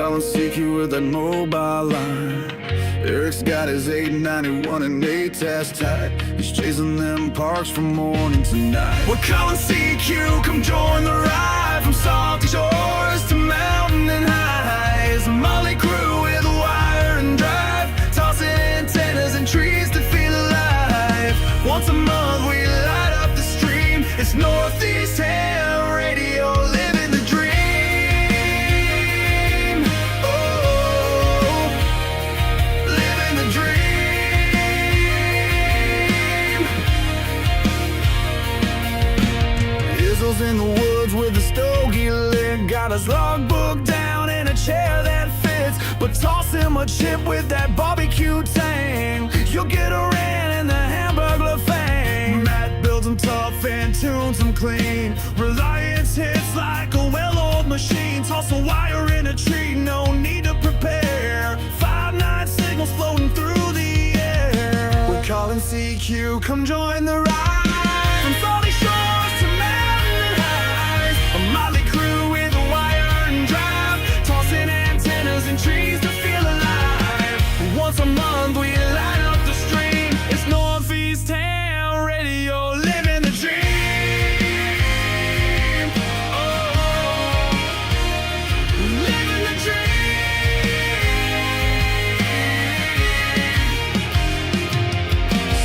calling CQ with that mobile line. Eric's got his 891 and 8 test tight. He's chasing them parks from morning to night. We're calling CQ, come join the ride. From salty shores to mountain and highs. A Molly crew with wire and drive, tossing antennas and trees to feel alive. Once a month we light up the stream. It's Northeast Ham Radio, living the dream. Oh, living the dream. Izzo's in the woods with a stogie lit. Got his logbook down in a chair that fits. But toss him a chip with that barbecue tang. You'll get a ran in the Hamburglar fang. Matt builds them tough and tunes them clean. Reliance hits like a well-oiled machine. Toss a wire in a tree, no need to prepare. 5-9 signals floating through the air. We're calling CQ, come join the ride. From salty shores to mountain and highs. A motley crew with a wire and drive, tossing antennas and trees to feel alive. Once a month we light up the stream. It's Northeast Ham Radio, living the dream. Oh, living the dream.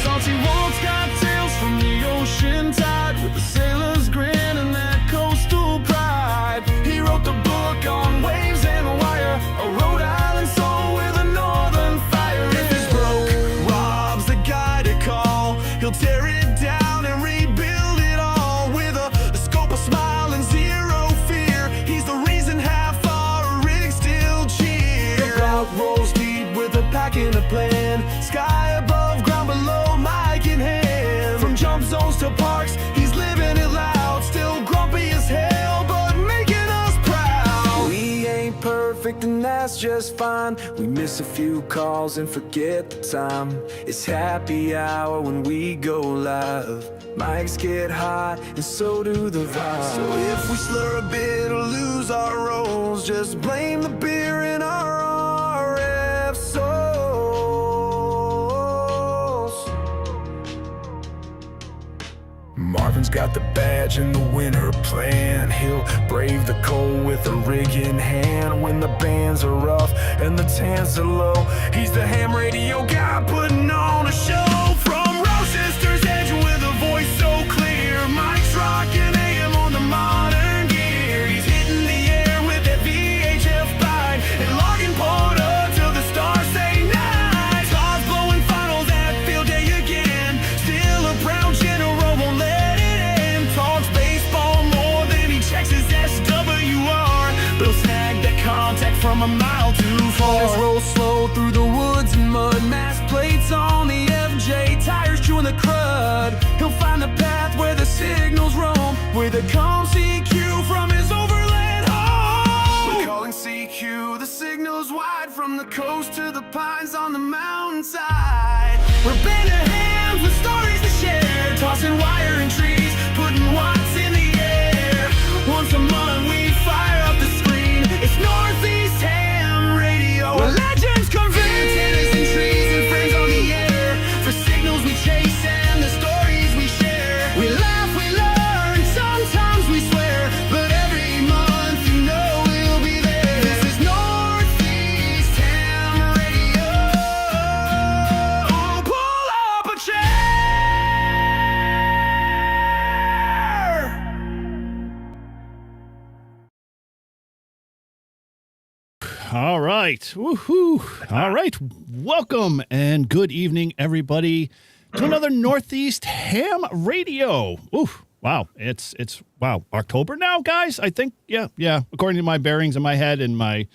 Salty waltz cocktails from the ocean tide, with the sailor's grin and that coastal pride. He wrote the book on waves and wire, a Rhode Island soul with a northern fire. If it's broke, Rob's the guy to call. He'll tear it down and rebuild it all with a scope, a smile, and zero fear. He's the reason half our rigs still cheer. The route rolls deep with a pack and a plan. Sky above, ground below, mic in hand. From jump zones to parks, he's living it loud. Still grumpy as hell, but making us proud. We ain't perfect and that's just fine. We miss a few calls and forget the time. It's happy hour when we go live. Mics get hot and so do the vibes. So if we slur a bit or lose our roles, just blame the beer in our RF souls. Marvin's got the badge and the winter plan. He'll brave the cold with a rig in hand. When the bands are rough and the tans are low, he's the ham radio guy putting on a show. From Rochester's Edge with a voice so clear, Mike's rocking AM on the modern gear. He's hitting the air with that VHF bite and logging POTA till the stars say night. Todd's blowing finals at field day again. Still a proud general, won't let it end. Talks baseball more than he checks his SWR. They'll snag that contact from a mile too far. Let's roll slow through the woods and mud. Mass plates on the FJ, tires chewing the crud. He'll find the path where the signals roam, with a calm CQ from his overland home. We're calling CQ, the signal's wide. From the coast to the pines on the mountainside. We're band of hams with stories to share, tossing wire and trees, putting watts in the air. Once a month we fire up the screen. It's Northeast Ham Radio, where legends convene. Antennas and trees and friends on the air, for signals we chase and the stories we share. We laugh, we learn, sometimes we swear, but every month you know we'll be there. This is Northeast Ham Radio. Oh, pull up a chair. All right. Woohoo. All right. Welcome and good evening, everybody, to another Northeast Ham Radio. Ooh, wow. It's wow. October now, guys. I think, yeah. According to my bearings in my head and my,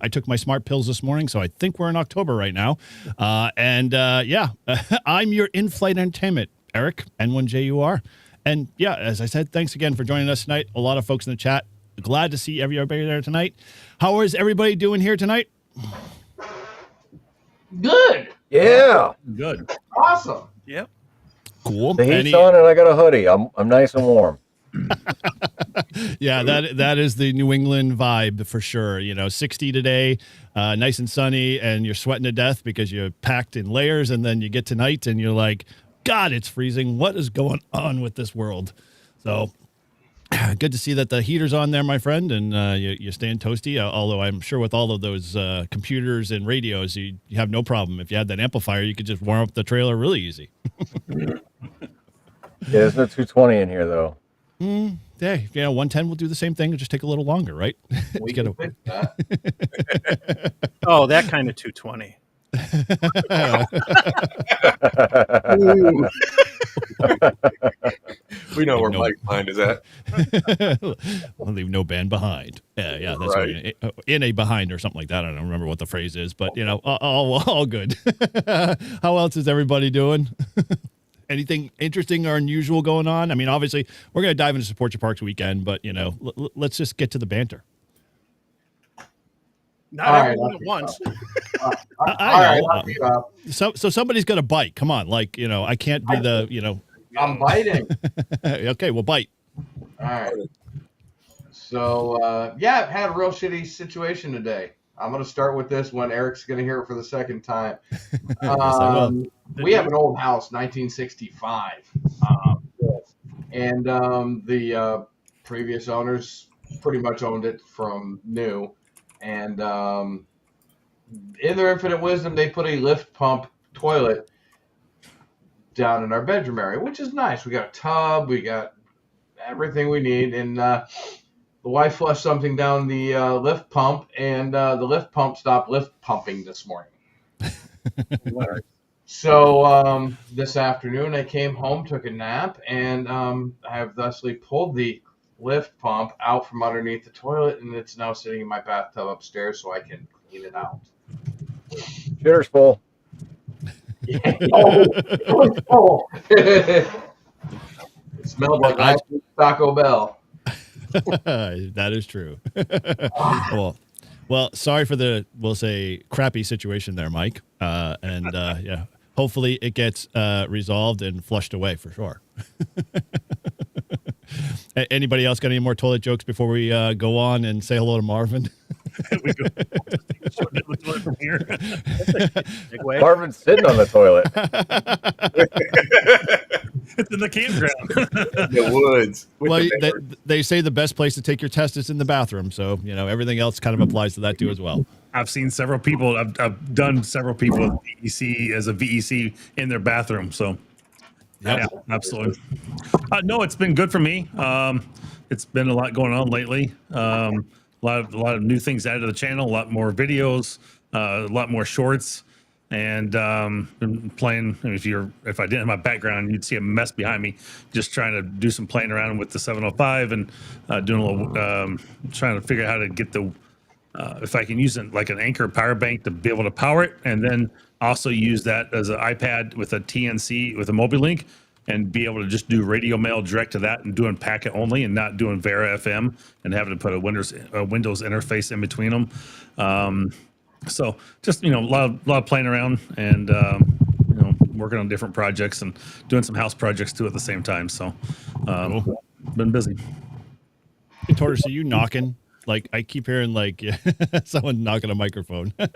I took my smart pills this morning, so I think we're in October right now. I'm your in-flight entertainment, Eric, N1JUR. And yeah, as I said, thanks again for joining us tonight. A lot of folks in the chat. Glad to see everybody there tonight. How is everybody doing here tonight? Good. Yeah. Good. Awesome. Yep. Cool. The heat's on and I got a hoodie. I'm nice and warm. Yeah, that is the New England vibe for sure. 60 today, nice and sunny, and you're sweating to death because you're packed in layers, and then you get tonight and you're like, God, it's freezing. What is going on with this world? So good to see that the heater's on there, my friend, and you're staying toasty. Although I'm sure with all of those computers and radios, you have no problem. If you had that amplifier, you could just warm up the trailer really easy. Yeah, there's no 220 in here, though. Hey, 110 will do the same thing. It'll just take a little longer, right? We can fix that. Oh, that kind of 220. We know where Mike's mind is at. I'll leave no band behind. Yeah, that's Right. right. In a behind or something like that. I don't remember what the phrase is, but all good. How else is everybody doing? Anything interesting or unusual going on? I mean, obviously, we're going to dive into Support Your Parks weekend, but let's just get to the banter. Not All right, everyone at once. I know. I'll beat up. So somebody's got to bite. Come on, I can't be the. I'm biting. Okay, well, bite. All right. So, I've had a real shitty situation today. I'm going to start with this one. Eric's going to hear it for the second time. Yes, I will. We have an old house, 1965. And the previous owners pretty much owned it from new. And in their infinite wisdom, they put a lift pump toilet down in our bedroom area, which is nice. We got a tub, we got everything we need. And the wife flushed something down the lift pump, and the lift pump stopped lift pumping this morning. So this afternoon, I came home, took a nap, and I have thusly pulled the lift pump out from underneath the toilet, and it's now sitting in my bathtub upstairs so I can clean it out. Shitter's full. It smelled like last week's Taco Bell. That is true. Well, sorry for the, we'll say, crappy situation there, Mike. And hopefully it gets resolved and flushed away for sure. Anybody else got any more toilet jokes before we go on and say hello to Marvin? We go from here. Marvin's sitting on the toilet. It's in the campground. The woods. Well, they say the best place to take your test is in the bathroom. So, everything else kind of applies to that too as well. I've seen several people. I've done several people with VEC as a VEC in their bathroom. So, yeah, absolutely. No, it's been good for me. It's been a lot going on lately. A lot of new things added to the channel. A lot more videos. A lot more shorts. And been playing. If I didn't have my background, you'd see a mess behind me. Just trying to do some playing around with the 705 and doing a little trying to figure out how to get the if I can use it like an Anchor power bank to be able to power it, and then also use that as an iPad with a TNC with a MobiLink, and be able to just do radio mail direct to that and doing packet only and not doing Vera FM and having to put a Windows interface in between them. So just a lot of playing around and working on different projects and doing some house projects too at the same time. So been busy. Hey, Tortoise, are you knocking? Like, I keep hearing someone knocking a microphone. That's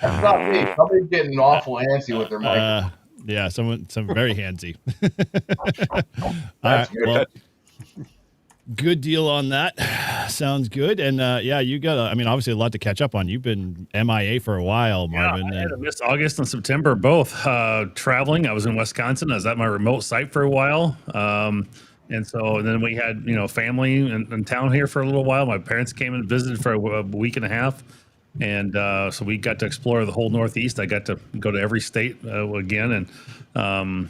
not me. Somebody's getting awful antsy with their mic. Yeah, some very handsy. All right, well, good deal on that. Sounds good. And you got obviously a lot to catch up on. You've been MIA for a while, Marvin. I had missed August and September both traveling. I was in Wisconsin. I was at my remote site for a while. And then we had, family in town here for a little while. My parents came and visited for a week and a half. And so we got to explore the whole Northeast. I got to go to every state again and,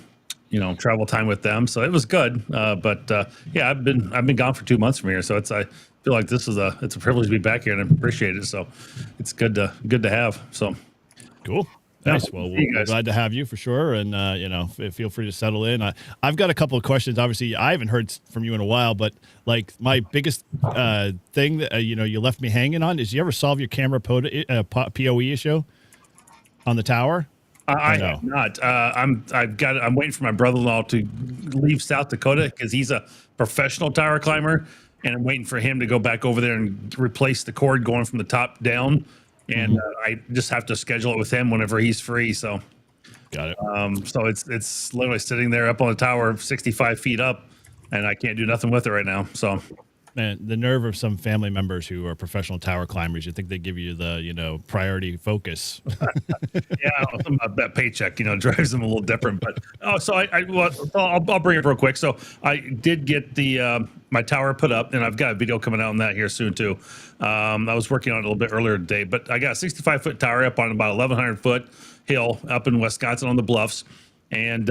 travel time with them. So it was good. But I've been gone for 2 months from here. So I feel like it's a privilege to be back here and I appreciate it. So it's good to have. So cool. Nice. Well, we're glad to have you for sure. And, feel free to settle in. I've got a couple of questions. Obviously, I haven't heard from you in a while, but my biggest thing that, you left me hanging on is you ever solve your camera POE issue on the tower? I know. have not. I'm waiting for my brother-in-law to leave South Dakota because he's a professional tower climber, and I'm waiting for him to go back over there and replace the cord going from the top down. And I just have to schedule it with him whenever he's free. So, Got it. so it's literally sitting there up on the tower, 65 feet up, and I can't do nothing with it right now. So. Man, the nerve of some family members who are professional tower climbers. You think they give you the, priority focus. Yeah, something about that paycheck, drives them a little different. But so I'll bring it real quick. So I did get the my tower put up, and I've got a video coming out on that here soon too. I was working on it a little bit earlier today, but I got a 65-foot tower up on about 1,100-foot hill up in Wisconsin on the bluffs, and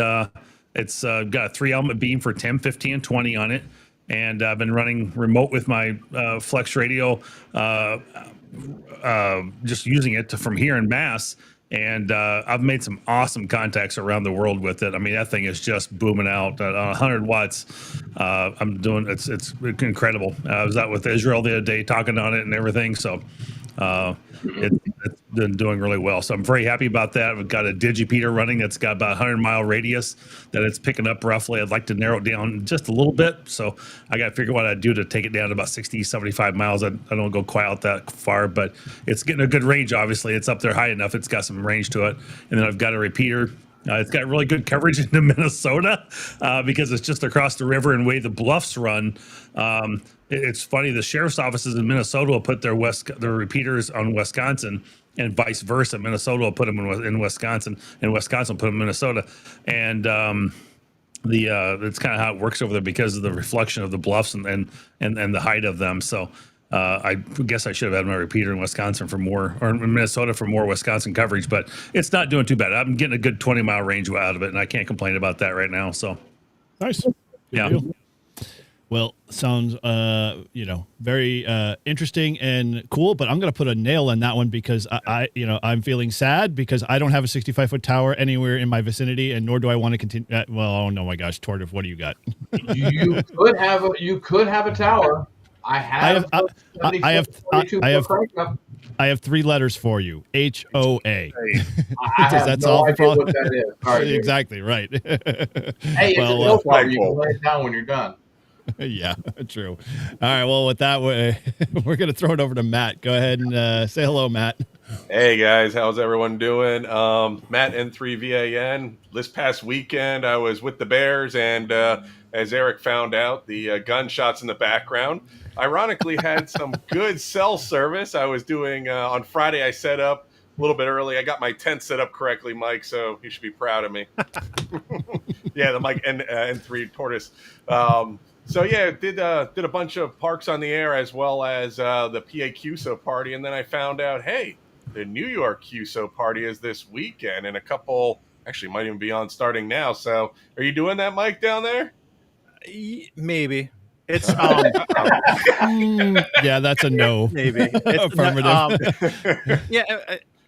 it's got a 3-element beam for 10, 15, and 20 on it. And I've been running remote with my Flex radio, just using it from here in Mass. And I've made some awesome contacts around the world with it. I mean, that thing is just booming out at 100 watts. It's incredible. I was out with Israel the other day talking on it and everything. So it's been doing really well. So I'm very happy about that. We've got a digipeater running that's got about 100-mile radius that it's picking up roughly. I'd like to narrow it down just a little bit. So I got to figure what I'd do to take it down to about 60, 75 miles. I don't go quite out that far, but it's getting a good range. Obviously, it's up there high enough. It's got some range to it. And then I've got a repeater. It's got really good coverage into Minnesota because it's just across the river and way the bluffs run. It's funny. The sheriff's offices in Minnesota will put their repeaters on Wisconsin, and vice versa. Minnesota will put them in Wisconsin, and Wisconsin will put them in Minnesota. And it's kind of how it works over there because of the reflection of the bluffs and the height of them. So I guess I should have had my repeater in Wisconsin for more, or in Minnesota for more Wisconsin coverage, but it's not doing too bad. I'm getting a good 20-mile range out of it, and I can't complain about that right now. So Nice. Good yeah. deal. Well, sounds very interesting and cool, but I'm going to put a nail in that one because I'm feeling sad because I don't have a 65-foot tower anywhere in my vicinity, and nor do I want to continue. Oh no, my gosh, Tortif, what do you got? You could have a tower. I have 3 letters for you. HOA. I have no idea what that is. Sorry, exactly right. Hey, it's a hill tower. You can lay it down when you're done. Yeah, true. All right. Well, with that, we're going to throw it over to Matt. Go ahead and say hello, Matt. Hey guys, how's everyone doing? Matt N3VAN. This past weekend, I was with the Bears, and as Eric found out, the gunshots in the background ironically had some good cell service. I was doing on Friday. I set up a little bit early. I got my tent set up correctly, Mike, so you should be proud of me. Yeah, the Mike N3 Tortoise. So yeah, did a bunch of parks on the air as well as the PA QSO party, and then I found out, hey, the New York QSO party is this weekend, and a couple actually might even be on starting now. So, are you doing that, Mike, down there? Maybe. It's yeah, that's a no. Maybe it's affirmative. Yeah,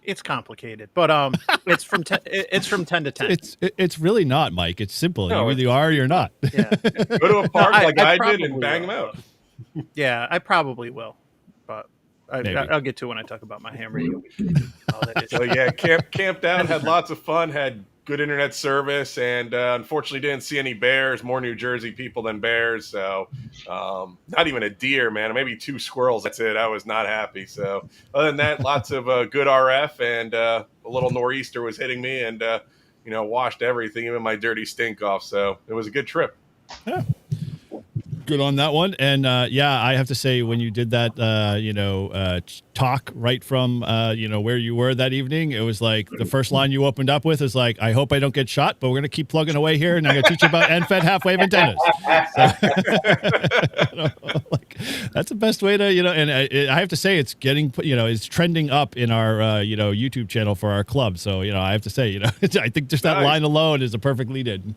it's complicated, but it's from 10 to 10. It's really not, Mike. It's simple. No, you either are or you're not. Yeah. Go to a park like I did and bang will. them out. Yeah, I probably will, but Maybe. I'll get to it when I talk about my ham radio. So yeah, camped out, had lots of fun, had good internet service, and unfortunately didn't see any bears. More New Jersey people than bears. So not even a deer, man. Maybe 2 squirrels. That's it. I was not happy. So other than that, lots of good RF, and a little nor'easter was hitting me, and washed everything, even my dirty stink off. So it was a good trip. Yeah. Good on that one. And yeah, I have to say, when you did that, talk right from, where you were that evening, it was like the first line you opened up with is like, I hope I don't get shot, but we're going to keep plugging away here. And I'm going to teach you about end-fed half-wave antennas. So, that's the best way to, and I have to say it's getting, it's trending up in our, YouTube channel for our club. So, I have to say, I think just that line alone is a perfect lead in.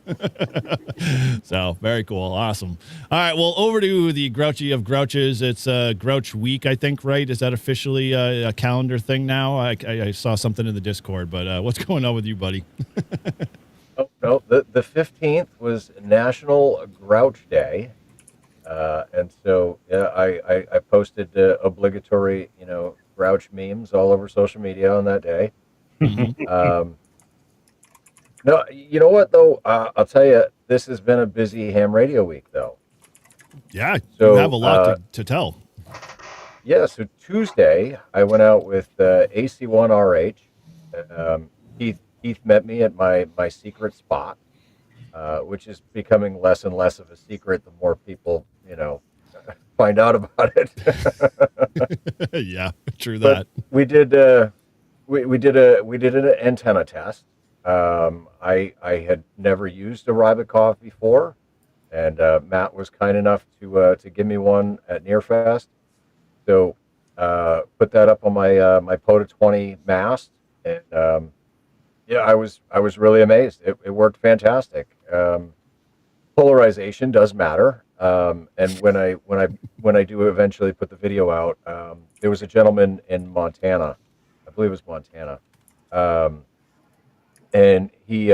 So very cool. Awesome. All right. Well, over to the Grouchy of Grouches. It's Grouch Week, I think, right? Is that officially a calendar thing now? I saw something in the Discord, but what's going on with you, buddy? Oh, no, the 15th was National Grouch Day. And so I posted obligatory, Grouch memes all over social media on that day. No, you know what though? I'll tell you, this has been a busy ham radio week though. Yeah, So you have a lot to tell. yeah, so Tuesday I went out with AC1RH. Keith met me at my secret spot, which is becoming less and less of a secret the more people find out about it. Yeah, true But that. we did we did an antenna test. I had never used a Rybakov before, and Matt was kind enough to give me one at Nearfest. So put that up on my POTA 20 mast, and yeah, I was really amazed. It worked fantastic. Polarization does matter, and when I do eventually put the video out, there was a gentleman in Montana, I believe it was Montana, and he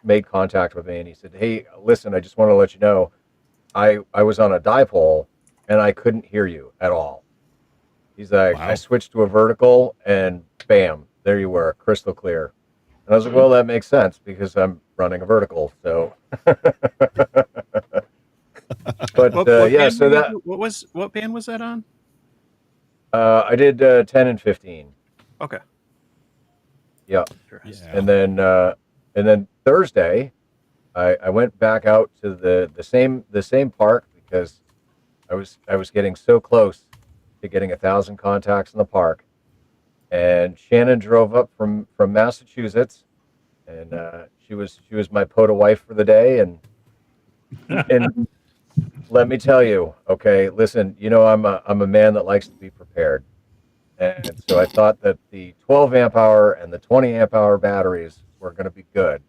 made contact with me, and he said, "Hey, listen, I just want to let you know, I was on a dipole and I couldn't hear you at all." He's like, Wow. "I switched to a vertical and bam, there you were, crystal clear." And I was like, "Well, that makes sense because I'm running a vertical." So, but yeah, so that what band was that on? I did 10 and 15. Okay. Yeah, Yeah. and then Thursday, I went back out to the same park because I was getting so close to getting 1,000 contacts in the park, and Shannon drove up from Massachusetts, and she was my POTA wife for the day, and let me tell you, okay, listen, I'm a man that likes to be prepared, and so I thought that the 12 amp hour and the 20 amp hour batteries were going to be good.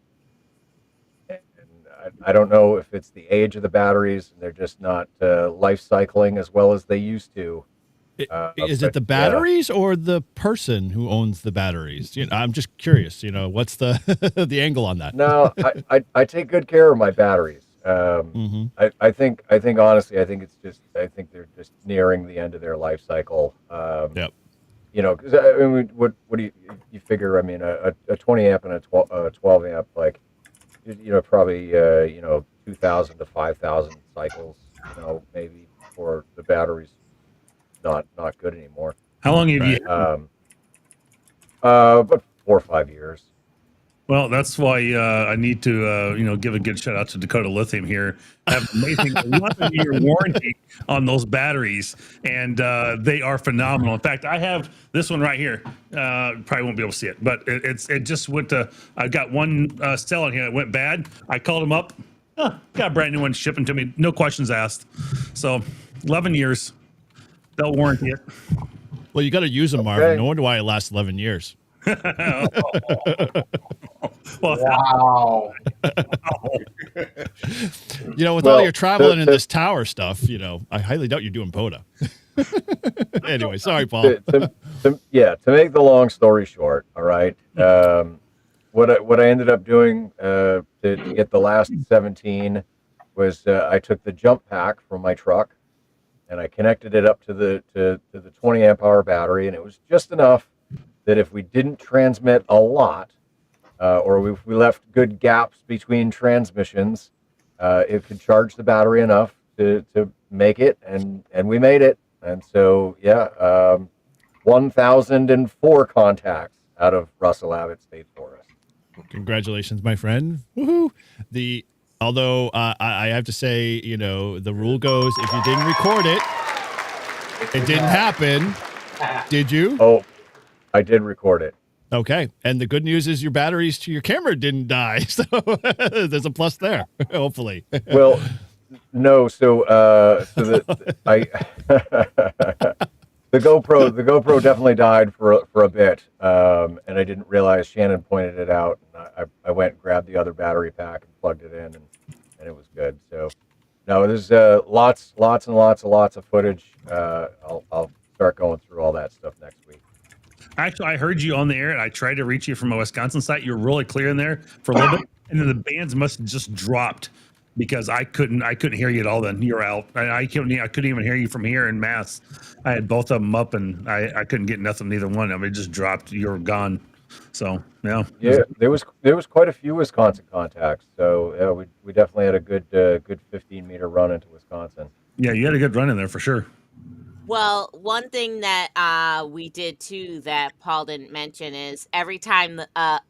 And I don't know if it's the age of the batteries and they're just not life cycling as well as they used to. Is but, it the yeah. batteries or the person who owns the batteries? I'm just curious. What's the the angle on that? No, I take good care of my batteries. Mm-hmm. I think honestly, I think they're just nearing the end of their life cycle. Yep. Because I mean, what do you figure? I mean, a 20 amp and a 12 amp, like, probably 2,000 to 5,000 cycles, maybe before the battery's not good anymore. How long have you? But 4 or 5 years. Well, that's why I need to, give a good shout out to Dakota Lithium here. I have an amazing 11-year warranty on those batteries, and they are phenomenal. In fact, I have this one right here. Probably won't be able to see it, but it just went to. I got one cell in here that went bad. I called them up. Got a brand new one shipping to me, no questions asked. So, 11 years, they'll warranty it. Well, you got to use them, Marvin. No wonder why it lasts 11 years. Well, Wow. With all your traveling and this tower stuff, I highly doubt you're doing POTA. Anyway, sorry, Paul. To make the long story short, all right. What I ended up doing to get the last 17 was I took the jump pack from my truck and I connected it up to the 20 amp hour battery, and it was just enough that if we didn't transmit a lot, or if we left good gaps between transmissions, it could charge the battery enough to make it, and we made it. And so, 1,004 contacts out of Russell Abbott State Forest. Congratulations, my friend. Woohoo. Although I have to say, the rule goes, if you didn't record it, it didn't happen. Did you? Oh, I did record it. Okay. And the good news is your batteries to your camera didn't die. So there's a plus there, hopefully. Well, no. So the GoPro definitely died for a bit, and I didn't realize Shannon pointed it out. And I went and grabbed the other battery pack and plugged it in, and it was good. So no, there's lots and lots of footage. I'll start going through all that stuff next week. Actually, I heard you on the air, and I tried to reach you from a Wisconsin site. You were really clear in there for a little bit, and then the bands must have just dropped because I couldn't hear you at all. Then you're out. I couldn't even hear you from here in Mass. I had both of them up, and I couldn't get nothing, neither one. I mean, it just dropped. You were gone. So yeah, Yeah, there was quite a few Wisconsin contacts. So yeah, we definitely had a good 15-meter run into Wisconsin. yeah, you had a good run in there for sure. Well, one thing that we did too that Paul didn't mention is every time a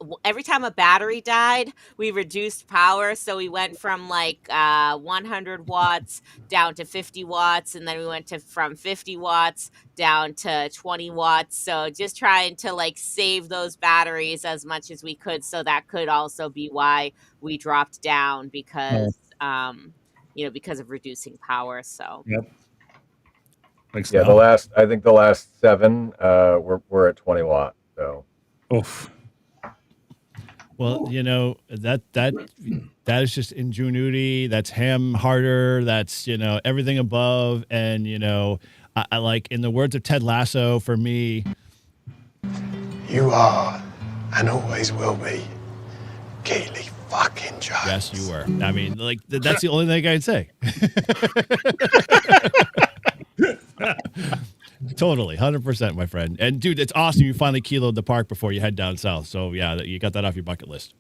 battery died, we reduced power. So we went from like 100 watts down to 50 watts, and then we went from 50 watts down to 20 watts. So just trying to like save those batteries as much as we could. So that could also be why we dropped down because because of reducing power. So. Yep. Like Yeah, I think the last 7 were at 20 watt. So. Oof. Well, that is just ingenuity. That's ham harder. That's everything above. And I like, in the words of Ted Lasso, for me, you are and always will be Keely fucking Jones. Yes, you were. I mean, like that's the only thing I'd say. Totally, 100%, my friend. And dude, it's awesome you finally kiloed the park before you head down south. So yeah, you got that off your bucket list.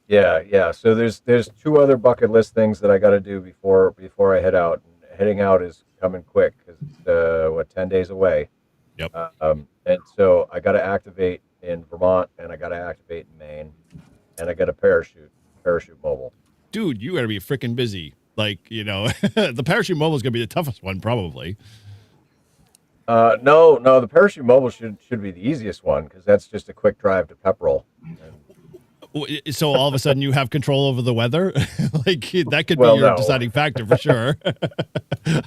Yeah. So there's 2 other bucket list things that I got to do before I head out. And heading out is coming quick because it's 10 days away. Yep. And so I got to activate in Vermont, and I got to activate in Maine, and I got a parachute mobile. Dude, you got to be freaking busy. Like the parachute mobile is gonna be the toughest one probably. No, the parachute mobile should be the easiest one because that's just a quick drive to Pepperell. So all of a sudden you have control over the weather. Like that could be your deciding factor for sure.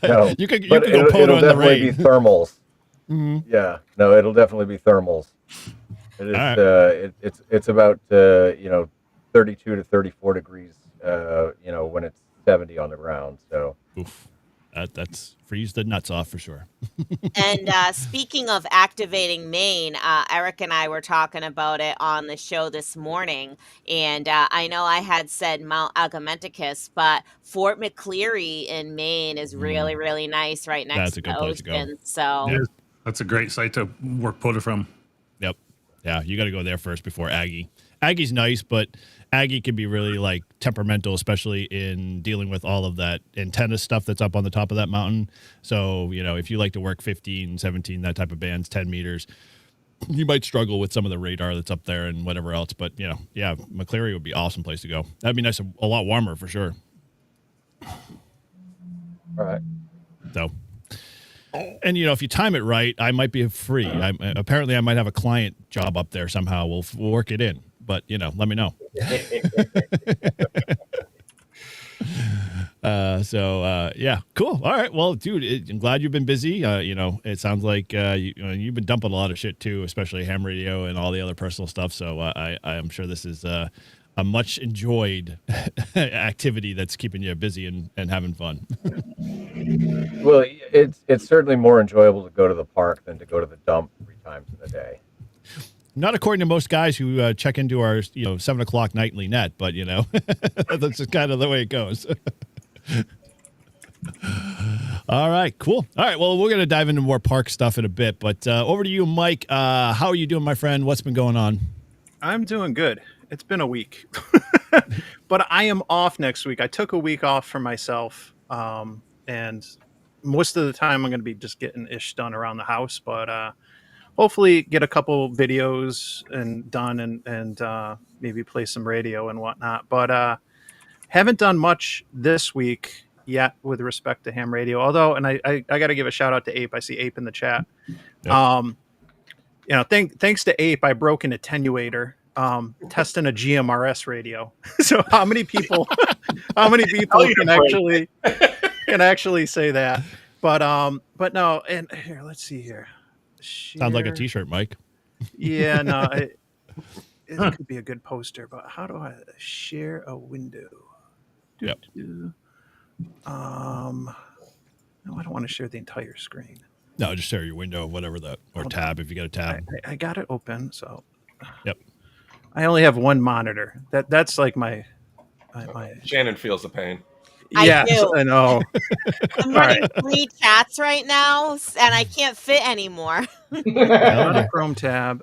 No, you could go POTA in the rain. Be thermals. Mm-hmm. Yeah, no, it'll definitely be thermals. It is. Right. It's about 32 to 34 degrees. When it's 70 on the ground. So. Oof. That's freeze the nuts off for sure. And speaking of activating Maine, Eric and I were talking about it on the show this morning. And I know I had said Mount Agamenticus, but Fort McCleary in Maine is really, really nice right next to the ocean. So yeah, that's a great site to work POTA from. Yep. Yeah, you got to go there first before Aggie. Aggie's nice, but Aggie can be really like temperamental, especially in dealing with all of that antenna stuff that's up on the top of that mountain. So, if you like to work 15, 17, that type of bands, 10 meters, you might struggle with some of the radar that's up there and whatever else. But, yeah, McCleary would be an awesome place to go. That'd be nice, a lot warmer for sure. All right. So, and, if you time it right, I might be free. Apparently, I might have a client job up there somehow. We'll work it in. But, let me know. Yeah, cool. All right. Well, dude, I'm glad you've been busy. It sounds like you've been dumping a lot of shit too, especially ham radio and all the other personal stuff. So I am sure this is a much enjoyed activity that's keeping you busy and having fun. Well, it's certainly more enjoyable to go to the park than to go to the dump 3 times in a day. Not according to most guys who check into our 7:00 nightly net, but that's just kind of the way it goes. All right, cool. All right, well, we're going to dive into more park stuff in a bit, but over to you, Mike. How are you doing, my friend? What's been going on? I'm doing good. It's been a week, but I am off next week. I took a week off for myself, and most of the time I'm going to be just getting ish done around the house, but hopefully get a couple videos done and maybe play some radio and whatnot. But haven't done much this week yet with respect to ham radio. Although, and I got to give a shout out to Ape. I see Ape in the chat. Yep. Thanks to Ape, I broke an attenuator testing a GMRS radio. So how many people can actually say that? But no. And here, let's see here. Sounds like a t-shirt, Mike. Yeah, no, it could be a good poster, but how do I share a window? Yep. No, I don't want to share the entire screen. No, just share your window, whatever or tab if you got a tab. I got it open, so. Yep. I only have one monitor. That's like my. Shannon feels the pain. Yes, I know. I'm running 3 chats right now, and I can't fit anymore. On a Chrome tab.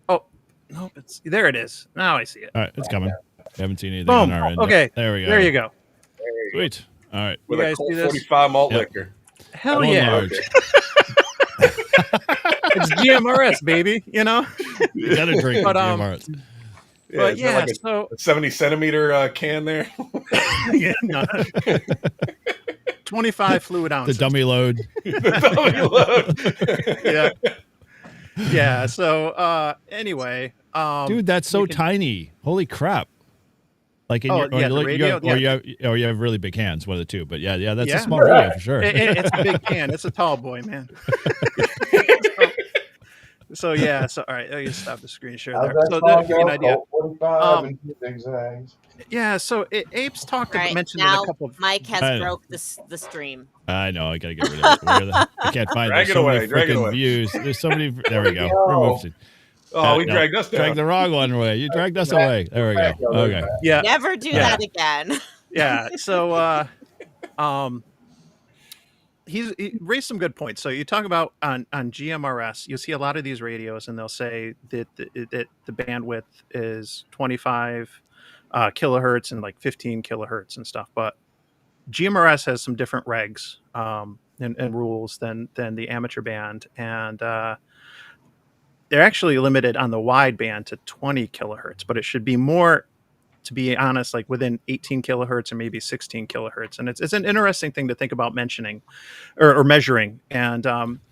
Oh, Nope, it's there. It is. Now I see it. All right, it's coming. Haven't seen anything Boom. on our end. Okay. There we go. There you go. Sweet. All right. With You a guys Colt see this? 45 malt Yep. liquor. Hell Full yeah. large. It's GMRS, baby. You know. You gotta drink But, the GMRs. But is that yeah, so a 70 centimeter can there. yeah, no. 25 fluid The ounces. dummy load. Yeah. Yeah. So anyway, Dude, that's so we can- tiny. Holy crap. Like in Oh, your, or, yeah, the you radio? or you have really big hands, one of the two. But yeah, that's Yeah. a small radio for sure. it's a big can. It's a tall boy, man. So yeah. So all right, I can stop the screen share there. So that give you an idea. 45 and two zigzags. Yeah. So Apes talked All right, mentioned in now a couple of Mike I- has broke the stream. I know. I gotta get rid of it. I can't find Drag there's it so away, many drag it freaking away. views. There's so many. There we go. No. Remove it. Oh, we No, dragged us down. Dragged the wrong one away. You dragged us away. There we go. Okay. yeah. Never do Yeah. that again. Yeah. So he raised some good points. So you talk about on GMRS, you see a lot of these radios, and they'll say that the bandwidth is 25 kilohertz and like 15 kilohertz and stuff. But GMRS has some different regs and rules than the amateur band, and they're actually limited on the wide band to 20 kilohertz. But it should be more, to be honest, like within 18 kilohertz or maybe 16 kilohertz. And it's an interesting thing to think about mentioning or measuring. And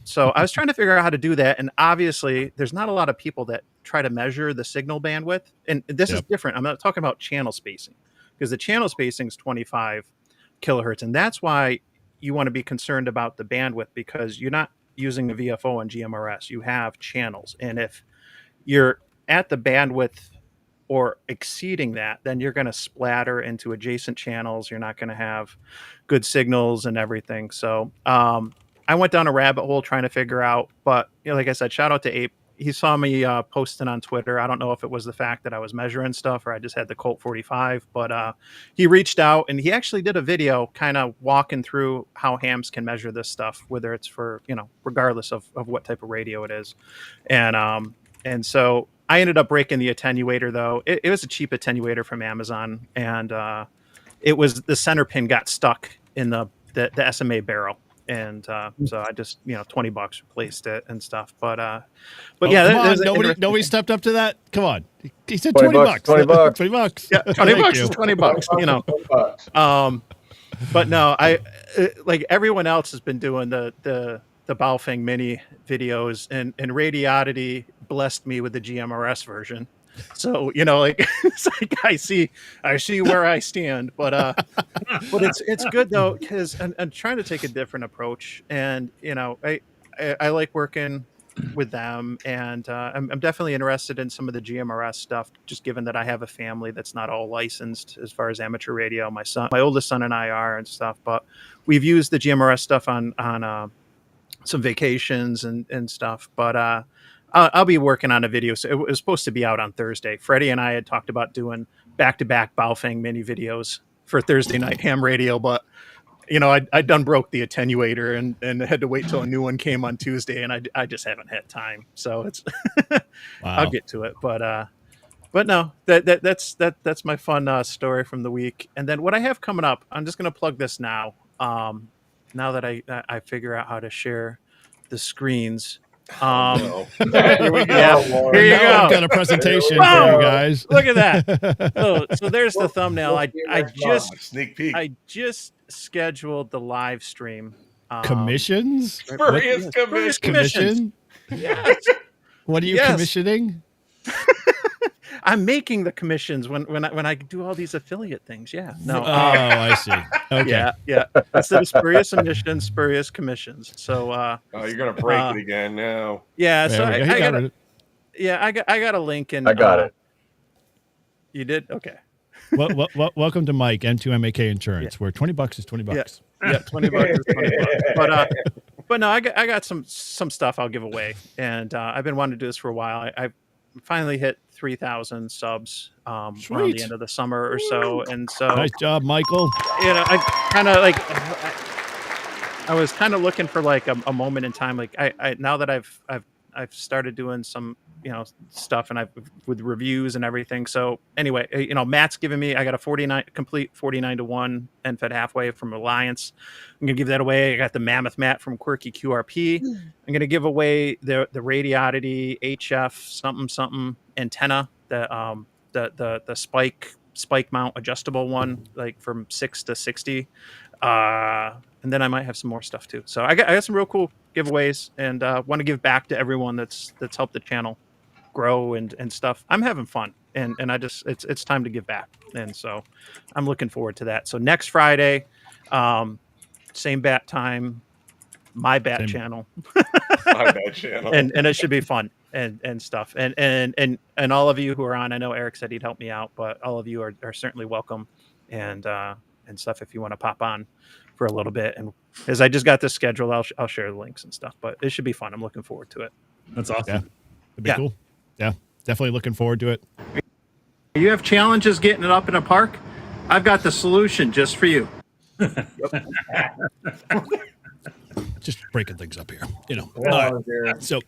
so I was trying to figure out how to do that. And obviously there's not a lot of people that try to measure the signal bandwidth. And this is Yep. different. I'm not talking about channel spacing, because the channel spacing is 25 kilohertz. And that's why you want to be concerned about the bandwidth, because you're not using the VFO on GMRS. You have channels. And if you're at the bandwidth or exceeding that, then you're going to splatter into adjacent channels. You're not going to have good signals and everything. So I went down a rabbit hole trying to figure out, but like I said, shout out to Ape. He saw me posting on Twitter. I don't know if it was the fact that I was measuring stuff or I just had the Colt 45, but he reached out and he actually did a video kind of walking through how hams can measure this stuff, whether it's for, regardless of what type of radio it is. And so I ended up breaking the attenuator, though. It was a cheap attenuator from Amazon, and it was the center pin got stuck in the SMA barrel, and so I just $20 replaced it and stuff. But yeah, come on. there's an Nobody interesting- stepped up to that. Come on. He said 20 $20. bucks, 20 bucks. 20 bucks. Yeah, $20 Thank is you. $20. $20. But no, I like everyone else has been doing the Baofeng mini videos, and Radiodity blessed me with the GMRS version. So it's like I see where I stand, but it's good though, because I'm trying to take a different approach, and I like working with them, and I'm definitely interested in some of the GMRS stuff, just given that I have a family that's not all licensed as far as amateur radio. My oldest son and I are and stuff, but we've used the GMRS stuff on some vacations and stuff. But I'll be working on a video. So it was supposed to be out on Thursday. Freddie and I had talked about doing back-to-back Baofeng mini videos for Thursday night ham radio, but I done broke the attenuator and had to wait till a new one came on Tuesday, and I just haven't had time. So it's I'll get to it. But no, that's my fun story from the week. And then what I have coming up, I'm just gonna plug this now. Now that I figure out how to share the screens. No. Here we go. Yeah, Here you Now I've go. got a presentation Boom. for you guys. Look at that. So there's the thumbnail. I Sneak peek. just scheduled the live stream. Commissions? Spurious What- commission. Commission? Yes. What are you Yes. commissioning? I'm making the commissions when I do all these affiliate things. Yeah. No. Oh, I see. Okay. Yeah. Instead of spurious emissions, spurious commissions. So Oh, you're gonna break it again now. yeah. So There we go. I He got got it. I got a link in. I got it. You did? Okay. Welcome to Mike, M2MAK Insurance, where $20 is $20. Yeah, $20 is $20. But no, I got some stuff I'll give away, and I've been wanting to do this for a while. I finally hit 3,000 subs around Sweet. the end of the summer or so, and so Nice job, Michael. I kind of like I was kind of looking for like a moment in time. Like I now that I've started doing some stuff, and with reviews and everything. So anyway, Matt's giving me, I got a complete 49-1 NFED halfway from Alliance. I'm gonna give that away. I got the Mammoth Mat from Quirky QRP. I'm gonna give away the Radioddity HF something antenna, the spike mount adjustable one, like from 6 to 60. And then I might have some more stuff too. So I got some real cool giveaways, and want to give back to everyone that's helped the channel grow and stuff. I'm having fun, and I just it's time to give back, and so I'm looking forward to that. So next Friday, same bat time, my bat channel, My bad channel. and it should be fun and stuff. And all of you who are on, I know Eric said he'd help me out, but all of you are certainly welcome, and stuff if you want to pop on for a little bit. And as I just got this scheduled, I'll share the links and stuff, but it should be fun. I'm looking forward to it. That's awesome. Yeah, it'd be cool. Yeah, definitely looking forward to it. You have challenges getting it up in a park? I've got the solution just for you. Just breaking things up here, All right. So,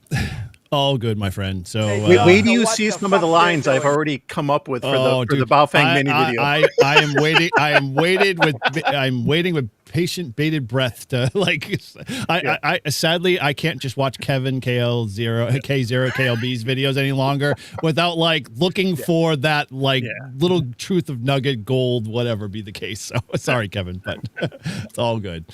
all good, my friend. So, wait do you see some of the lines I've already come up with for the Baofeng mini video? I'm waiting with patient bated breath to I sadly I can't just watch Kevin K0 KLB's videos any longer without looking for that little truth of nugget gold, whatever be the case. So sorry, Kevin, but it's all good.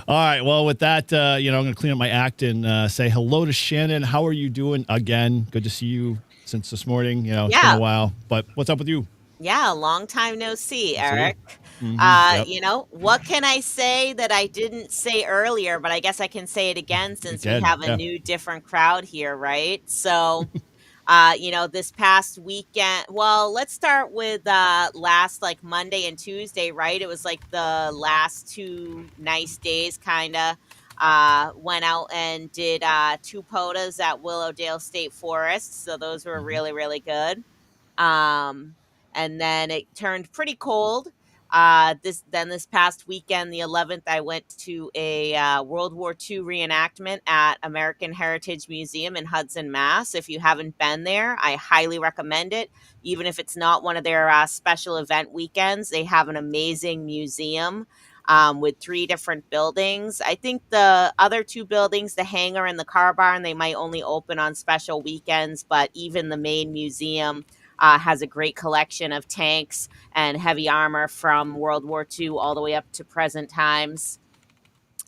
All right, well, with that, I'm gonna clean up my act and say hello to Shannon. How are you doing again? Good to see you since this morning. It's been a while, but what's up with you? Yeah, long time no see, Eric. Mm-hmm. What can I say that I didn't say earlier, but I guess I can say it again since we have a new, different crowd here, right? So, this past weekend, well, let's start with last Monday and Tuesday, right? It was the last 2 nice days, kind of. Went out and did 2 POTAs at Willowdale State Forest. So those were really, really good. And then it turned pretty cold. This past weekend, the 11th, I went to a World War II reenactment at American Heritage Museum in Hudson, Mass. If you haven't been there, I highly recommend it. Even if it's not one of their special event weekends, they have an amazing museum with 3 different buildings. I think the other 2 buildings, the hangar and the car barn, they might only open on special weekends, but even the main museum has a great collection of tanks and heavy armor from World War II all the way up to present times.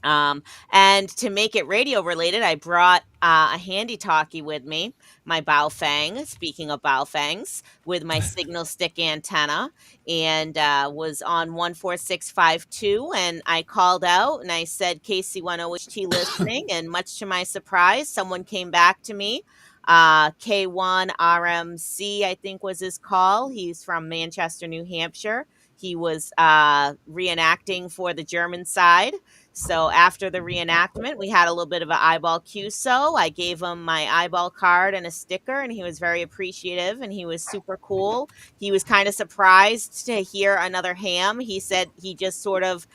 And to make it radio related, I brought a handy talkie with me, my Baofeng, speaking of Baofengs, with my signal stick antenna, and was on 14652. And I called out and I said, KC10HT listening. And much to my surprise, someone came back to me. K1 RMC, I think was his call. He's from Manchester, New Hampshire. He was reenacting for the German side. So after the reenactment, we had a little bit of an eyeball QSO. I gave him my eyeball card and a sticker, and he was very appreciative, and he was super cool. He was kind of surprised to hear another ham. He said he just sort of,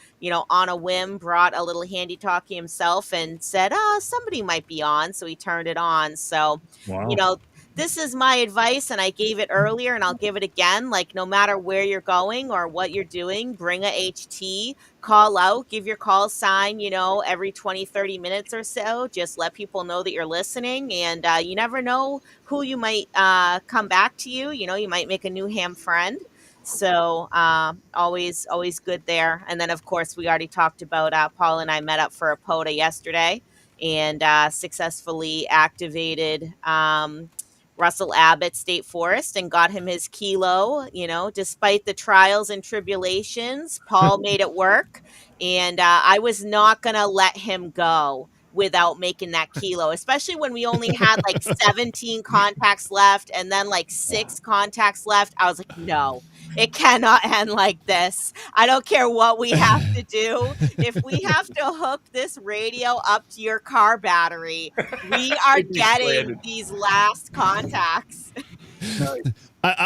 on a whim, brought a little handy talkie himself and said, somebody might be on. So he turned it on. So, Wow. This is my advice, and I gave it earlier, and I'll give it again. No matter where you're going or what you're doing, bring a HT, call out, give your call sign, every 20, 30 minutes or so. Just let people know that you're listening, and you never know who you might come back to you. You might make a new ham friend. So always good there. And then, of course, we already talked about Paul and I met up for a POTA yesterday and successfully activated Russell Abbott State Forest and got him his kilo. Despite the trials and tribulations, Paul made it work. And I was not going to let him go without making that kilo, especially when we only had 17 contacts left and then 6 contacts left. I was like, no, it cannot end like this. I don't care what we have to do. If we have to hook this radio up to your car battery, we are getting these last contacts.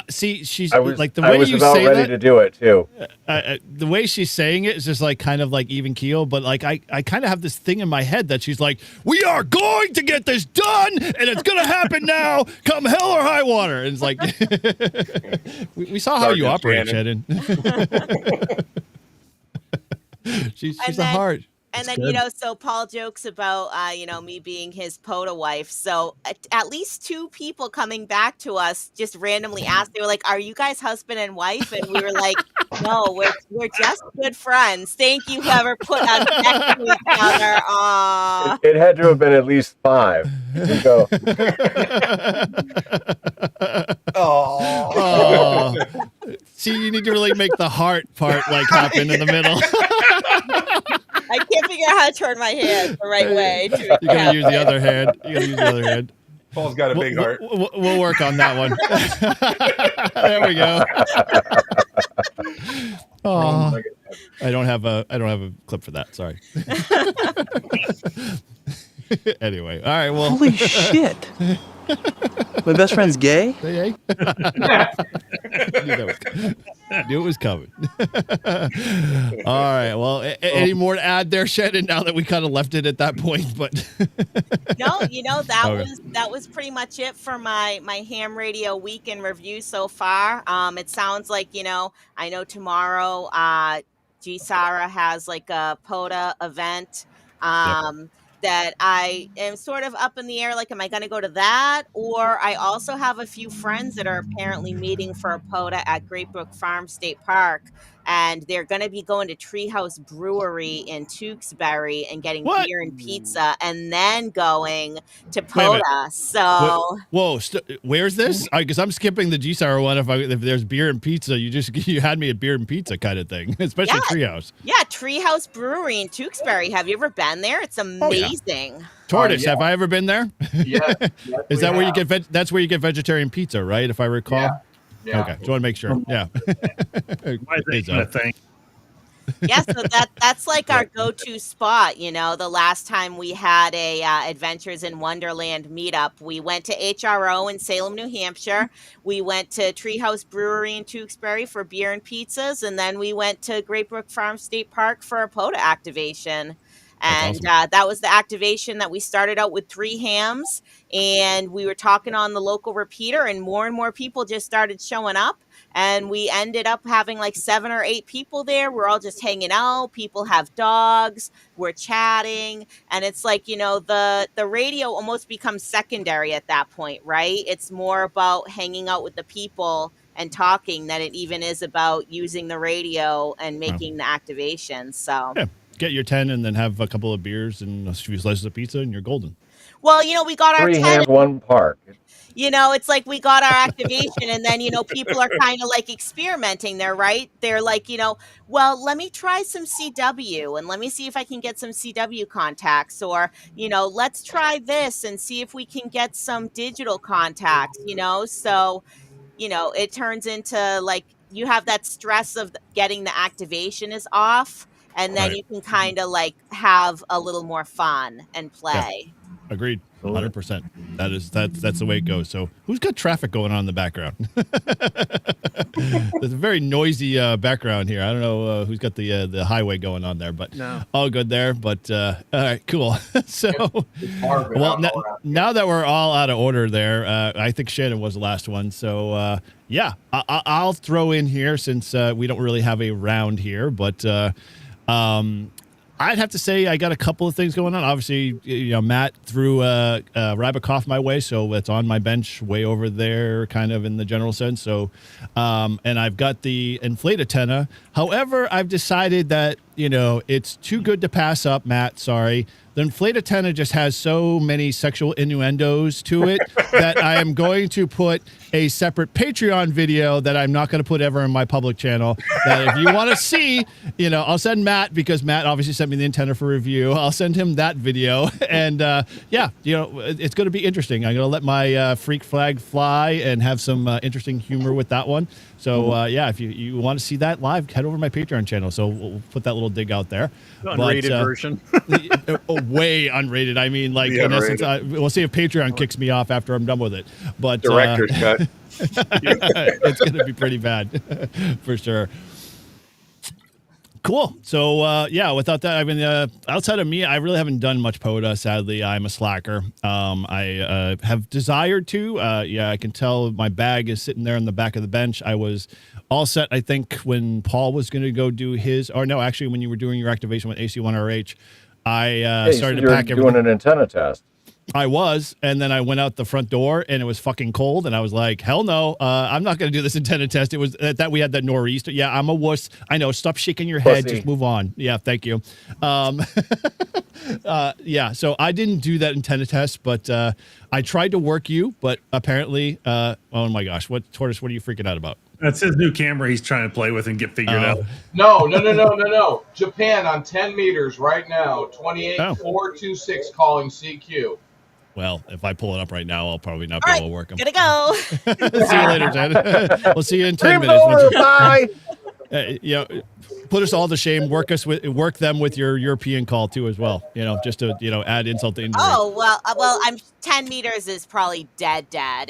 See, she's I was like the I way was you about say ready that. to do it too. The way she's saying it is just like kind of like even keel, but like I kind of have this thing in my head that she's like, we are going to get this done, and it's gonna happen now, come hell or high water. And it's like we saw how you Sergeant operate, Shannon. she's And a then- heart. And It's then, good. so Paul jokes about, me being his POTA wife. So at least 2 people coming back to us just randomly asked, they were like, are you guys husband and wife? And we were like, no, we're just good friends. Thank you, whoever put us next to each other. Aw. It had to have been at least 5. You go. Oh, see, you need to really make the heart part like happen in the middle. I can't figure out how to turn my hand the right way. You gotta use the other hand. Paul's got a big heart. We'll work on that one. There we go. Oh, I don't have a clip for that. Sorry. Anyway, all right. Well, Holy shit. My best friend's gay? hey. Knew it was coming. All right. Well, any more to add there, Shannon? Now that we kind of left it at that point, but No, that Okay. was pretty much it for my ham radio week in review so far. It sounds like, I know tomorrow G Sarah has like a POTA event. That I am sort of up in the air. Like, am I going to go to that? Or I also have a few friends that are apparently meeting for a POTA at Great Brook Farm State Park. And they're going to be going to Treehouse Brewery in Tewksbury and getting What? beer and pizza and then going to Wait a minute. POTA. So, whoa, where's this? Because I'm skipping the GSAR one. If there's beer and pizza, you had me at beer and pizza kind of thing, especially Treehouse. yeah, Treehouse Brewery in Tewksbury. Have you ever been there? It's amazing. Tortoise, yeah. have I ever been there? Yeah. Is that where you get that's where you get vegetarian pizza, right? If I recall. Yeah. Yeah. Okay, just want to make sure. Yeah. Why is that even a thing? Yeah, so that's like our go-to spot. The last time we had a Adventures in Wonderland meetup, we went to HRO in Salem, New Hampshire. We went to Treehouse Brewery in Tewksbury for beer and pizzas, and then we went to Great Brook Farm State Park for a POTA activation. And awesome. that was the activation that we started out with 3 hams, and we were talking on the local repeater, and more people just started showing up. And we ended up having like 7 or 8 people there. We're all just hanging out. People have dogs. We're chatting. And it's like, the radio almost becomes secondary at that point, right? It's more about hanging out with the people and talking than it even is about using the radio and making the activation. So, Yeah. Get your 10 and then have a couple of beers and a few slices of pizza and you're golden. well, we got our 3 10. hams, 1 park. It's like we got our activation and then, people are kind of like experimenting there, right? They're like, well, let me try some CW and let me see if I can get some CW contacts, or, let's try this and see if we can get some digital contacts, So, it turns into like you have that stress of getting the activation is off, and then Right. you can kind of like have a little more fun and play. Agreed. 100%. That's the way it goes. So who's got traffic going on in the background? There's a very noisy background here. I don't know who's got the highway going on there, but No. all good there. But all right, cool. So, Marvin, well, I'll call now that we're all out of order there, I think Shannon was the last one. So yeah, I'll throw in here since we don't really have a round here, but I'd have to say I got a couple of things going on. Obviously, Matt threw Rabbit my way, so it's on my bench way over there, kind of in the general sense. So, and I've got the inflate antenna. However, I've decided that it's too good to pass up, Matt. Sorry. The inflate antenna just has so many sexual innuendos to it that I am going to put a separate Patreon video that I'm not going to put ever in my public channel. That if you want to see, I'll send Matt, because Matt obviously sent me the antenna for review. I'll send him that video. And it's going to be interesting. I'm going to let my freak flag fly and have some interesting humor with that one. So, if you want to see that live, head over to my Patreon channel. So we'll put that little dig out there. Unrated version. Oh, way unrated. I mean, like The in essence, unrated. we'll see if Patreon kicks me off after I'm done with it. But Director's cut. it's going to be pretty bad for sure. Cool. So, yeah, without that, I mean, outside of me, I really haven't done much POTA. Sadly, I'm a slacker. I have desired to. Yeah, I can tell my bag is sitting there on the back of the bench. I was all set, I think, when Paul was going to go do his, or no, actually, when you were doing your activation with AC1RH, I started to pack everything. Doing an antenna test. I was, and then I went out the front door, and it was fucking cold, and I was like, hell no, I'm not going to do this antenna test. It was that we had that nor'easter. Yeah, I'm a wuss. I know, stop shaking your head, Pussy. just move on. Yeah, thank you. Yeah, so I didn't do that antenna test, but I tried to work you, but apparently, oh my gosh, Tortoise, what are you freaking out about? That's his new camera he's trying to play with and get figured out. No. Japan on 10 meters right now. 28,426 calling CQ. Well, if I pull it up right now, I'll probably not All be right, able to work them. gotta go. See you later, Ted. We'll see you in 10 Dream's minutes. over, bye. You know, put us all to shame. Work them with your European call too, as well. You know, just to add insult to injury. Oh well, I'm 10 meters is probably dead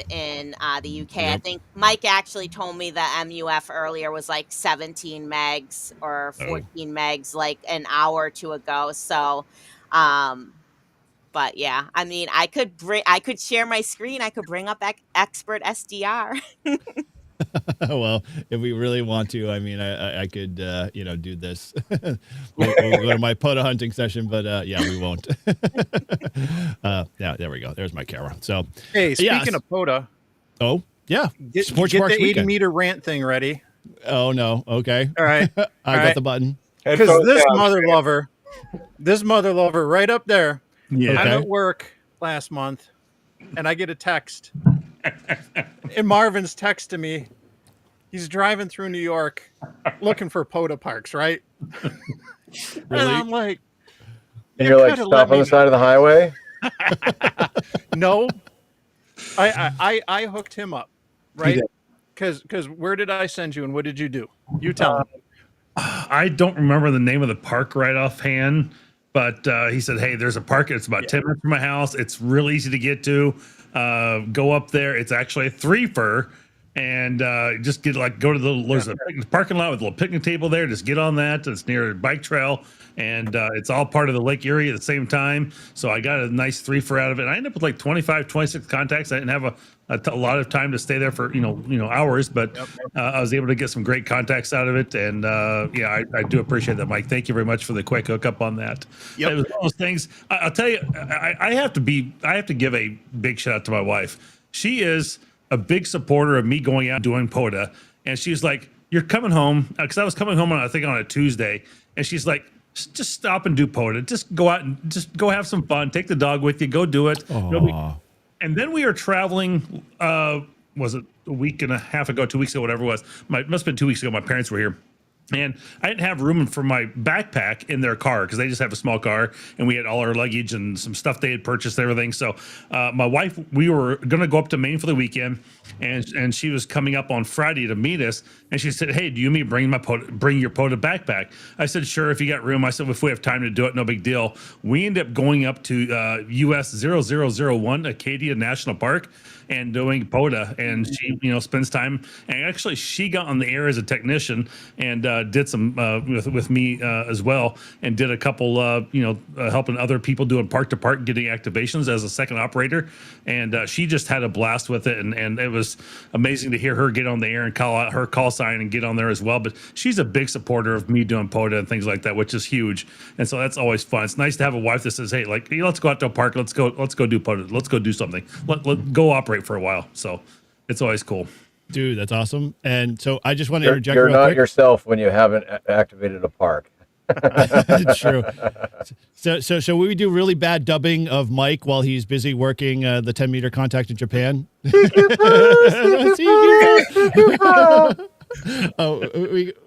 in the UK. I think Mike actually told me that MUF earlier was like 17 megs or 14 megs like an hour or two ago. So, but yeah, I mean, I could share my screen. I could bring up expert SDR. Well, if we really want to, I mean, I could, do this. we'll go to my POTA hunting session, but yeah, we won't. Yeah, there we go. There's my camera. So, Hey, speaking of POTA. Oh, yeah. Get Sports the Parks 80 weekend. meter rant thing ready. Oh, no. Okay. All right. I got the button. Because this mother lover right up there. Yeah. I'm Okay. at work last month, and I get a text. And Marvin's texting me. He's driving through New York looking for POTA parks, right? Really? And I'm like, And you're like, stop on the side of the highway? no. I hooked him up, right? Because where did I send you and what did you do? You tell him. I don't remember the name of the park right offhand, but he said, hey, there's a park. It's about 10 minutes from my house. It's real easy to get to. Go up there. It's actually a threefer. And just go to there's a parking lot with a little picnic table there. Just get on that. It's near a bike trail. And it's all part of the Lake Erie at the same time. So I got a nice threefer out of it. I ended up with like 25, 26 contacts. I didn't have a lot of time to stay there for, hours, but I was able to get some great contacts out of it. And yeah, I do appreciate that, Mike. Thank you very much for the quick hookup on that. Yep. It was one of those things. I'll tell you, I have to give a big shout out to my wife. She is a big supporter of me going out and doing POTA. And she's like, you're coming home. Because I was coming home on a Tuesday. And she's like, just stop and do POTA. Just go out and just go have some fun. Take the dog with you. Go do it. And then we are traveling. Was it a week and a half ago, 2 weeks ago, whatever it was. Must have been 2 weeks ago. My parents were here. And I didn't have room for my backpack in their car because they just have a small car, and we had all our luggage and some stuff they had purchased, everything. So my wife, we were going to go up to Maine for the weekend, and she was coming up on Friday to meet us. And she said, hey, do you mean bring your POTA backpack? I said, sure, if you got room. I said, if we have time to do it, no big deal. We ended up going up to US 0001 Acadia National Park and doing POTA, and she spends time, and actually she got on the air as a technician and did some with me as well, and did a couple helping other people doing park to park, getting activations as a second operator, and she just had a blast with it, and it was amazing to hear her get on the air and call out her call sign and get on there as well. But she's a big supporter of me doing POTA and things like that, which is huge, and so that's always fun. It's nice to have a wife that says, hey, like, hey, let's go out to a park, let's go do POTA, let's go do something, let go operate for a while. So it's always cool. Dude, that's awesome. And so I just want to interject You're real not quick. yourself when you haven't activated a park. It's true. So we do really bad dubbing of Mike while he's busy working the 10 meter contact in Japan. Oh,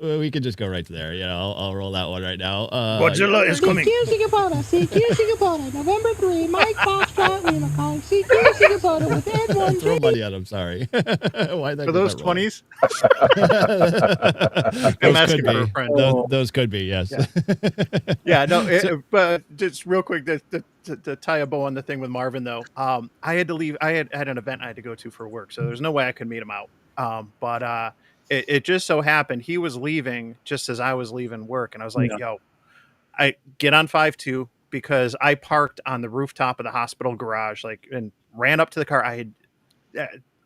we can just go right to there. Yeah, I'll roll that one right now. Godzilla is coming. CQ Singapore, CQ Singapore, November 3, Mike Foxtrot, we are calling CQ Singapore with Ed1. Throw money at him. Sorry. Why that? For those 20s? Those asking could for a be. friend. Those could be. Yes. Yeah, no, but just real quick to tie a bow on the thing with Marvin though. I had to leave. I had an event I had to go to for work, so there's no way I could meet him out. But it just so happened he was leaving just as I was leaving work, and I was like, "Yo, I get on 5-2 because I parked on the rooftop of the hospital garage, like, and ran up to the car. I had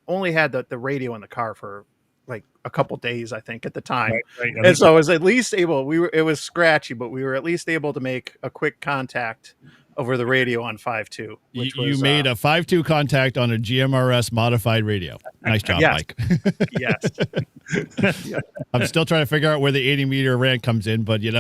only had the radio in the car for like a couple days, I think, at the time. Right. And so I was at least able, it was scratchy, but we were at least able to make a quick contact over the radio on 5.2. You made a 5.2 contact on a GMRS modified radio. Nice job, yes. Mike. Yes. I'm still trying to figure out where the 80 meter rant comes in, but it's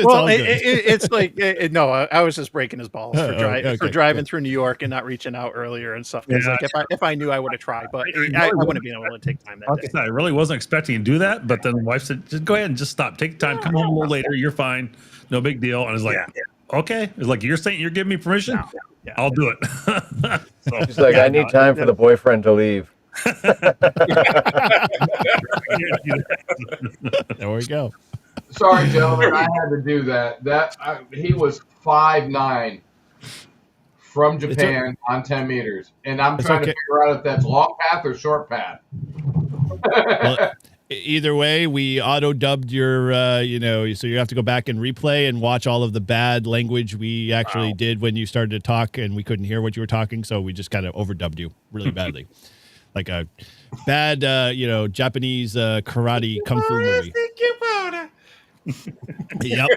well, all good. it's like, no, I was just breaking his balls for, okay, driving through New York and not reaching out earlier and stuff. Because if I knew, I would have tried, but I wouldn't have been able to take time that day. I really wasn't expecting to do that, but then the wife said, just go ahead and just stop. Take time. Come home a little later. You're fine. No big deal. And I was like, okay. It's like, you're saying you're giving me permission? I'll do it. So, she's like, I need time for the boyfriend to leave. There we go. Sorry, gentlemen, I had to do that. He was 5'9" from Japan on 10 meters, and I'm trying to figure out if that's long path or short path. Well, either way, we auto dubbed your, so you have to go back and replay and watch all of the bad language we actually did when you started to talk, and we couldn't hear what you were talking, so we just kind of overdubbed you really badly. Like a bad, Japanese karate kung fu movie. Yep.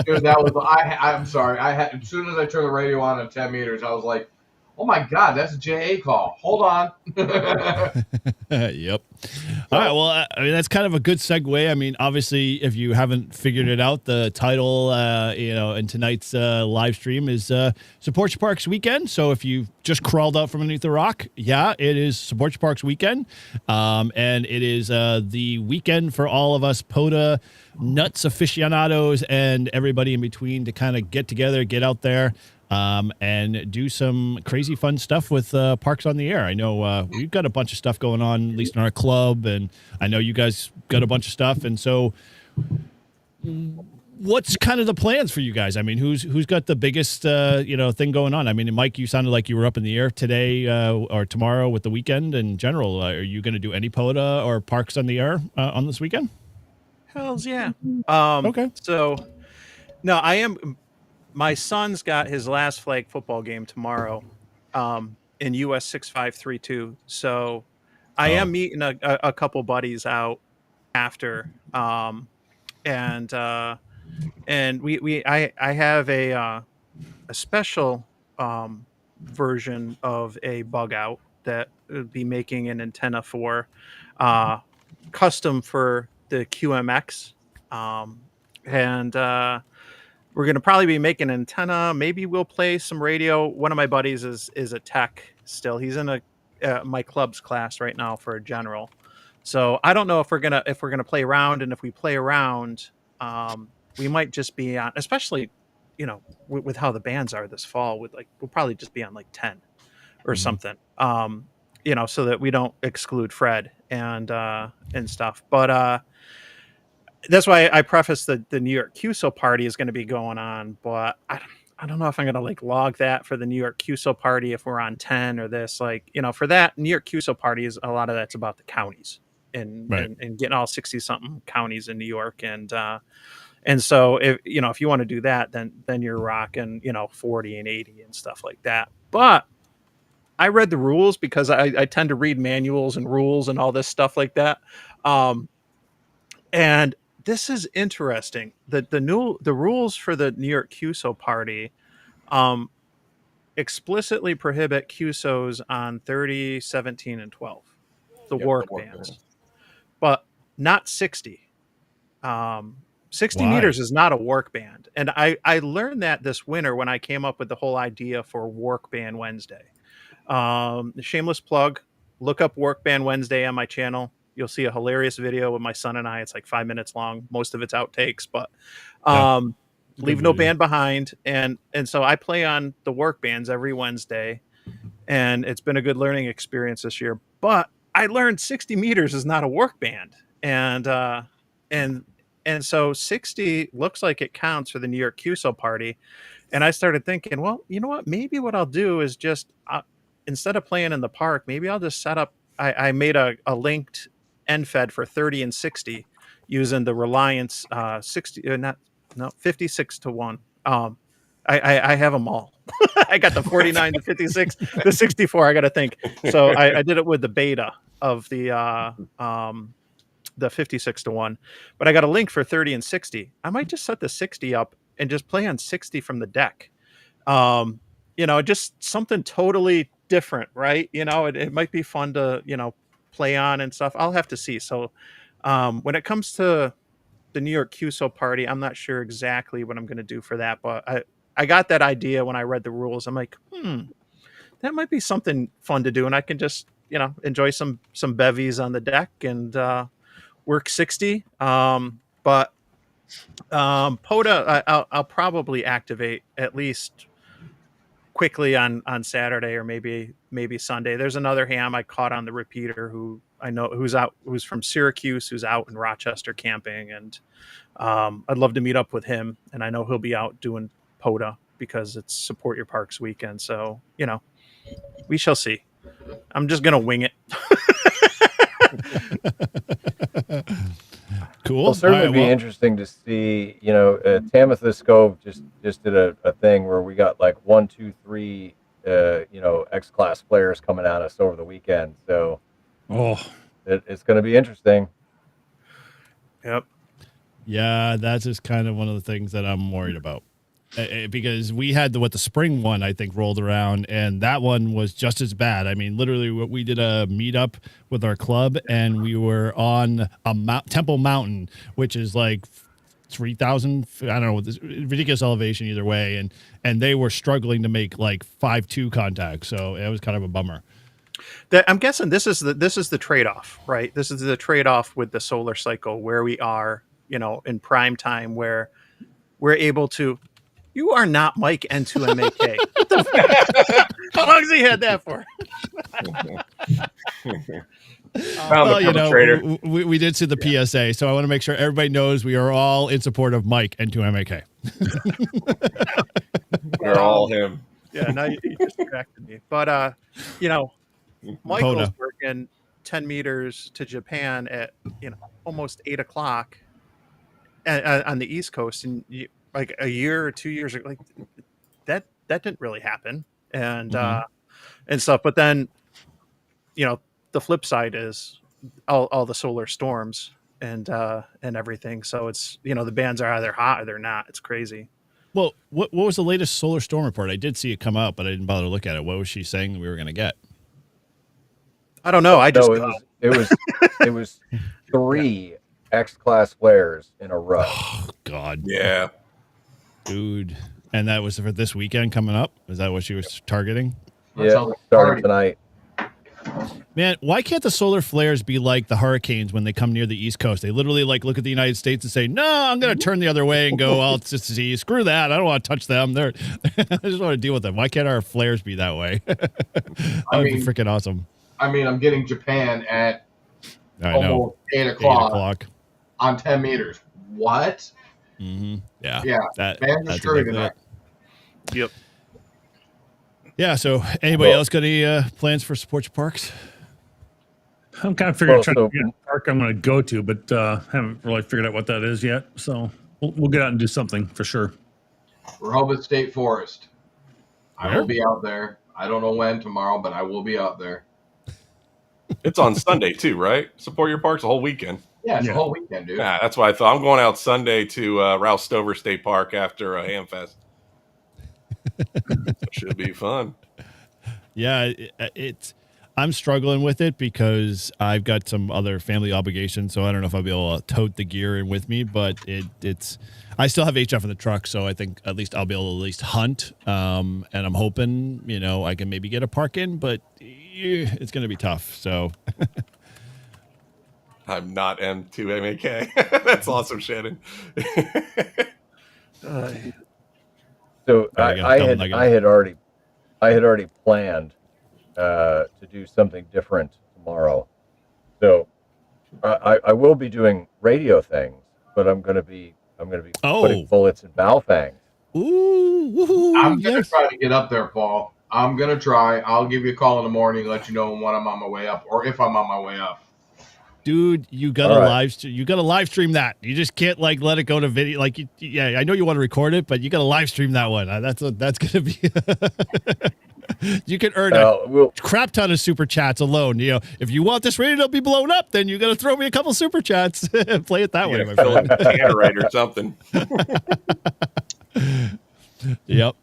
Dude, I'm sorry. As soon as I turned the radio on at 10 meters, I was like, oh my God, that's a JA call. Hold on. Yep. All right. Well, I mean, that's kind of a good segue. I mean, obviously, if you haven't figured it out, the title, in tonight's live stream is Support Your Parks Weekend. So if you just crawled out from underneath the rock, it is Support Your Parks Weekend. And it is the weekend for all of us POTA nuts aficionados and everybody in between to kind of get together, get out there. And do some crazy fun stuff with Parks on the Air. I know we've got a bunch of stuff going on, at least in our club, and I know you guys got a bunch of stuff. And so, what's kind of the plans for you guys? I mean, who's got the biggest thing going on? I mean, Mike, you sounded like you were up in the air today or tomorrow with the weekend in general. Are you going to do any POTA or Parks on the Air on this weekend? Hells yeah. Okay. So, no, I am. My son's got his last flag football game tomorrow in US 6532. So I am meeting a couple buddies out after. And I have a special version of a bug out that would be making an antenna for custom for the QMX. We're going to probably be making an antenna. Maybe we'll play some radio. One of my buddies is a tech still. He's in my club's class right now for a general. So I don't know if we're gonna play around, and if we play around, we might just be on, especially, with how the bands are this fall. We'll probably just be on like 10 or something. So that we don't exclude Fred and stuff. But that's why I prefaced the New York QSO party is going to be going on, but I don't know if I'm going to log that for the New York QSO party if we're on 10 or this. For that New York QSO party is a lot of that's about the counties and getting all 60 something counties in New York. And so if you want to do that, then you're rocking, 40 and 80 and stuff like that. But I read the rules because I tend to read manuals and rules and all this stuff like that. And this is interesting. The rules for the New York QSO party explicitly prohibit QSOs on 30, 17, and 12, the WARC bands, but not 60. 60 meters is not a WARC band. And I learned that this winter when I came up with the whole idea for WARC Band Wednesday. Shameless plug, look up WARC Band Wednesday on my channel. you'll see a hilarious video with my son and I. It's like 5 minutes long. Most of it's outtakes, but leave no band behind. And so I play on the work bands every Wednesday, and it's been a good learning experience this year. But I learned 60 meters is not a work band, and so 60 looks like it counts for the New York QSO party. And I started thinking, well, you know what? Maybe what I'll do is just instead of playing in the park, maybe I'll just set up. I made a linked end fed for 30 and 60 using the Reliance 56 to 1. I have them all. I got the 49, the 56, the 64. I got to think. So I did it with the beta of the 56 to 1, but I got a link for 30 and 60. I might just set the 60 up and just play on 60 from the deck. Just something totally different, right? It might be fun to, play on and stuff. I'll have to see. So when it comes to the New York QSO party, I'm not sure exactly what I'm going to do for that, but I got that idea when I read the rules. I'm like, that might be something fun to do. And I can just, enjoy some bevies on the deck and work 60. But POTA, I'll probably activate at least quickly on Saturday or maybe Sunday. There's another ham I caught on the repeater who I know who's from Syracuse, who's out in Rochester camping, and I'd love to meet up with him. And I know he'll be out doing POTA because it's Support Your Parks weekend. So we shall see. I'm just gonna wing it. Cool. It'll certainly be interesting to see. Tamitha Scove just did a thing where we got like 1, 2, 3, X-class players coming at us over the weekend. So, it's going to be interesting. Yep. Yeah, that's just kind of one of the things that I'm worried about. Because we had the spring one, I think, rolled around, and that one was just as bad. I mean, literally, we did a meetup with our club, and we were on Temple Mountain, which is like 3,000. I don't know, this ridiculous elevation either way, and they were struggling to make like 5-2 contact, so it was kind of a bummer. I'm guessing this is the trade-off, right? This is the trade-off with the solar cycle where we are, in prime time, where we're able to. You are not Mike N2MAK. How long has he had that for? We did see the PSA, so I want to make sure everybody knows we are all in support of Mike N2MAK. We're all him. Yeah, now you distracted me. But, Michael's working 10 meters to Japan at, almost 8 o'clock on the East Coast. And like a year or 2 years ago, like that didn't really happen and stuff. But then, the flip side is all the solar storms and everything. So it's, the bands are either hot or they're not. It's crazy. Well, what was the latest solar storm report? I did see it come out, but I didn't bother to look at it. What was she saying we were going to get? I don't know. It was 3 X-class flares in a row. Oh, God. Yeah. Dude. And that was for this weekend coming up? Is that what she was targeting? Yeah, starting tonight. Man, why can't the solar flares be like the hurricanes when they come near the East Coast? They literally look at the United States and say, no, I'm going to turn the other way and go, well, it's just see, screw that. I don't want to touch them. I just want to deal with them. Why can't our flares be that way? That would be freaking awesome. I mean, I'm getting Japan at almost 8 o'clock on 10 meters. What? Mm-hmm. Yeah. Yeah. That's exactly that. Yep. Yeah. So, anybody else got any plans for Support Your Parks? I'm kind of trying to figure out a park I'm going to go to, but haven't really figured out what that is yet. So we'll get out and do something for sure. Rehoboth State Forest. I will be out there. I don't know when tomorrow, but I will be out there. It's on Sunday too, right? Support Your Parks the whole weekend. Yeah, it's a whole weekend, dude. Yeah, that's what I thought. I'm going out Sunday to Ralph Stover State Park after a Hamfest. Should be fun. Yeah, I'm struggling with it because I've got some other family obligations, so I don't know if I'll be able to tote the gear in with me, but it's I still have HF in the truck, so I think at least I'll be able to at least hunt, and I'm hoping, I can maybe get a park in, but it's going to be tough, so... I'm not M2MAK. That's awesome, Shannon. So Gotta get a double negative. I had already planned to do something different tomorrow. So I will be doing radio things, but I'm gonna be putting bullets in bow fangs. Ooh, woohoo, I'm gonna yes. try to get up there, Paul. I'm gonna try. I'll give you a call in the morning, let you know when I'm on my way up, or if I'm on my way up. Dude, you gotta All right. you gotta live stream that. You just can't like let it go to video. Like, yeah, I know you want to record it, but you gotta live stream that one. That's gonna be. You can earn a crap ton of super chats alone. You know, if you want this radio to be blown up, then you gotta throw me a couple super chats. Play it that way, my friend. Tannerite or something. Yep.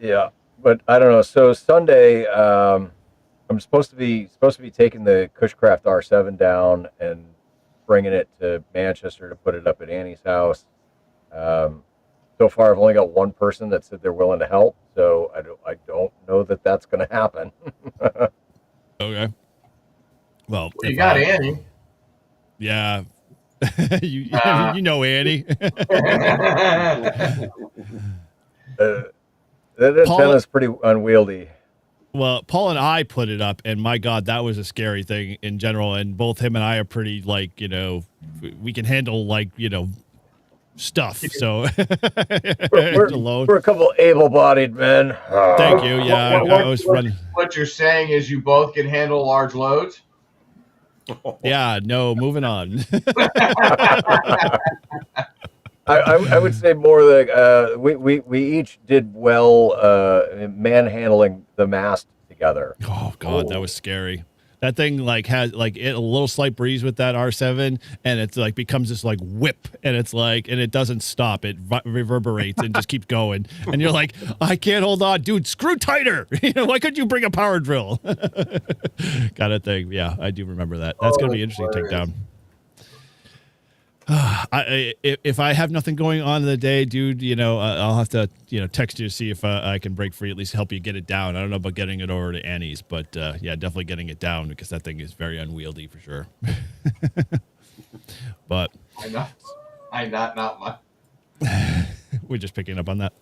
Yeah, but I don't know. So Sunday, I'm supposed to be taking the Cushcraft R7 down and bringing it to Manchester to put it up at Annie's house. So far, I've only got one person that said they're willing to help, so I don't know that that's going to happen. Okay. Well, You got Annie. Yeah. you know Annie. That antenna is pretty unwieldy. Well, Paul and I put it up, and my God, that was a scary thing in general. And both him and I are pretty, like, you know, we can handle, like, you know, stuff. So we're a couple able-bodied men. Thank you. Yeah, I was running. What you're saying is you both can handle large loads? Yeah, no, moving on. I would say more like we each did well manhandling the mast together. Oh God, that was scary. That thing like has like a little slight breeze with that R7, and it's like becomes this like whip, and it's like, and it doesn't stop. It reverberates and just keeps going, and you're like, I can't hold on, dude. Screw tighter. You know, why couldn't you bring a power drill? Kind of thing. Yeah, I do remember that. That's gonna be interesting to take down. If I have nothing going on in the day, dude, you know, I'll have to, you know, text you to see if I can break free, at least help you get it down. I don't know about getting it over to Annie's, but yeah, definitely getting it down because that thing is very unwieldy for sure. But I not my. We're just picking up on that.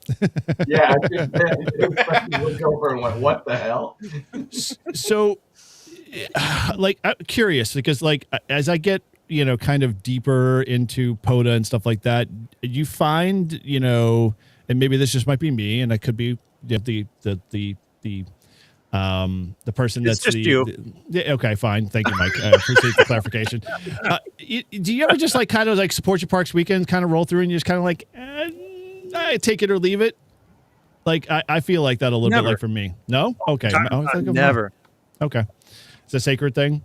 Yeah, I just looked over and went, "What the hell?" So, like, I'm curious because, like, as I get, you know, kind of deeper into POTA and stuff like that, you find, you know, and maybe this just might be me, and I could be the person that's just you. Okay, fine. Thank you, Mike. I appreciate the clarification. Do you ever just like kind of like support your parks weekends, kind of roll through, and you just kind of like, I take it or leave it? Like I feel like that a little bit, like for me. No, okay, never. Okay, it's a sacred thing.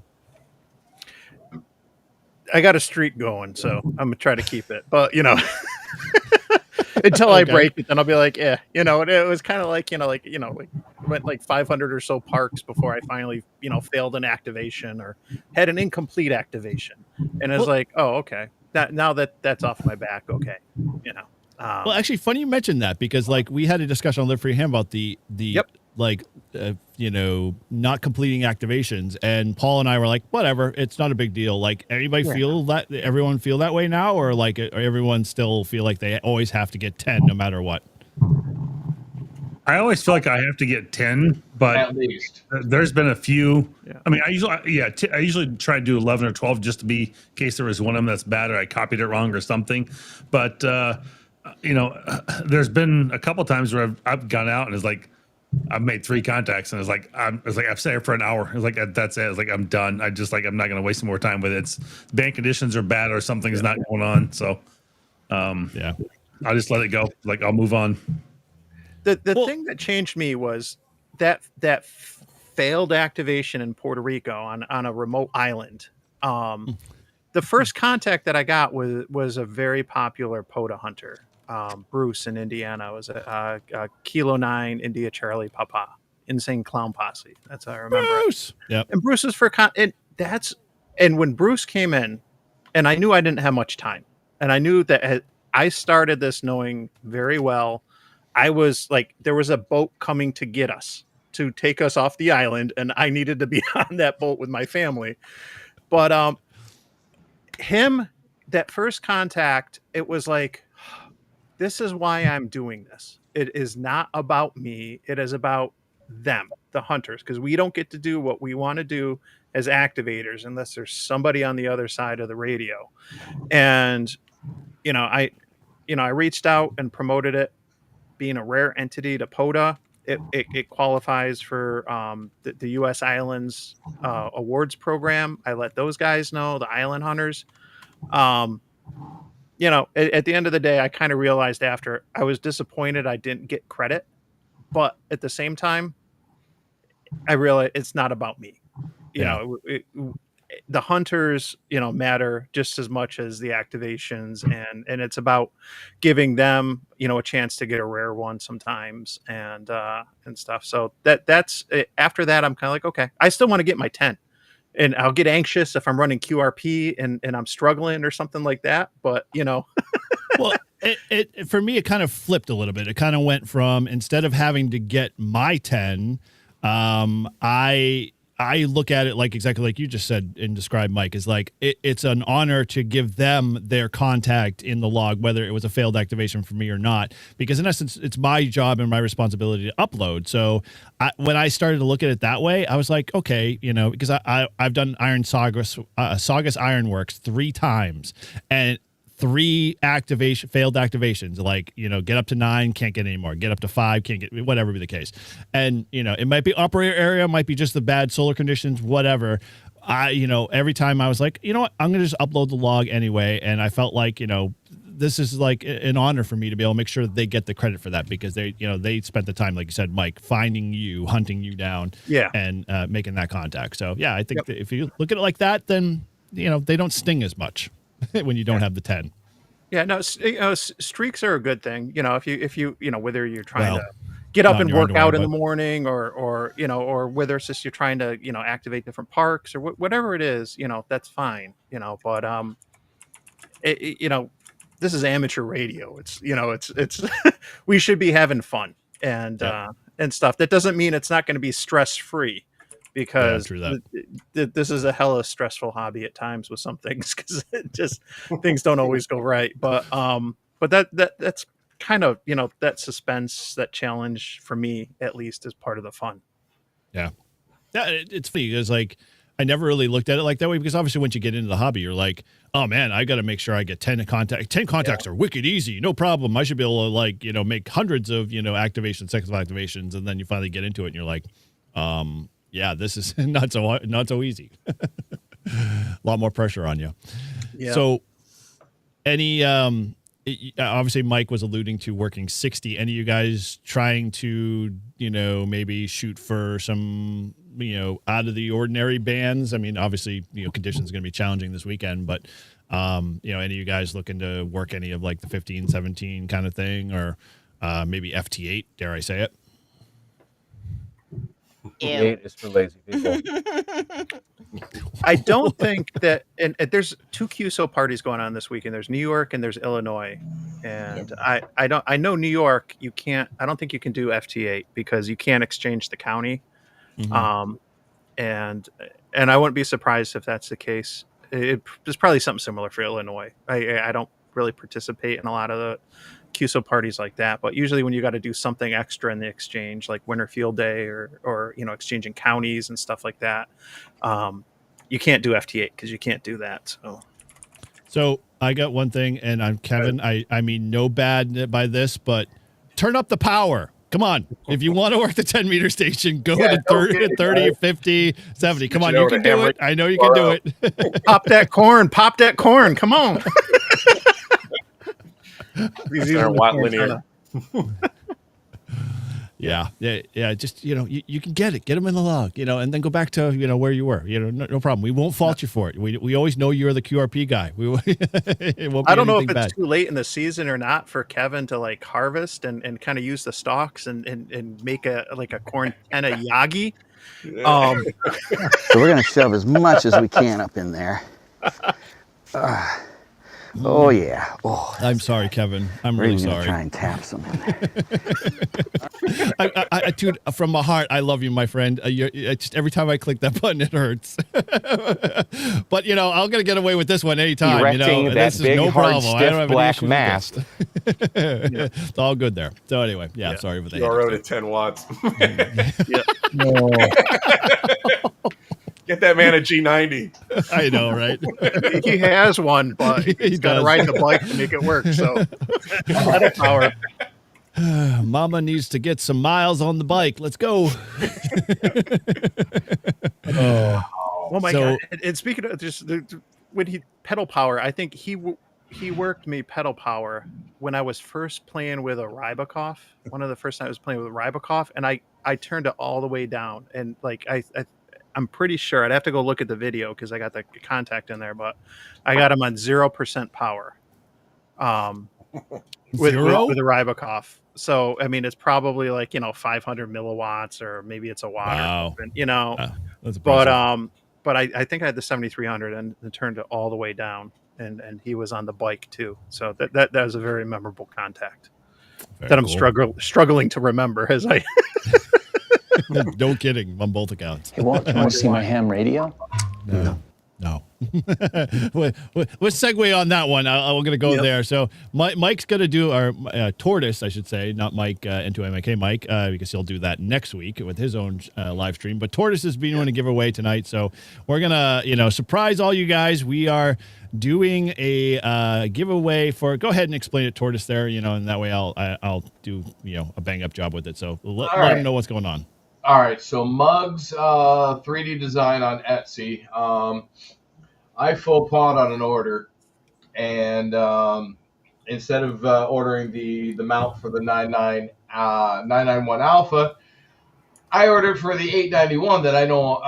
I got a streak going, so I'm gonna try to keep it. But you know, until I break it, then I'll be like, yeah, you know. It was kind of like, went like 500 or so parks before I finally, you know, failed an activation or had an incomplete activation, and it's like, oh, okay, now that's off my back, okay, you know. Well, actually, funny you mentioned that because like we had a discussion on Live Free Ham about the like you know, not completing activations, and Paul and I were like, whatever, it's not a big deal. Like anybody feel that, everyone feel that way now, or like everyone still feel like they always have to get 10 no matter what? I always feel like I have to get 10, but at least there's been a few. I mean, I usually try to do 11 or 12 just to be in case there was one of them that's bad or I copied it wrong or something. But you know, there's been a couple times where I've gone out and it's like I've made 3 contacts and it's like I've sat here for an hour. It's like that's it. It's like I'm done. I'm not going to waste more time with it. It's band conditions are bad or something's not going on. So yeah, I'll just let it go. Like I'll move on. The thing that changed me was that failed activation in Puerto Rico on a remote island. The first contact that I got was a very popular POTA hunter, Bruce in Indiana. It was a Kilo 9 India Charlie Papa, Insane Clown Posse. That's how I remember Bruce. Yep. And Bruce was and when Bruce came in, and I knew I didn't have much time, and I knew that I started this knowing very well. I was like, there was a boat coming to get us, to take us off the island, and I needed to be on that boat with my family. But him, that first contact, it was like, this is why I'm doing this. It is not about me. It is about them, the hunters, because we don't get to do what we want to do as activators unless there's somebody on the other side of the radio. And I reached out and promoted it, being a rare entity to POTA. It qualifies for the U.S. Islands awards program. I let those guys know, the island hunters. At the end of the day, I kind of realized after, I was disappointed I didn't get credit, but at the same time, I realized it's not about me. The hunters, matter just as much as the activations, and it's about giving them, a chance to get a rare one sometimes and stuff. So that's after that, I'm kind of like, okay, I still want to get my 10. And I'll get anxious if I'm running QRP and I'm struggling or something like that. But, Well, it for me, it kind of flipped a little bit. It kind of went from, instead of having to get my 10, I look at it like exactly like you just said and described, Mike, is like it's an honor to give them their contact in the log, whether it was a failed activation for me or not, because in essence, it's my job and my responsibility to upload. So when I started to look at it that way, I was like, okay, because I've done Saugus Ironworks 3 times, and 3 failed activations, like, get up to 9, can't get any more, get up to 5, can't get, whatever be the case. And, it might be operator area, might be just the bad solar conditions, whatever. Every time I was like, you know what, I'm going to just upload the log anyway. And I felt like, this is like an honor for me to be able to make sure that they get the credit for that, because they spent the time, like you said, Mike, finding you, hunting you down, and making that contact. So yeah, I think that if you look at it like that, then, they don't sting as much when you don't have the 10. Yeah, no, streaks are a good thing. If you whether you're trying to get up and work out in the morning, or whether it's just you're trying to activate different parks or whatever it is, that's fine. But this is amateur radio. It's we should be having fun and stuff. That doesn't mean it's not going to be stress free, because this is a hella stressful hobby at times with some things, because things don't always go right. But that's kind of, that suspense, that challenge for me, at least, is part of the fun. Yeah. It's funny because, like, I never really looked at it like that way, because obviously once you get into the hobby, you're like, oh man, I got to make sure I get 10 contacts. 10 contacts are wicked easy. No problem. I should be able to, make hundreds of, activations, successful activations. And then you finally get into it and you're like, yeah, this is not so easy. A lot more pressure on you. Yeah. So any, obviously Mike was alluding to working 60. Any of you guys trying to, maybe shoot for some, out of the ordinary bands? I mean, obviously, conditions going to be challenging this weekend, but, any of you guys looking to work any of like the 15, 17 kind of thing, or maybe FT8, dare I say it? 8 is for lazy people. I don't think that, and there's 2 QSO parties going on this weekend. There's New York and there's Illinois, and I know New York, I don't think you can do FT8 because you can't exchange the county. Mm-hmm. And I wouldn't be surprised if that's the case. It's probably something similar for Illinois. I don't really participate in a lot of the QSO parties like that, but usually when you got to do something extra in the exchange, like Winter Field Day or exchanging counties and stuff like that, you can't do FT8 because you can't do that. So I got one thing, and I'm Kevin. I mean, no bad by this, but turn up the power. Come on. If you want to work the 10-meter station, go to 30, 50, 70. Come on, you can do it. I know you can do it. Pop that corn. Come on. Linear. Yeah. Just, you can get them in the log, and then go back to, where you were, no problem. We won't fault you for it. We always know you're the QRP guy. I don't know if it's too late in the season or not for Kevin to like harvest and kind of use the stalks and make a corn and a yagi. So we're going to shove as much as we can up in there. Oh yeah. Oh, I'm sorry, Kevin. I'm we're really even gonna sorry. try and tap some in there. Dude, from my heart, I love you, my friend. Just every time I click that button, it hurts. But I'm gonna get away with this one anytime. Erecting that this is big, no hard, problem. I don't stiff have black any mass. It's all good there. So anyway, sorry for the You wrote at 10 watts. Yeah. Get that man a G90. I know, right? He has one, but he's got to does. ride the bike to make it work. So pedal power. Mama needs to get some miles on the bike. Let's go. Oh my So- god! And speaking of just when he pedal power, I think he worked me pedal power when I was first playing with a Rybakov. One of the first times I was playing with a Rybakov, and I turned it all the way down, and like I'm pretty sure I'd have to go look at the video because I got the contact in there, but I got him on 0% power. With a Rybakov. So I mean, it's probably like 500 milliwatts, or maybe it's a watt Wow. or something, That's But impressive. but I think I had the 7300 and turned it all the way down, and he was on the bike too. So that was a very memorable contact Very that I'm cool. struggling to remember as I. No kidding on both accounts. Hey, Walt, you want to see my ham radio? No. Let's segue on that one. I'm going to go there. So Mike's going to do our Tortoise, I should say, not Mike into MIK Mike, because he'll do that next week with his own live stream. But Tortoise is being doing a giveaway tonight, so we're gonna surprise all you guys. We are doing a giveaway for. Go ahead and explain it, Tortoise. There, and that way I'll do a bang up job with it. So let him know what's going on. All right, so mugs, 3D design on Etsy. I full pawned on an order, and instead of ordering the mount for the 991 Alpha, I ordered for the 891 that I know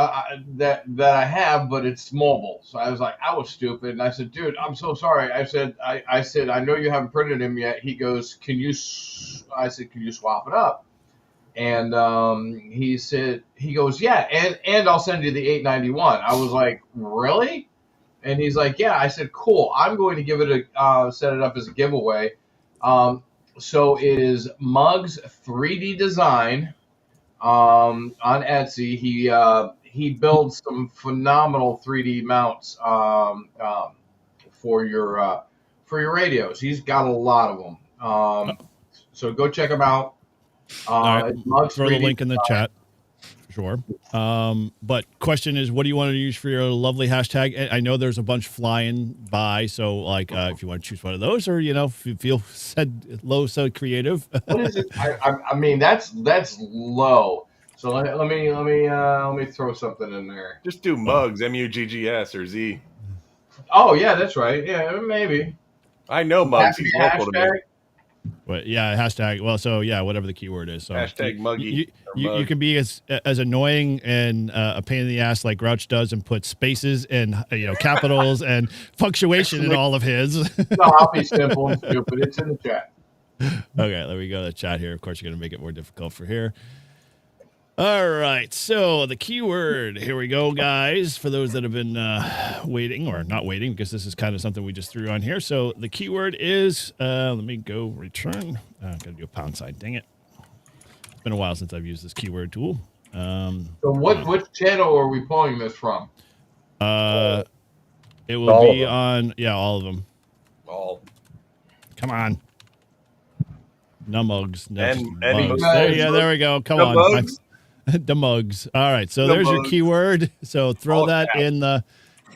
that I have, but it's mobile. So I was like, I was stupid, and I said, dude, I'm so sorry. I said, I know you haven't printed him yet. He goes, can you swap it up? And he goes, yeah, and I'll send you the 891. I was like, really? And he's like, yeah. I said, cool. I'm going to give it set it up as a giveaway. So it is Mugs 3D Design on Etsy. He builds some phenomenal 3D mounts for your radios. He's got a lot of them. So go check him out. All right, Mugs throw the 3D link in the chat. Sure. But question is, what do you want to use for your lovely hashtag? I know there's a bunch flying by, so like if you want to choose one of those, or if you feel so creative. What is it? I mean, that's low. So let me throw something in there. Just do mugs, MUGGS or Z. Oh yeah, that's right. Yeah, maybe. I know mugs. He's local to me. But yeah, hashtag. Well, so yeah, whatever the keyword is. So hashtag muggy. You can be as annoying and a pain in the ass like Grouch does, and put spaces and capitals and punctuation in all of his. No, I'll be simple and stupid. It's in the chat. Okay, let me go to the chat here. Of course, you're going to make it more difficult for here. All right, so the keyword, here we go, guys, for those that have been waiting, or not waiting, because this is kind of something we just threw on here. So the keyword is, let me go return. Got to do a pound sign, dang it. It's been a while since I've used this keyword tool. So which channel are we pulling this from? It will be on, all of them. All. Come on. No mugs. No And mugs. There we go. Come on. Mugs. The mugs. All right. So there's your keyword. So throw all that caps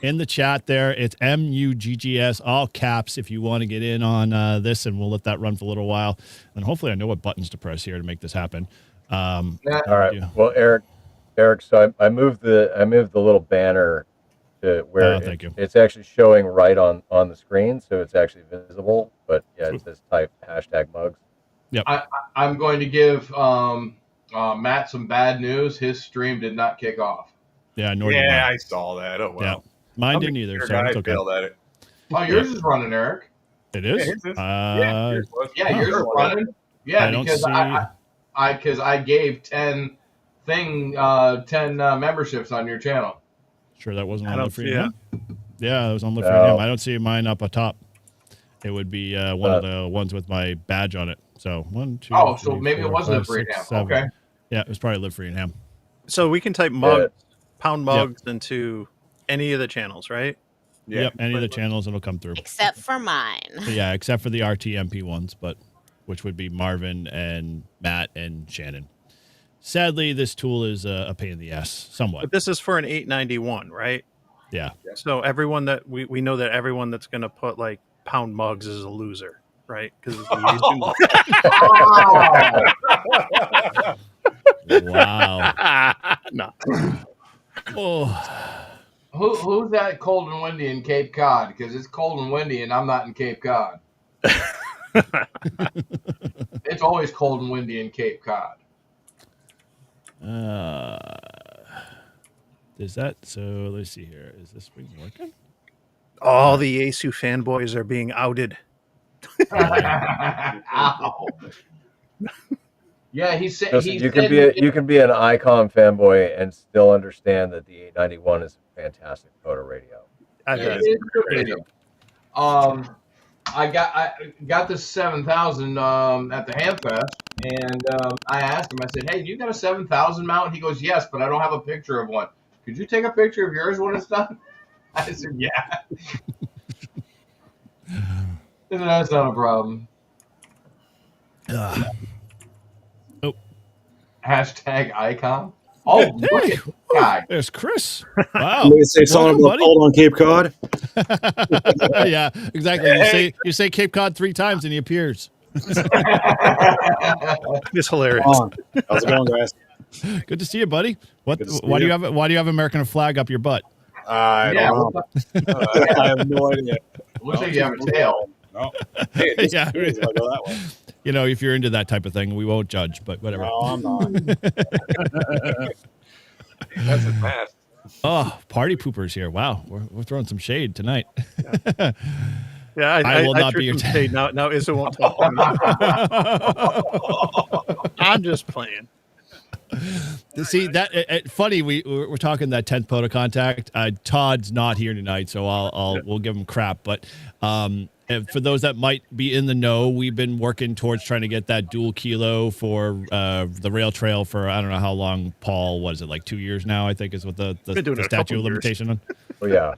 in the chat there. It's MUGGS, all caps, if you want to get in on this, and we'll let that run for a little while. And hopefully I know what buttons to press here to make this happen. All right. Well, Eric, so I moved the little banner to where it's actually showing right on the screen, so it's actually visible. But yeah, it says type hashtag mugs. Yep. I'm going to give Matt some bad news. His stream did not kick off. Yeah, I saw that. Oh, wow. Yeah. Mine didn't either, so it's okay. Failed at it. Oh, yours is running, Eric. It is? Yours is running. Yeah, because I gave 10 memberships on your channel. Sure, that wasn't on the free him. Yeah, it was on the free him. I don't see mine up atop. It would be one of the ones with my badge on it. So 1, 2. Oh, so 3, maybe 4, it was 5, Live Free 6, Ham. 7. Okay. Yeah, it was probably Live Free and Ham. So we can type mugs, pound mugs into any of the channels, right? Yeah. Yep, any of the channels it'll come through. Except for mine. Yeah, except for the RTMP ones, but which would be Marvin and Matt and Shannon. Sadly, this tool is a pain in the ass, somewhat. But this is for an 891, right? Yeah. So everyone that we know that everyone that's going to put like pound mugs is a loser, right? Because Wow. No. Oh. Who's that cold and windy in Cape Cod? Because it's cold and windy, and I'm not in Cape Cod. It's always cold and windy in Cape Cod. Is that so? Let's see here. Is this thing working? All the Asu fanboys are being outed. Ow. Yeah, he's saying Listen, you can be an Icon fanboy and still understand that the 891 is a fantastic photo radio. It is good radio. I got this 7000 at the Hamfest, and I asked him. I said, "Hey, you got a 7000 mount?" He goes, "Yes, but I don't have a picture of one. Could you take a picture of yours when it's done?" I said, "Yeah." And that's not a problem. Oh. Hashtag icon. Oh, look at this guy. There's Chris. Wow. Let me say something about cold on Cape Cod. Yeah, exactly. You say Cape Cod 3 times and he appears. It's hilarious. How's it going, guys? Good to see you, buddy. Good to see Why do you. you have American flag up your butt? I don't know. I have no idea. Looks like you have a tail. No. Hey, it Yeah. disappears if I go that way. You know, if you're into that type of thing, we won't judge, but whatever. No, I'm not. That's a mess. Oh, party poopers here. Wow. We're throwing some shade tonight. Yeah, I will not threw be your some shade. Now Issa won't talk to me. I'm just playing. See that funny. We're talking that 10th POTA contact. Todd's not here tonight, so we'll give him crap. But and for those that might be in the know, we've been working towards trying to get that dual kilo for the rail trail for I don't know how long. Paul, what is it, like 2 years now? I think is what the statute of limitation on. Oh yeah.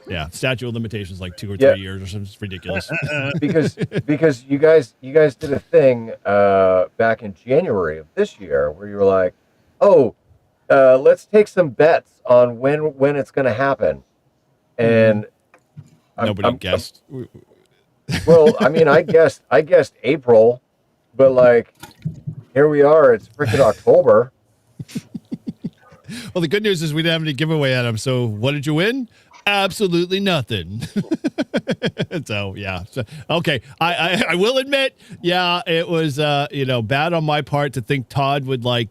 Yeah, statute of limitations like 2 or 3 years or something. It's ridiculous. because you guys did a thing back in January of this year where you were like, oh, let's take some bets on when it's going to happen, and nobody guessed. Well, I mean, I guessed April, but like here we are. It's freaking October. Well, the good news is we didn't have any giveaway at him. So what did you win? Absolutely nothing. So yeah. So, okay. I will admit, yeah, it was bad on my part to think Todd would be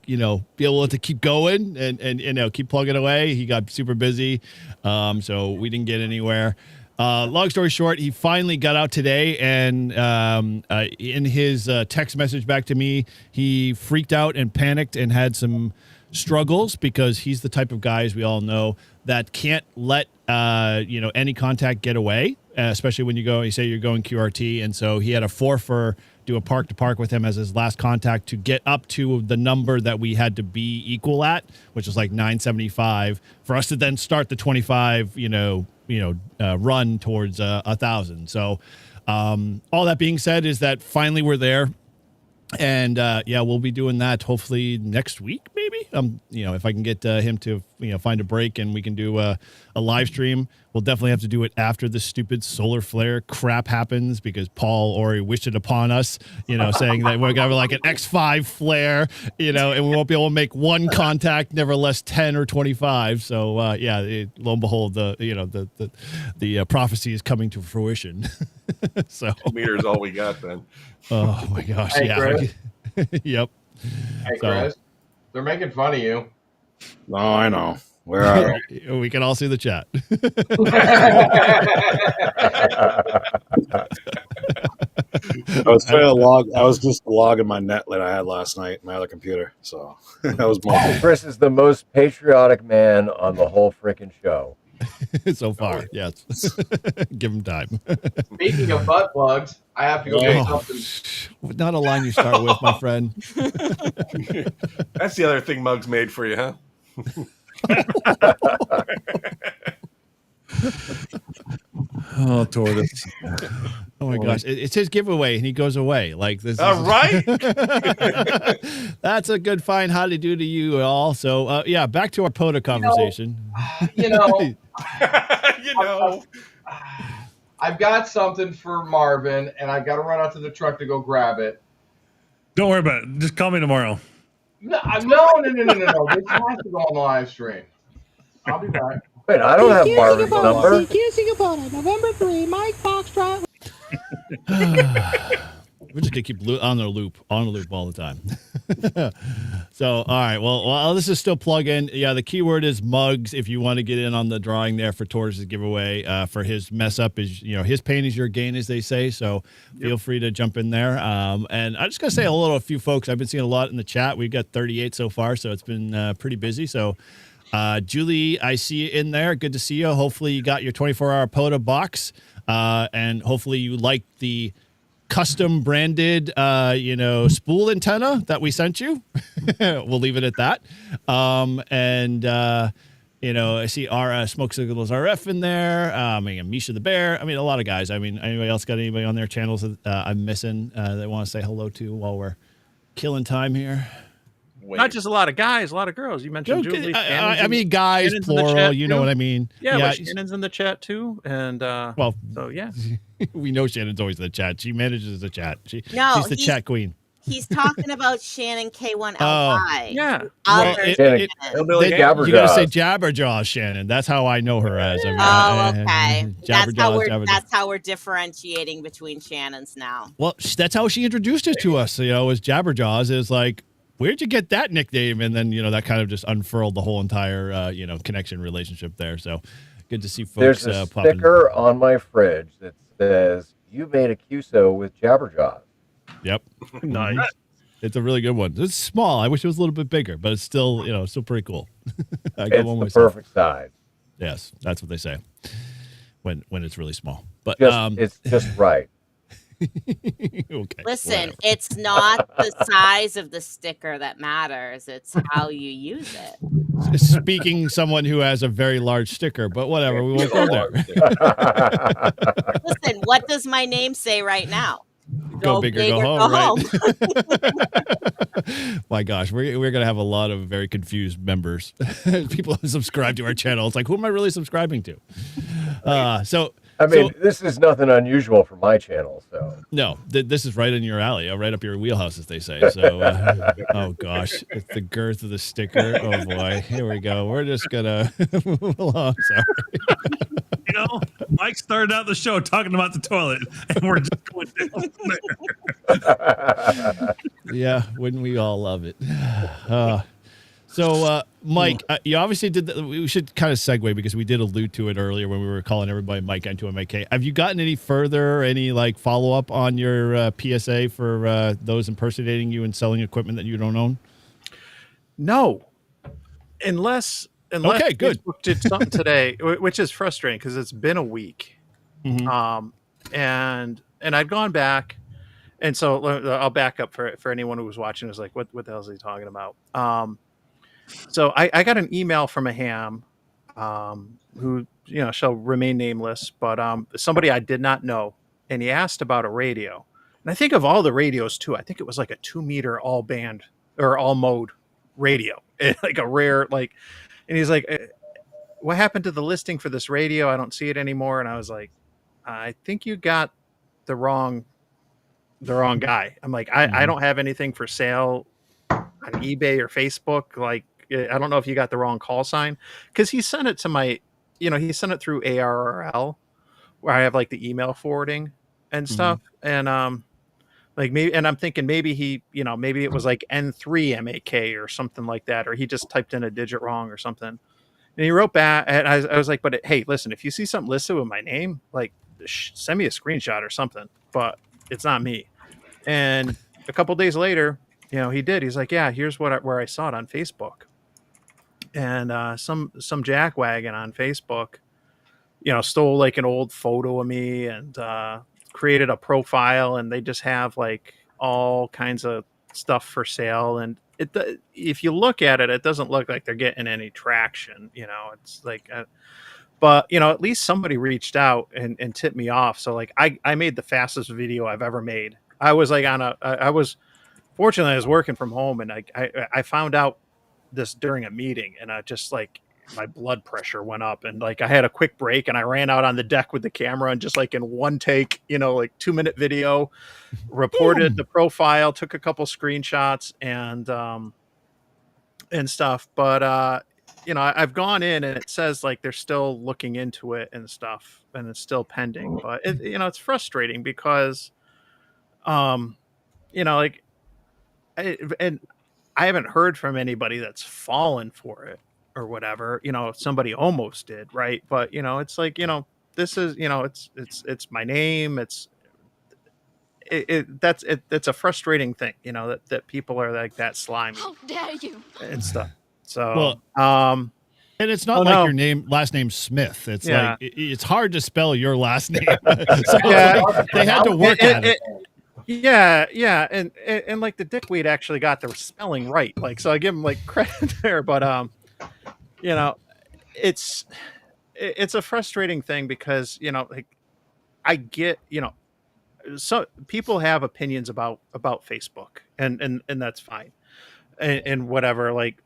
able to keep going and keep plugging away. He got super busy. So we didn't get anywhere. Long story short, he finally got out today, and in his text message back to me, he freaked out and panicked and had some struggles because he's the type of guy, as we all know, that can't let any contact get away, especially when you say you're going QRT. And so he had a forfer do a park to park with him as his last contact to get up to the number that we had to be equal at, which was like 975, for us to then start the 25 run towards 1,000. So all that being said is that finally we're there. And we'll be doing that hopefully next week, maybe. If I can get him to find a break and we can do a live stream. We'll definitely have to do it after the stupid solar flare crap happens, because Paul already wished it upon us, saying that we're gonna have like an X5 flare, and we won't be able to make one contact, nevertheless 10 or 25. So lo and behold, the prophecy is coming to fruition. So 2 meters all we got then. Oh my gosh! Hey, yeah. Chris. Yep. Hey, Chris. They're making fun of you. No, I know. Where are they? We can all see the chat. I was trying to log. I was just logging my net that I had last night, my other computer. So that was more. Chris is the most patriotic man on the whole freaking show. so far. Yes. Give him time. Speaking of butt plugs, I have to go get something. Not a line you start with, my friend. That's the other thing Mug's made for you, huh? Oh, tortoise. Oh my gosh, it's his giveaway, and he goes away like this. All right. That's a good fine how to do to you all. So yeah, back to our POTA conversation. You know, You know. I've got something for Marvin, and I got to run out to the truck to go grab it. Don't worry about it. Just call me tomorrow. No. This has to go on the live stream. I'll be back. Wait, I don't have CQ Marvin's Singapore, number. CQ Singapore, November 3, Mike Foxtrot. We're just gonna keep on the loop all the time. So, all right. Well, this is still plug-in. Yeah, the keyword is mugs. If you want to get in on the drawing there for Tortoise's giveaway, for his mess up is, his pain is your gain, as they say. So feel free to jump in there. And I'm just gonna say a few folks. I've been seeing a lot in the chat. We've got 38 so far, so it's been pretty busy. So. Julie, I see you in there. Good to see you. Hopefully you got your 24-hour POTA box, and hopefully you like the custom branded, spool antenna that we sent you. We'll leave it at that. I see our Smoke Signals RF in there. Misha the Bear. A lot of guys. Anybody else got anybody on their channels that I'm missing that want to say hello to while we're killing time here? Not just a lot of guys, a lot of girls. You mentioned Julie. Guys, plural. You know what I mean? Yeah, but Shannon's in the chat too, and so yeah, we know Shannon's always in the chat. She manages the chat. She's the chat queen. He's talking about Shannon K1LY. Yeah. You gotta say Jabberjaw, Shannon. That's how I know her as. Okay. Jabberjaw. That's how we're differentiating between Shannons now. Well, that's how she introduced it to us. As Jabberjaws is like, where'd you get that nickname? And then, that kind of just unfurled the whole entire, connection relationship there. So good to see folks. There's a sticker on my fridge that says, "You made a QSO with Jabberjaw." Yep. Nice. It's a really good one. It's small. I wish it was a little bit bigger, but it's still, still pretty cool. I got It's one the myself. perfect size. Yes, that's what they say when it's really small. But it's just right. Okay. Listen, it's not the size of the sticker that matters. It's how you use it. Speaking someone who has a very large sticker, but whatever, we won't go there. Listen, what does my name say right now? Go big or go home, right? My gosh, we're gonna have a lot of very confused members. People who subscribe to our channel. It's like, who am I really subscribing to? This is nothing unusual for my channel. So no, this is right in your alley, right up your wheelhouse, as they say. So, oh gosh, it's the girth of the sticker. Oh boy, here we go. We're just gonna move along. Sorry. Mike started out the show talking about the toilet, and we're just going down there. Yeah, wouldn't we all love it? Mike, you obviously did we should kind of segue because we did allude to it earlier when we were calling everybody Mike into MAK. Have you gotten any further, any follow-up on your PSA for those impersonating you and selling equipment that you don't own? No, unless okay, good. Facebook did something today, which is frustrating because it's been a week. Mm-hmm. And I'd gone back, and so I'll back up for anyone who was watching. Was like, what the hell is he talking about? So I got an email from a ham, who shall remain nameless, but somebody I did not know, and he asked about a radio, and I think of all the radios too. I think it was like a 2-meter all band or all mode radio, like a rare and he's like, what happened to the listing for this radio? I don't see it anymore. And I was like, I think you got the wrong guy. I'm like, I don't have anything for sale on eBay or Facebook. Like, I don't know if you got the wrong call sign, because he sent it to my, he sent it through ARRL, where I have the email forwarding and stuff. And maybe, and I'm thinking maybe he, maybe it was N3 MAK or something like that, or he just typed in a digit wrong or something. And he wrote back, and I was like, but hey, listen, if you see something listed with my name, send me a screenshot or something, but it's not me. And a couple days later, he did. He's like, yeah, here's where I saw it on Facebook. And some jackwagon on Facebook stole like an old photo of me and created a profile, and they just have like all kinds of stuff for sale. And if you look at it, it doesn't look like they're getting any traction. It's like, but at least somebody reached out and tipped me off. So like I made the fastest video I've ever made. I was like fortunately I was working from home, and I found out this during a meeting, and I just like my blood pressure went up, and like I had a quick break, and I ran out on the deck with the camera, and just like in one take, like 2-minute video, reported the profile, took a couple screenshots and stuff. But I've gone in, and it says like they're still looking into it and stuff, and it's still pending. But it's frustrating because like and I haven't heard from anybody that's fallen for it or whatever. Somebody almost did, right? But it's like, this is, it's my name. It's a frustrating thing, that people are like that slimy. How dare you? And stuff. So, and it's not your last name Smith. It's like it's hard to spell your last name. So they had to work at it. Yeah, and like the dickweed actually got the spelling right, like, so I give him like credit there. But it's a frustrating thing because like I get so people have opinions about Facebook, and that's fine, and whatever. Like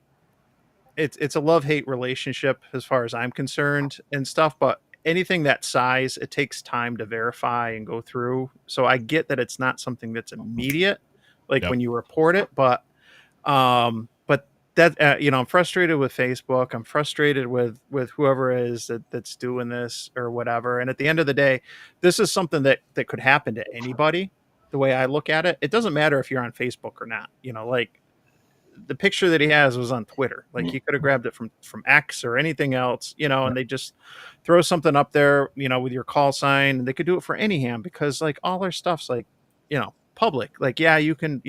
it's a love-hate relationship as far as I'm concerned and stuff, but anything that size, it takes time to verify and go through. So I get that it's not something that's immediate, like when you report it, but that I'm frustrated with Facebook. I'm frustrated with whoever it is that's doing this or whatever. And at the end of the day, this is something that could happen to anybody. The way I look at it, it doesn't matter if you're on Facebook or not. Like the picture that he has was on Twitter. Like he could have grabbed it from X or anything else, and they just throw something up there, with your call sign, and they could do it for any ham because like all their stuff's like, public. Like, yeah, you can,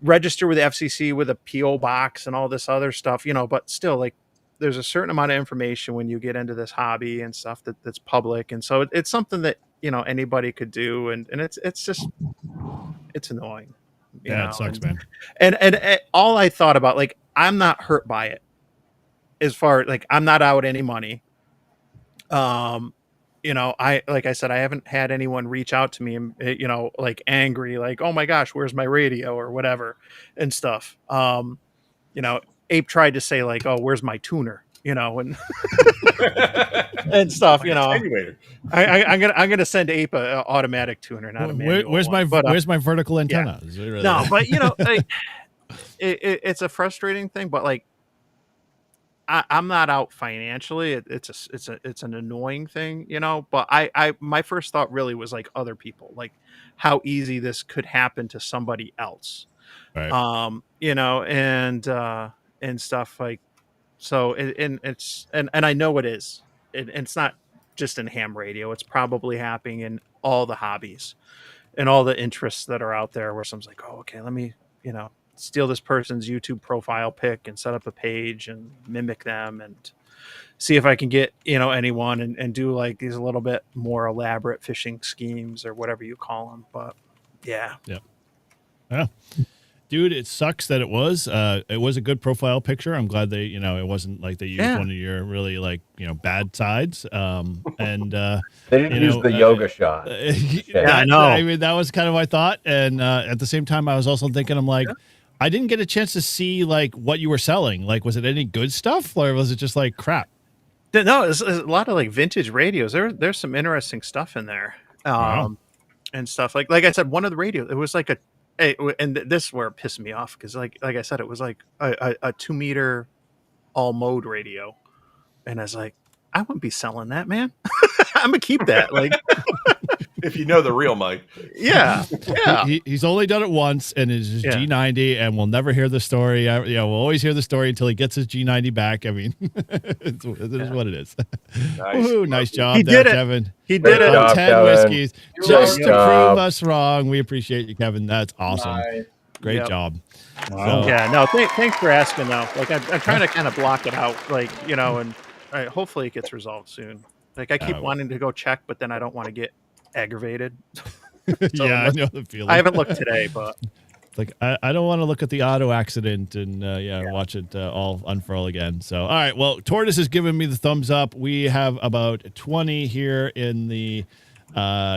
register with the FCC with a PO box and all this other stuff, but still like there's a certain amount of information when you get into this hobby and stuff that's public. And so it's something that, anybody could do. And it's just, it's annoying. It sucks, man. And all I thought about, like, I'm not hurt by it as far like I'm not out any money. Like I said, I haven't had anyone reach out to me and, like angry, like, oh my gosh, where's my radio or whatever and stuff. Ape tried to say like, oh, where's my tuner, and and stuff, I'm gonna send Ape a automatic tuner, not a manual where's one. Where's my vertical antenna? Yeah. Really... No, but like, it's a frustrating thing, but like I'm not out financially. It's an annoying thing, but my first thought really was like other people, like how easy this could happen to somebody else. Right. And stuff like, so it's I know it is. It's not just in ham radio. It's probably happening in all the hobbies and all the interests that are out there where someone's like, oh, okay, let me, steal this person's YouTube profile pic and set up a page and mimic them and see if I can get, anyone and do like these a little bit more elaborate phishing schemes or whatever you call them. But yeah. Dude, it sucks that it was a good profile picture. I'm glad they, it wasn't like they used one of your really like, bad sides. And they didn't use the yoga shot. I know. I mean, that was kind of my thought. And at the same time, I was also thinking, I'm like, I didn't get a chance to see like what you were selling. Like, was it any good stuff or was it just like crap? No, it's a lot of like vintage radios. There's some interesting stuff in there. Wow. And stuff like I said, one of the radios, it was like and this is where it pissed me off because like I said, it was like a 2-meter all mode radio, and I was like, I wouldn't be selling that, man. I'm gonna keep that. Like, if you know the real Mike. Yeah. He's only done it once, and it's his G90, and we'll never hear the story. We'll always hear the story until he gets his G90 back. I mean, it is what it is. Nice. Ooh, nice job, He did it. Kevin. He did it. Job, 10 Kevin. whiskeys just to job. prove us wrong. We appreciate you, Kevin. That's awesome. Nice. Great job. Wow. So- Yeah, no, thanks for asking though. Like I'm trying to kind of block it out, like, and hopefully it gets resolved soon. Like I keep wanting to go check, but then I don't want to get aggravated. So yeah, I know the feeling. I haven't looked today, but like I don't want to look at the auto accident and watch it all unfurl again. So all right, well, Tortoise has given me the thumbs up. We have about 20 here in the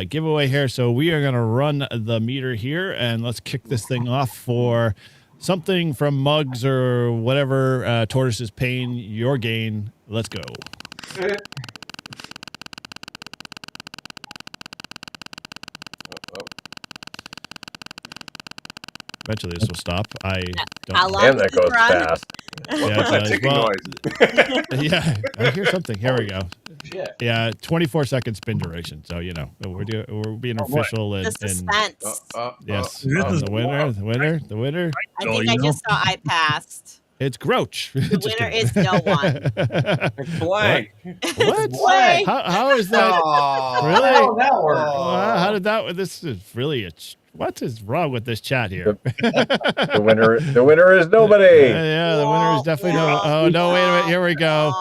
giveaway here, so we are gonna run the meter here and let's kick this thing off for something from Mugs or whatever. Tortoise is paying your gain. Let's go. Eventually this will stop. I don't How know. long Damn, does that goes it run? fast. Yeah, What's it that does. ticking Well, noise? yeah, I hear something. Here we go. Shit. Yeah, 24-second spin duration. So we're being official The and suspense. yes, This is the winner. I think I just saw I passed. It's Grouch. The winner is no one. It's blank. What? Blank. How is that? Really? How did that work? How did that? This is really what is wrong with this chat here? The winner is nobody. Yeah, the winner is definitely no. Oh no! Wait a minute. Here we go.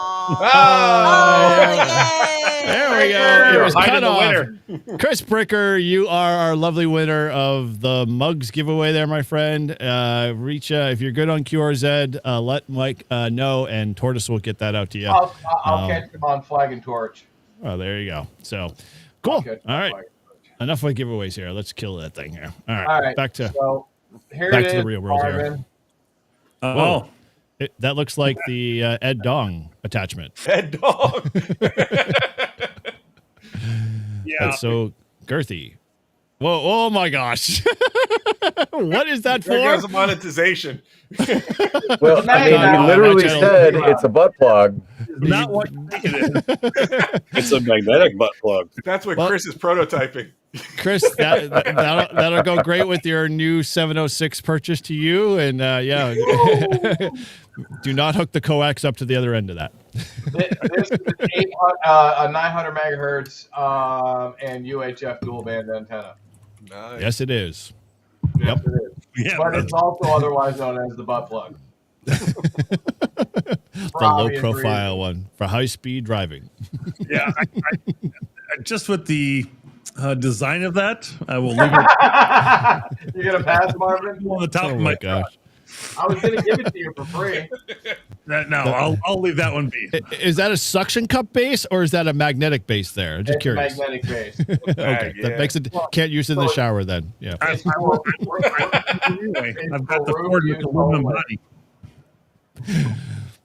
There we go. It was cut off. Chris Bricker, you are our lovely winner of the Mugs giveaway there, my friend. Reach if you're good on QRZ, let Mike know, and Tortoise will get that out to you. I'll catch him on Flag and Torch. Oh, there you go. So, cool. All right. Enough of giveaways here. Let's kill that thing here. All right. Back to the real world here. Oh. That looks like the Ed Dong attachment. Ed Dong. Yeah. That's so girthy. Whoa! Oh my gosh! What is that There for? goes the monetization. Well, I mean, you literally said it's a butt plug. Not what you think it is. It's a magnetic butt plug. That's what Chris is prototyping. Chris, that'll go great with your new 706 purchase to you, and do not hook the coax up to the other end of that. This is a 900 megahertz and UHF dual band antenna. Nice. Yes, it is. Yes, it is. Yeah, But it's also otherwise known as the butt plug. The low profile one for high speed driving. Yeah. I just with the design of that, I will leave it You're gonna pass, Marvin? on the top Oh of my my gosh! I was gonna give it to you for free. No, I'll leave that one be. Is that a suction cup base or is that a magnetic base there? I'm just It's curious. magnetic base. Okay, that makes it can't use it in the shower then. Yeah. Anyway, I've got the Ford with the aluminum body.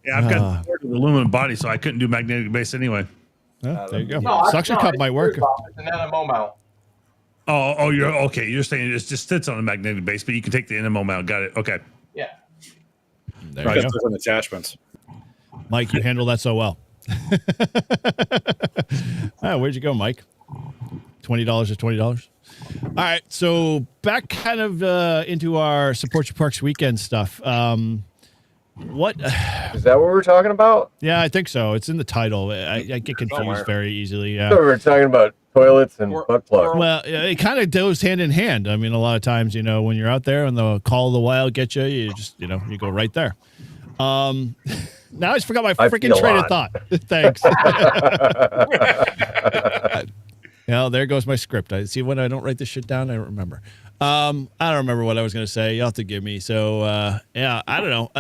Yeah, I've got the Ford with the aluminum body, so I couldn't do magnetic base anyway. Oh, there you go. No, Suction cup might work. It's an NMO mount. Oh, you're okay. You're saying it just sits on a magnetic base, but you can take the NMO mount. Got it. Okay. Yeah. There you go. Different attachments. Mike, you handle that so well. Where'd you go, Mike? $20 is $20. All right, so back kind of into our Support Your Parks weekend stuff. What is that? What we're talking about? Yeah, I think so. It's in the title. I get confused very easily. Yeah, so we're talking about toilets and butt plugs. Well, it kind of goes hand in hand. I mean, a lot of times, when you're out there and the call of the wild gets you, you just, you go right there. Now I just forgot my freaking train of thought. Thanks. There goes my script. I see when I don't write this shit down, I don't remember. I don't remember what I was going to say. You'll have to give me. So, I don't know.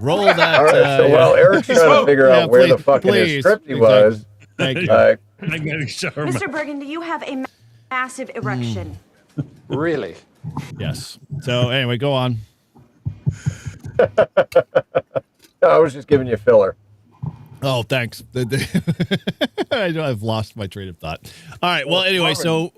Roll that. All right, so while Eric's trying to figure out where the fucking his script he was. Thank you. Mr. Burgundy, you have a massive erection. Really? Yes. So anyway, go on. I was just giving you filler. Oh, thanks. I've lost my train of thought. All right. Well, anyway, so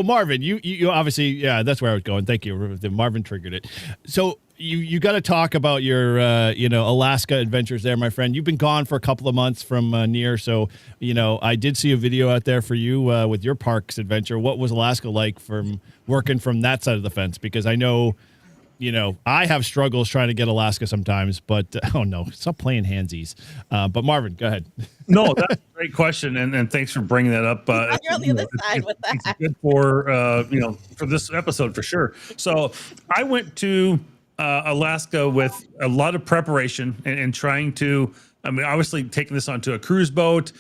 Marvin, you obviously, that's where I was going. Thank you. Marvin triggered it. So you got to talk about your, Alaska adventures there, my friend. You've been gone for a couple of months from near. So, I did see a video out there for you with your parks adventure. What was Alaska like from working from that side of the fence? Because I know, I have struggles trying to get Alaska sometimes, but oh no, stop playing handsies. But Marvin, go ahead. No, that's a great question, and thanks for bringing that up. You're on the other side with that. It's good for for this episode for sure. So I went to Alaska with a lot of preparation and trying to, I mean, obviously taking this onto a cruise boat,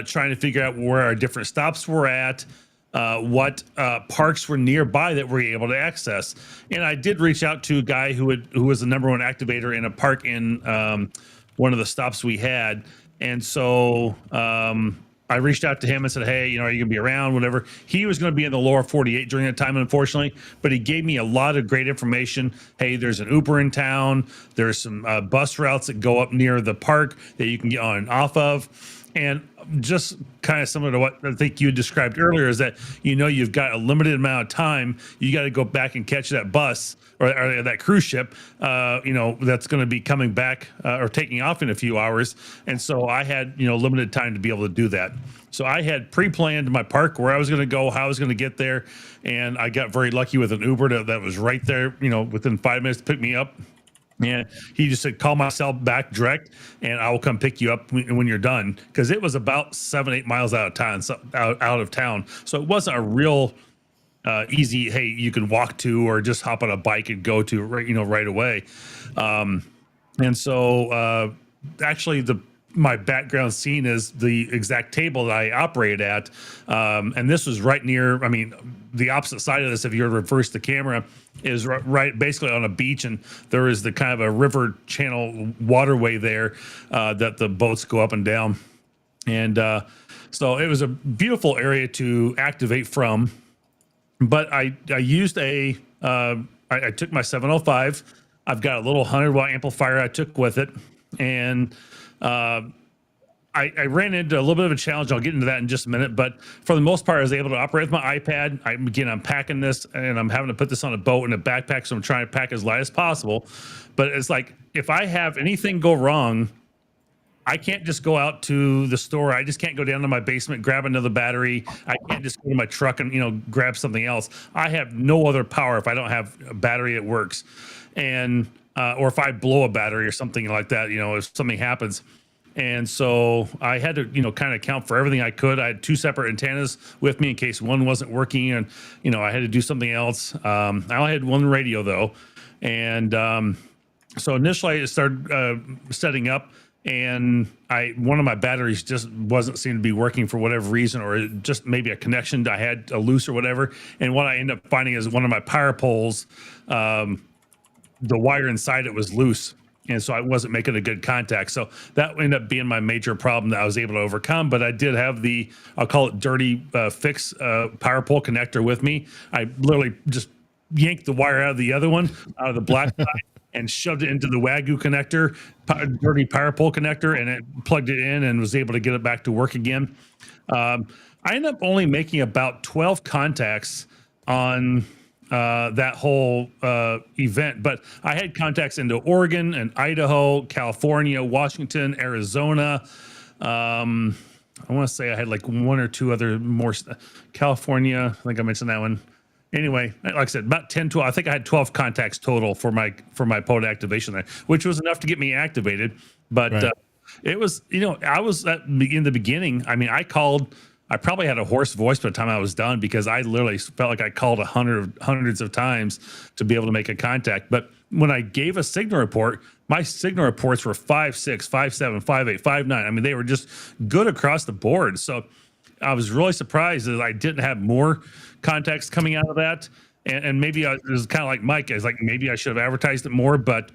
trying to figure out where our different stops were at, what parks were nearby that we were able to access. And I did reach out to a guy who was the number one activator in a park in one of the stops we had. And so I reached out to him and said, hey, you know, are you gonna be around, whatever. He was going to be in the lower 48 during that time, unfortunately, but he gave me a lot of great information. Hey, there's an Uber in town. There's some bus routes that go up near the park that you can get on and off of. And just kind of similar to what I think you described earlier, is that, you know, you've got a limited amount of time. You got to go back and catch that bus or that cruise ship, you know, that's going to be coming back or taking off in a few hours. And so I had, you know, limited time to be able to do that. So I had pre-planned my park, where I was going to go, how I was going to get there. And I got very lucky with an Uber that was right there, you know, within 5 minutes to pick me up. And he just said, call my cell back direct and I will come pick you up when you're done. Because it was about 7-8 miles out of town. So it wasn't a real easy, hey, you can walk to or just hop on a bike and go to, right, you know, right away. And so actually my background scene is the exact table that I operated at. And this was right near, I mean, the opposite side of this, if you reverse the camera, is right basically on a beach, and there is the kind of a river channel waterway there that the boats go up and down. And so it was a beautiful area to activate from. But I used I took my 705. I've got a little 100-watt amplifier I took with it. And I ran into a little bit of a challenge. I'll get into that in just a minute. But for the most part, I was able to operate with my iPad. I'm packing this, and I'm having to put this on a boat in a backpack, so I'm trying to pack as light as possible. But it's like, if I have anything go wrong, I can't just go out to the store. I just can't go down to my basement, grab another battery. I can't just go to my truck and, you know, grab something else. I have no other power if I don't have a battery that works. And, or if I blow a battery or something like that, you know, if something happens. And so I had to, you know, kind of account for everything I could. I had 2 separate antennas with me in case one wasn't working, and, you know, I had to do something else. I only had 1 radio though. And so initially I started setting up, and one of my batteries just wasn't seeming to be working for whatever reason, or just maybe a connection I had loose or whatever. And what I ended up finding is one of my power poles, the wire inside it was loose. And so I wasn't making a good contact. So that ended up being my major problem that I was able to overcome. But I did have the, I'll call it dirty fix power pole connector with me. I literally just yanked the wire out of the other one, out of the black side, and shoved it into the Wagyu connector, dirty power pole connector, and it plugged it in and was able to get it back to work again. I ended up only making about 12 contacts on that whole event, but I had contacts into Oregon and Idaho, California, Washington, Arizona. I want to say I had like 1 or 2 other more. California, I think I mentioned that one. Anyway, like I said, about 10, 12. I think I had 12 contacts total for my POTA activation there, which was enough to get me activated. But right. It was, you know, I was in the beginning. I mean, I probably had a hoarse voice by the time I was done, because I literally felt like I called hundreds of times to be able to make a contact. But when I gave a signal report, my signal reports were 5, 6, 5, 7, 5, 8, 5, 9. I mean, they were just good across the board. So I was really surprised that I didn't have more contacts coming out of that. And maybe it was kind of like Mike. I was like, maybe I should have advertised it more. But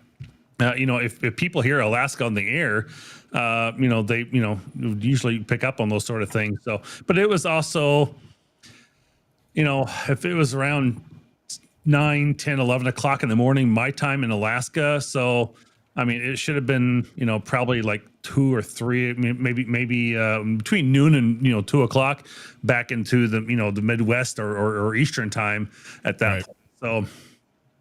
you know, if people hear Alaska on the air, you know, they, you know, usually pick up on those sort of things. So, but it was also, you know, if it was around 9, 10, 11 o'clock in the morning, my time in Alaska. So, I mean, it should have been, you know, probably like 2 or 3, maybe between noon and, you know, 2 o'clock back into the, you know, the Midwest or Eastern time at that point. So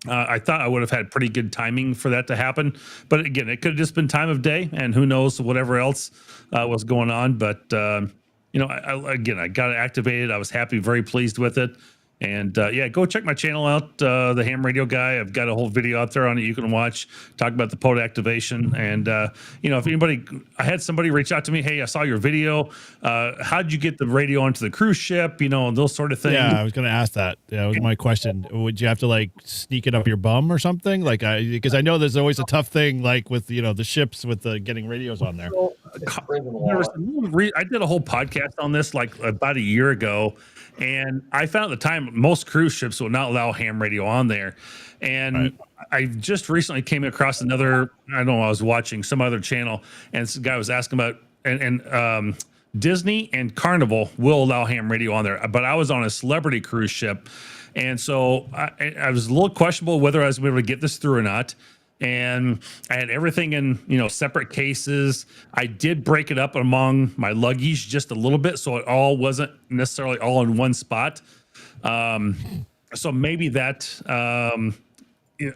I thought I would have had pretty good timing for that to happen. But again, it could have just been time of day, and who knows whatever else was going on. But, you know, I got it activated. I was happy, very pleased with it. And yeah, go check my channel out, the Ham Radio Guy. I've got a whole video out there on it you can watch, talk about the POTA activation. And, if anybody, I had somebody reach out to me, hey, I saw your video. How'd you get the radio onto the cruise ship? Those sort of things. Yeah, I was going to ask that. That was my question. Would you have to like sneak it up your bum or something? Like, because I know there's always a tough thing, like with the ships with getting radios on there. I did a whole podcast on this like about a year ago, and I found at the time most cruise ships will not allow ham radio on there. And I just recently came across another, I don't know, I was watching some other channel, and this guy was asking about, and Disney and Carnival will allow ham radio on there, but I was on a celebrity cruise ship, and so I was a little questionable whether I was able to get this through or not. And I had everything in separate cases. I did break it up among my luggage just a little bit, so it all wasn't necessarily all in one spot. So maybe that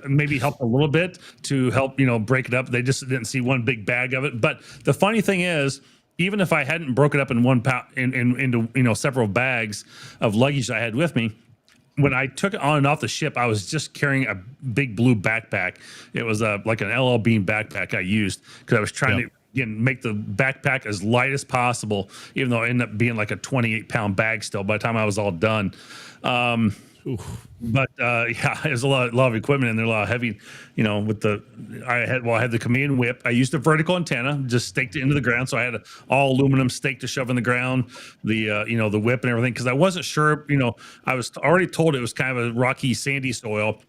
maybe helped a little bit to help break it up. They just didn't see one big bag of it. But the funny thing is, even if I hadn't broken it up in one into several bags of luggage I had with me, when I took it on and off the ship, I was just carrying a big blue backpack. It was like an LL Bean backpack I used because I was trying to make the backpack as light as possible, even though it ended up being like a 28-pound bag still by the time I was all done. But yeah, there's a lot of equipment in there, a lot of heavy, I had the command whip. I used a vertical antenna, just staked it into the ground. So I had an all aluminum stake to shove in the ground, the whip and everything. Cause I wasn't sure, I was already told it was kind of a rocky, sandy soil,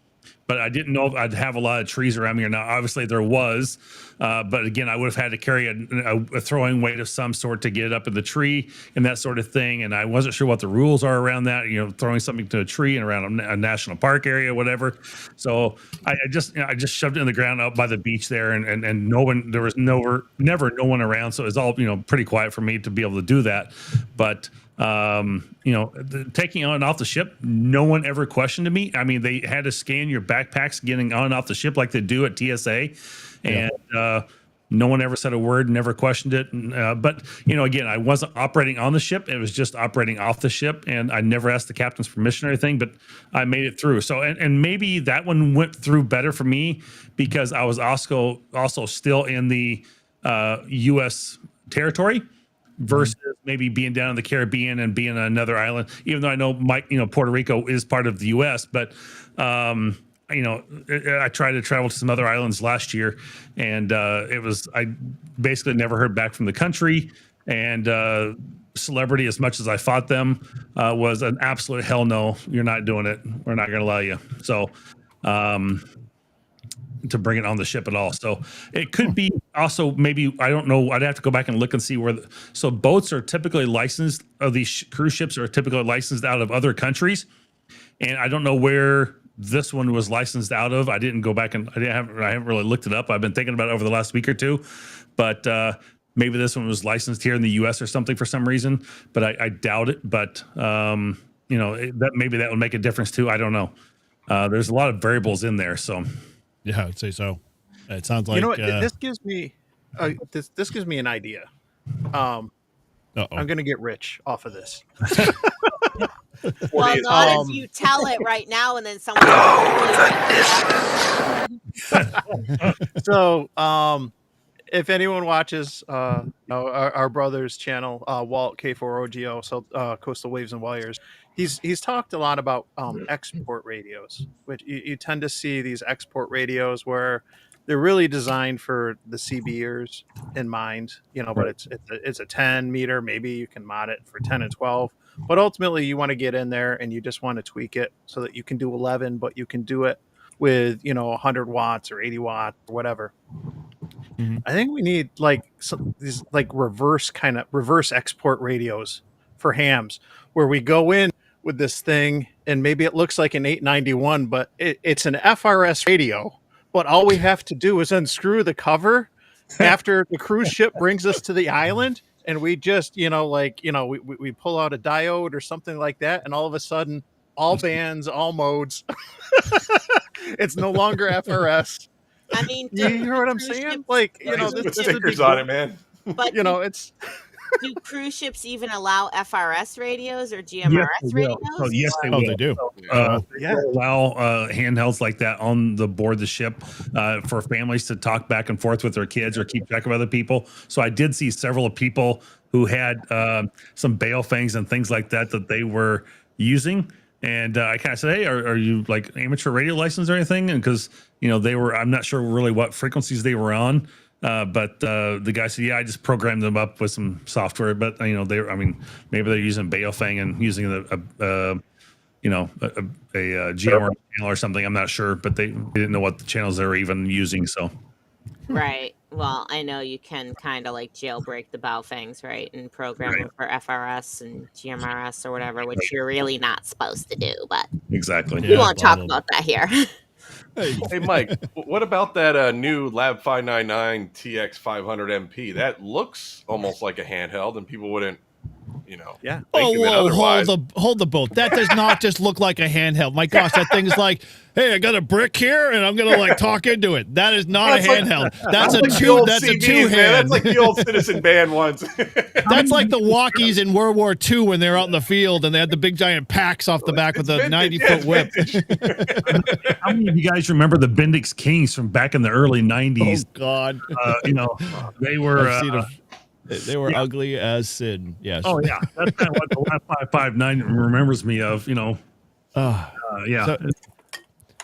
but I didn't know if I'd have a lot of trees around me or not. Obviously there was, but again, I would have had to carry a throwing weight of some sort to get it up in the tree and that sort of thing. And I wasn't sure what the rules are around that, throwing something to a tree and around a national park area, whatever. So I just shoved it in the ground out by the beach there, and no one, there was never no one around. So it was all, pretty quiet for me to be able to do that. But taking on and off the ship, no one ever questioned me. I mean, they had to scan your backpacks getting on and off the ship like they do at TSA, and no one ever said a word, never questioned it. But again, I wasn't operating on the ship; it was just operating off the ship, and I never asked the captain's permission or anything. But I made it through. So, and maybe that one went through better for me because I was also still in the U.S. territory. Versus maybe being down in the Caribbean and being on another island, even though I know Puerto Rico is part of the U.S., but I tried to travel to some other islands last year, and I basically never heard back from the country, and celebrity, as much as I fought them, was an absolute hell no. You're not doing it. We're not going to allow you. So. To bring it on the ship at all. So it could be also, maybe, I don't know. I'd have to go back and look and see where. So boats are typically licensed, these cruise ships are typically licensed out of other countries. And I don't know where this one was licensed out of. I didn't go back and I haven't really looked it up. I've been thinking about it over the last week or two, but maybe this one was licensed here in the US or something for some reason, but I doubt it. But that maybe that would make a difference too. I don't know. There's a lot of variables in there. So. Yeah, I'd say so. It sounds like this gives me this gives me an idea. I'm going to get rich off of this. Well, not if you tell it right now and then someone. So, if anyone watches our brother's channel, Walt K4OGO, so Coastal Waves and Wires, he's talked a lot about export radios, which you tend to see these export radios where they're really designed for the CBers in mind, but it's a 10 meter, maybe you can mod it for 10 and 12, but ultimately you want to get in there and you just want to tweak it so that you can do 11, but you can do it with 100 watts or 80 watts or whatever. Mm-hmm. I think we need these reverse export radios for hams where we go in with this thing and maybe it looks like an 891, but it's an FRS radio, but all we have to do is unscrew the cover after the cruise ship brings us to the island, and we just we pull out a diode or something like that, and all of a sudden all bands, all modes, it's no longer FRS. I mean, you hear what I'm saying? This stickers on it, man. But it's Do cruise ships even allow FRS radios or Yes, GMRS they will. radios? So yes, they Oh, will. they do. They allow handhelds like that on the board the ship for families to talk back and forth with their kids or keep track of other people. So I did see several people who had some Baofangs and things like that that they were using. And I kind of said, "Hey, are you like amateur radio license or anything?" And because they were, I'm not sure really what frequencies they were on. But the guy said, "Yeah, I just programmed them up with some software." But maybe they're using Baofang and using a GMR channel or something. I'm not sure, but they didn't know what the channels they were even using. So, Right. Well, I know you can kind of like jailbreak the Baofangs, right, and program them for FRS and GMRS or whatever, which you're really not supposed to do. But exactly, we won't talk about that here. Hey, Mike, what about that new Lab 599 TX 500 MP? That looks almost like a handheld, and people wouldn't, think of it otherwise. Hold the boat. That does not just look like a handheld. My gosh, that thing is like, hey, I got a brick here, and I'm gonna like talk into it. That is not a handheld. That's a two. That's a two hand. That's like the old Citizen Band ones. That's like the walkies in World War II when they were out in the field and they had the big giant packs off the back with a 90-foot whip. How many of you guys remember the Bendix Kings from back in the early 90s? Oh God, they were. They were ugly as sin. Yes. Oh yeah, that's kind of what the last 559 remembers me of. Yeah.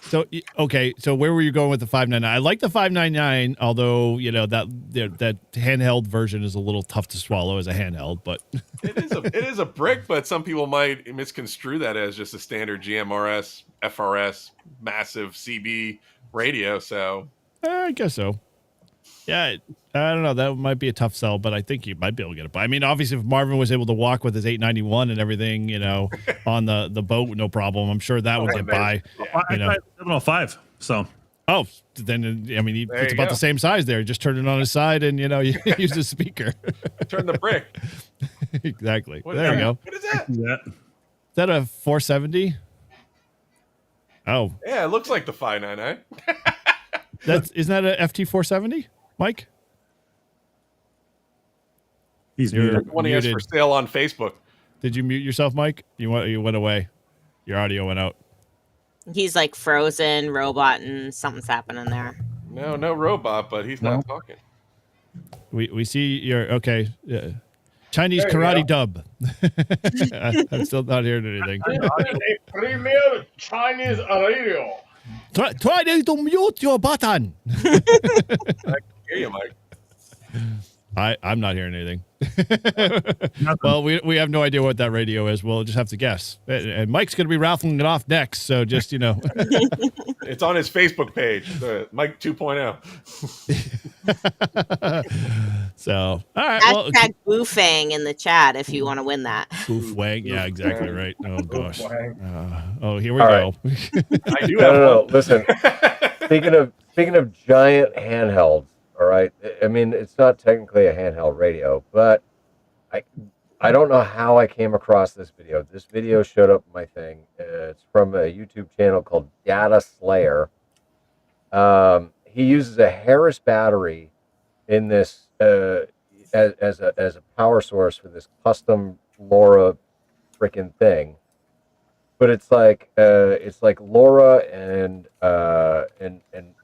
So okay, so where were you going with the 599? I like the 599, although that handheld version is a little tough to swallow as a handheld. But it is a brick, but some people might misconstrue that as just a standard GMRS, FRS, massive CB radio. So I guess so. Yeah, I don't know. That might be a tough sell, but I think you might be able to get it. But I mean, obviously, if Marvin was able to walk with his 891 and everything, on the boat, no problem. I'm sure that would get by. I tried 705. So. Oh, then it's about go. the same size there. Just turn it on his side, and you use the speaker. Turn the brick. Exactly. There we go. What is that? Is that a 470? Oh, Yeah, it looks like the 599. isn't that a FT 470, Mike? He's You're muted. One he has for sale on Facebook. Did you mute yourself, Mike? You went away. Your audio went out. He's like frozen, robot, and something's happening there. No robot, but he's not talking. We see your okay. Chinese There you karate dub. I'm still not hearing anything. A premier Chinese radio. Try to mute your button. I can hear you, Mike. I'm not hearing anything. Well, we have no idea what that radio is. We'll just have to guess. And Mike's going to be raffling it off next. So just, It's on his Facebook page, the Mike 2.0. So, all right. Well, Hashtag Boofang in the chat if you want to win that. Boof wang. Yeah, exactly right. Oh, gosh. Here we All go. I do have No. one. Listen, speaking of giant handhelds, all right. I mean, it's not technically a handheld radio, but I don't know how I came across this video. This video showed up on my thing. It's from a YouTube channel called Data Slayer. He uses a Harris battery in this as a power source for this custom LoRa freaking thing. But it's like LoRa and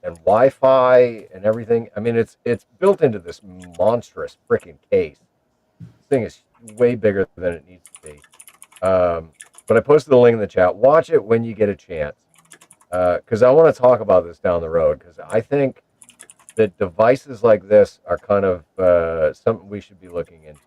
Wi-Fi and everything. I mean, it's built into this monstrous freaking case. This thing is way bigger than it needs to be. But I posted the link in the chat. Watch it when you get a chance, because I want to talk about this down the road. Because I think that devices like this are kind of something we should be looking into.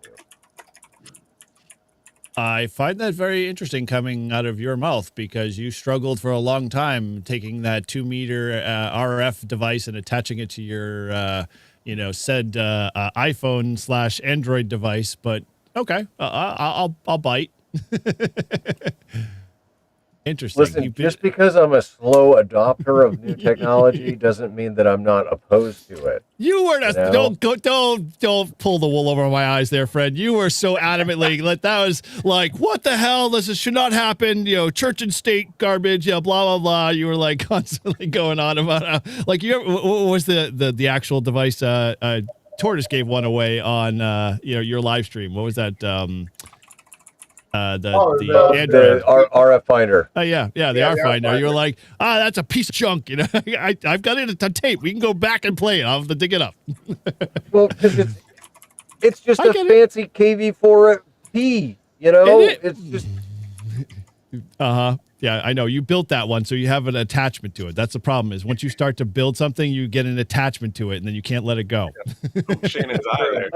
I find that very interesting coming out of your mouth because you struggled for a long time taking that 2-meter RF device and attaching it to your, said iPhone / Android device. But okay, I'll bite. Interesting. Listen, just because I'm a slow adopter of new technology doesn't mean that I'm not opposed to it. You were don't pull the wool over my eyes there, Fred. You were so adamantly that was like, what the hell? This should not happen. Church and state garbage. Blah blah blah. You were like constantly going on about what was the actual device? Tortoise gave one away on your live stream. What was that? The Android RF finder. Oh yeah, the RF finder. You were like, that's a piece of junk. I've got it on tape. We can go back and play it. I'll have to dig it up. Well, because it's just a fancy KV4P. It's just. Yeah, I know. You built that one, so you have an attachment to it. That's the problem. Is once you start to build something, you get an attachment to it, and then you can't let it go. Shannon's eye there.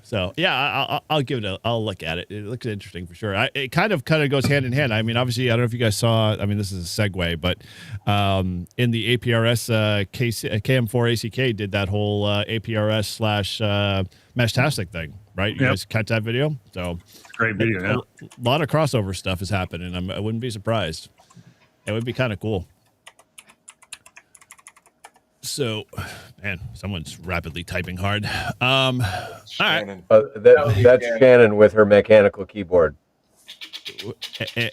So yeah, I'll give it I'll look at it. It looks interesting for sure. It kind of goes hand in hand. I mean, obviously, I don't know if you guys saw. I mean, this is a segue, but in the APRS KM4 ACK did that whole APRS / Meshtastic thing, right? You guys catch that video? So great video. Yeah. A lot of crossover stuff is happening. I wouldn't be surprised. It would be kind of cool. So, man, someone's rapidly typing hard. All right. That's Shannon with her mechanical keyboard.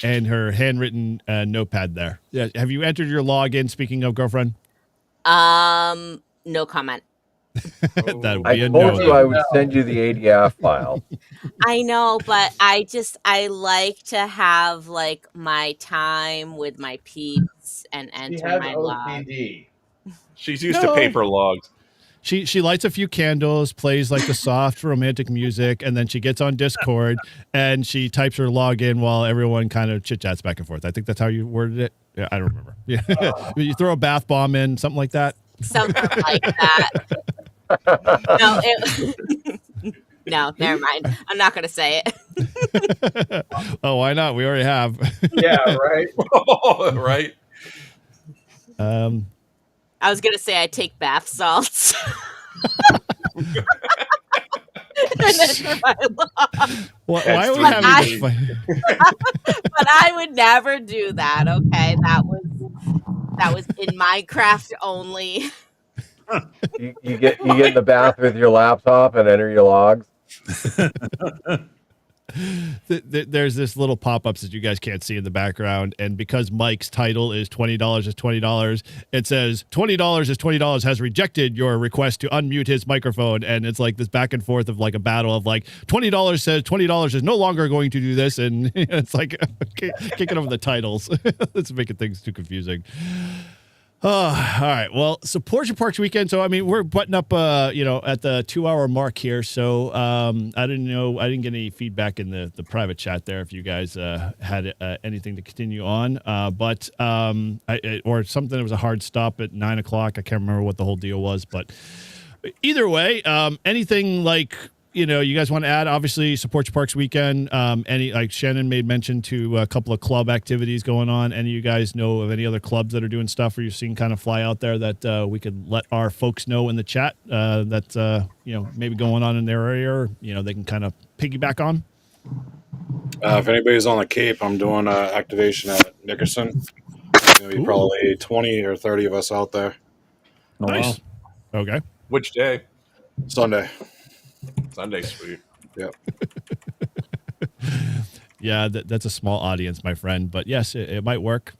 And her handwritten notepad there. Yeah. Have you entered your login, speaking of girlfriend? No comment. That would be I told you I would send you the ADF file. I know, but I like to have like my time with my peeps and enter my log. She's used to paper logs. She lights a few candles, plays like the soft romantic music, and then she gets on Discord and she types her login while everyone kind of chit chats back and forth. I think that's how you worded it. Yeah, I don't remember. Yeah, you throw a bath bomb in, something like that. Something like that. No, never mind. I'm not going to say it. Oh, why not? We already have. Yeah, right. Right. I was going to say I take bath salts. And enter my log. Why are we having this? But I would never do that. Okay, that was in Minecraft only. You get in the bath with your laptop and enter your logs. There's this little pop-ups that you guys can't see in the background, and because Mike's title is $20 is $20, it says $20 is $20 has rejected your request to unmute his microphone, and it's like this back and forth of like a battle of like $20 says $20 is no longer going to do this, and it's like kicking over the titles. It's making things too confusing. Oh, all right. Well, support your parks weekend. So, I mean, we're butting up, at the 2-hour mark here. So, I didn't get any feedback in the private chat there if you guys had anything to continue on. Or something that was a hard stop at 9 o'clock. I can't remember what the whole deal was. But either way, anything like, you guys want to add, obviously, support your parks weekend. Any, like Shannon made mention to a couple of club activities going on. Any of you guys know of any other clubs that are doing stuff or you've seen kind of fly out there that we could let our folks know in the chat that's, maybe going on in their area or, they can kind of piggyback on? If anybody's on the Cape, I'm doing an activation at Nickerson. There's going to be probably 20 or 30 of us out there. Nice. Wow. Okay. Which day? Sunday. Sunday's sweet. Yep. Yeah, that's a small audience, my friend. But yes, it might work.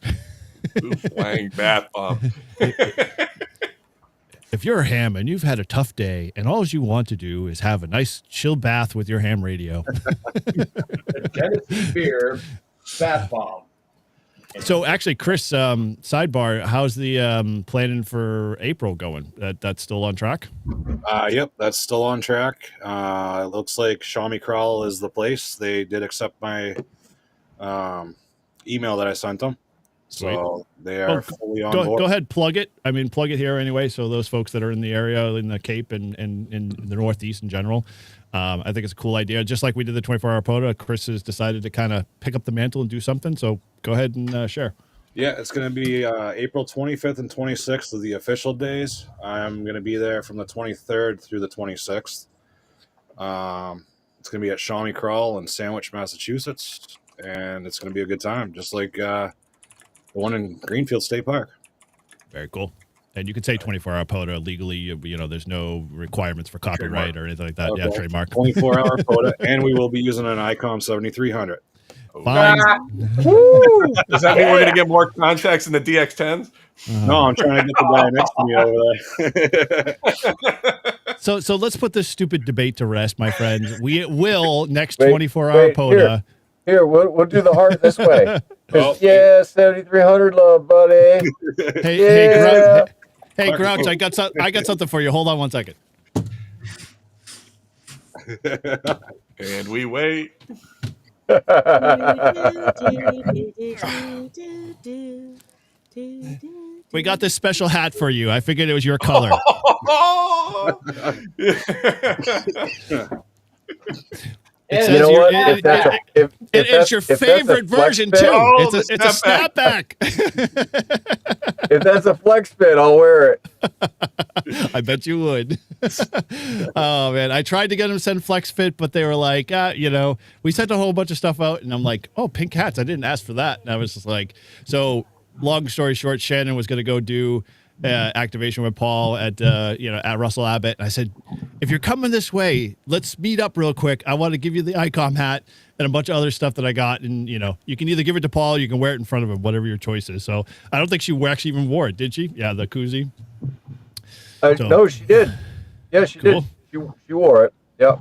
Ooh, flying bath bomb. If you're a ham and you've had a tough day and all you want to do is have a nice chill bath with your ham radio. Tennessee beer, bath bomb. So actually, Chris, sidebar, how's the planning for April going? That's still on track? Yep, that's still on track. It looks like Shawnee Crawl is the place. They did accept my email that I sent them. So they are fully on board. Go ahead, plug it. I mean, plug it here anyway. So those folks that are in the area, in the Cape and in the Northeast in general, I think it's a cool idea. Just like we did the 24-hour POTA, Chris has decided to kind of pick up the mantle and do something. So go ahead and share. Yeah, it's going to be April 25th and 26th of the official days. I'm going to be there from the 23rd through the 26th. It's going to be at Shawnee Crawl in Sandwich, Massachusetts, and it's going to be a good time, just like the one in Greenfield State Park. Very cool. And you can say 24-hour POTA legally. There's no requirements for copyright or anything like that. Okay. Yeah, trademark. 24-hour POTA, and we will be using an ICOM 7300. Fine. Does that mean we're going to get more contacts in the DX10s? No, I'm trying to get the guy next to me over there. So let's put this stupid debate to rest, my friends. We will next Wait, 24-hour POTA. Here, we'll do the heart this way. Yeah, 7,300 love, buddy. Hey, Grouch, I got something for you. Hold on one second. And we wait. We got this special hat for you. I figured it was your color. You know what? It's your favorite version too. Oh, it's a snapback. If that's a flex fit, I'll wear it. I bet you would. Oh man, I tried to get them to send flex fit, but they were like, we sent a whole bunch of stuff out, and I'm like, oh, pink hats. I didn't ask for that, and I was just like, so. Long story short, Shannon was going to go do activation with Paul at Russell Abbott. And I said, if you're coming this way, let's meet up real quick. I want to give you the ICOM hat and a bunch of other stuff that I got. And, you can either give it to Paul or you can wear it in front of him, whatever your choice is. So I don't think she actually even wore it, did she? Yeah, the koozie. No, she did. Yeah, she did. She wore it. Yep.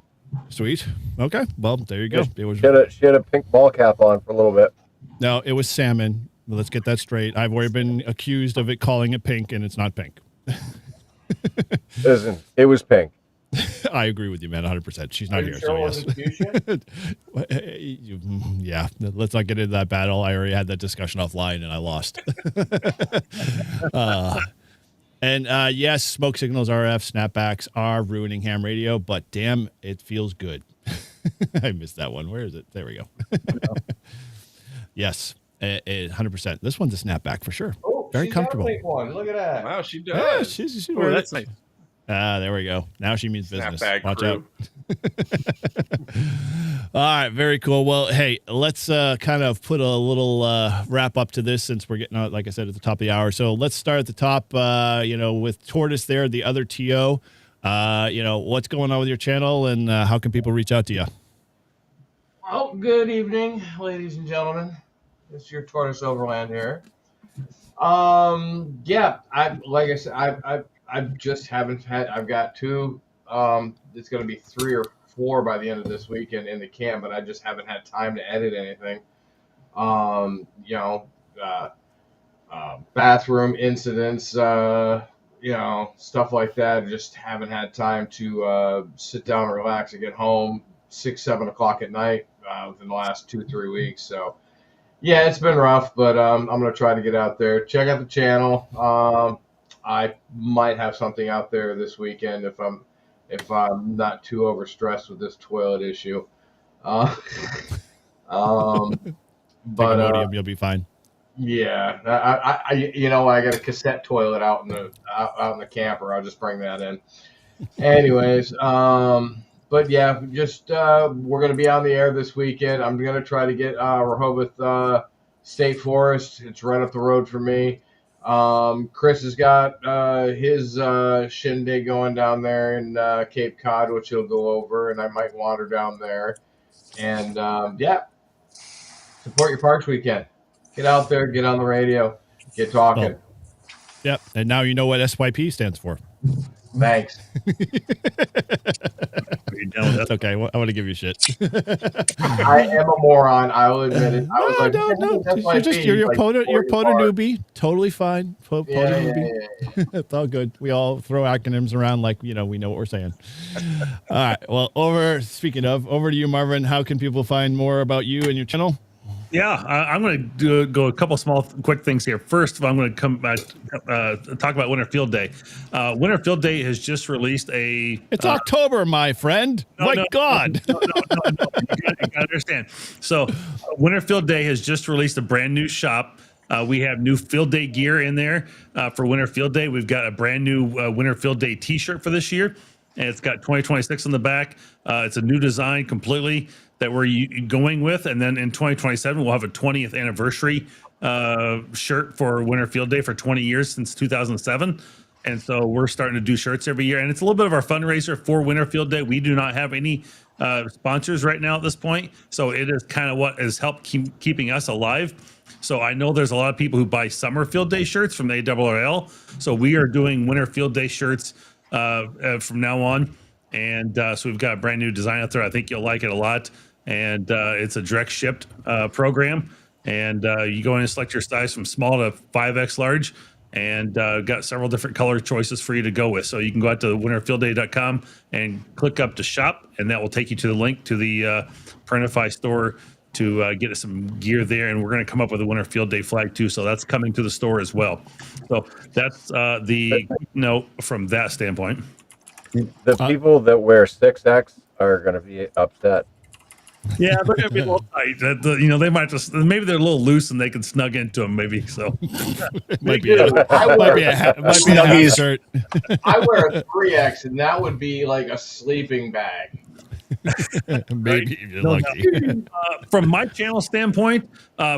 Sweet. Okay. Well, there you go. She had a pink ball cap on for a little bit. No, it was salmon. Well, let's get that straight. I've already been accused of calling it pink, and it's not pink. Listen, it was pink. I agree with you, man, 100%. She's not here, so yes. Yeah, let's not get into that battle. I already had that discussion offline, and I lost. Yes, smoke signals, RF, snapbacks are ruining ham radio, but damn, it feels good. I missed that one. Where is it? There we go. Yes. 100%. This one's a snapback for sure. Oh, very comfortable. One. Look at that. Wow, she does. Yeah, she's that's nice. There we go. Now she means business. Snapback Watch crew. out. All right, very cool. Well, hey, let's kind of put a little wrap up to this since we're getting out, like I said, at the top of the hour. So let's start at the top. With Tortoise there, the other TO. What's going on with your channel, and how can people reach out to you? Well, good evening, ladies and gentlemen. It's your Tortoise Overland here. Like I said, I just haven't had. I've got two. It's going to be 3 or 4 by the end of this weekend in the camp, but I just haven't had time to edit anything. Bathroom incidents, stuff like that. Just haven't had time to sit down and relax and get home 6, 7 o'clock at night within the last 2-3 weeks. So. Yeah, it's been rough, but I'm going to try to get out there. Check out the channel. I might have something out there this weekend if I'm not too overstressed with this toilet issue. But you'll be fine. Yeah, I got a cassette toilet out in the camper. I'll just bring that in. Anyways, but yeah, just we're going to be on the air this weekend. I'm going to try to get Rehoboth State Forest. It's right up the road for me. Chris has got his shindig going down there in Cape Cod, which he'll go over, and I might wander down there. And support your parks weekend. Get out there, get on the radio, get talking. Oh. Yep, and now you know what SYP stands for. Thanks. That's okay. I want to give you shit. I am a moron. I will admit it. I was You're a POTA newbie. Totally fine. POTA newbie. Yeah. It's all good. We all throw acronyms around like, we know what we're saying. All right. Well, speaking of, over to you, Marvin. How can people find more about you and your channel? Yeah, I'm going to go a couple small, quick things here. First, I'm going to come back, talk about Winter Field Day. Winter Field Day has just released a... It's October, my friend. God. No. You got to understand. So, Winter Field Day has just released a brand new shop. We have new Field Day gear in there for Winter Field Day. We've got a brand new Winter Field Day T-shirt for this year, and it's got 2026 on the back. It's a new design completely that we're going with, and then in 2027 we'll have a 20th anniversary shirt for Winter Field Day for 20 years since 2007, and so we're starting to do shirts every year, and it's a little bit of our fundraiser for Winter Field Day. We do not have any sponsors right now at this point. So it is kind of what has helped keeping us alive. So I know there's a lot of people who buy summer field day shirts from the ARRL. So we are doing winter field day shirts from now on. And so we've got a brand new design out there. I think you'll like it a lot. And it's a direct shipped program. And you go in and select your size from small to 5X large. And got several different color choices for you to go with. So you can go out to winterfieldday.com and click up to shop, and that will take you to the link to the Printify store to get some gear there. And we're going to come up with a Winter Field Day flag too. So that's coming to the store as well. So that's the note from that standpoint. The people that wear 6X are going to be upset. Yeah, they're gonna be a little tight. They might just maybe they're a little loose and they can snug into them. Maybe so. might be a half shirt. I wear a 3X, and that would be like a sleeping bag. Maybe if you're lucky. From my channel standpoint,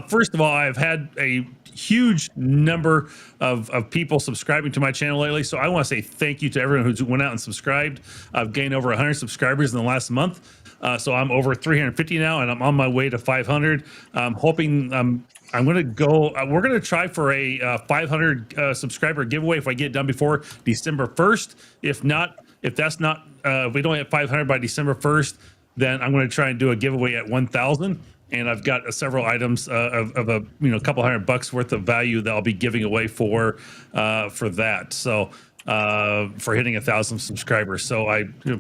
first of all, I've had a huge number of people subscribing to my channel lately. So I want to say thank you to everyone who's went out and subscribed. I've gained over 100 subscribers in the last month. So I'm over 350 now, and I'm on my way to 500. I'm hoping I'm going to go. We're going to try for a 500 subscriber giveaway if I get it done before December 1st. If we don't hit 500 by December 1st, then I'm going to try and do a giveaway at 1,000. And I've got several items of a couple $100 worth of value that I'll be giving away for that. So. For hitting 1,000 subscribers. So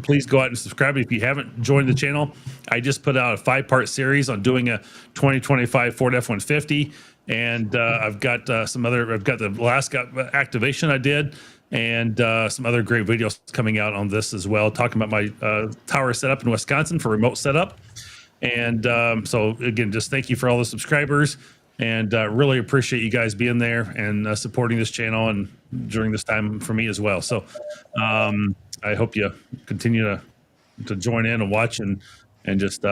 please go out and subscribe. If you haven't joined the channel, I just put out a 5-part series on doing a 2025 Ford F-150. And I've got I've got the Alaska activation I did, and some other great videos coming out on this as well, talking about my tower setup in Wisconsin for remote setup. And so again, just thank you for all the subscribers. And really appreciate you guys being there and supporting this channel and during this time for me as well. So I hope you continue to join in and watch and just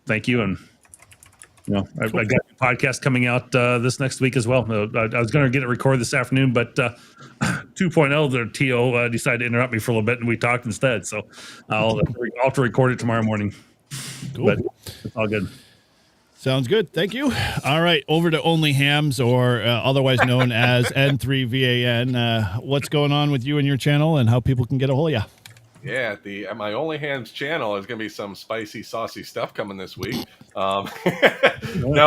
thank you. And I got a podcast coming out this next week as well. I was going to get it recorded this afternoon, but 2.0, the TO decided to interrupt me for a little bit, and we talked instead. So I'll have to record it tomorrow morning. Cool. But it's all good. Sounds good. Thank you. All right. Over to Only Hams, or otherwise known as N3VAN. What's going on with you and your channel, and how people can get a hold of you? Yeah, at my Only Hams channel, there's going to be some spicy, saucy stuff coming this week. No,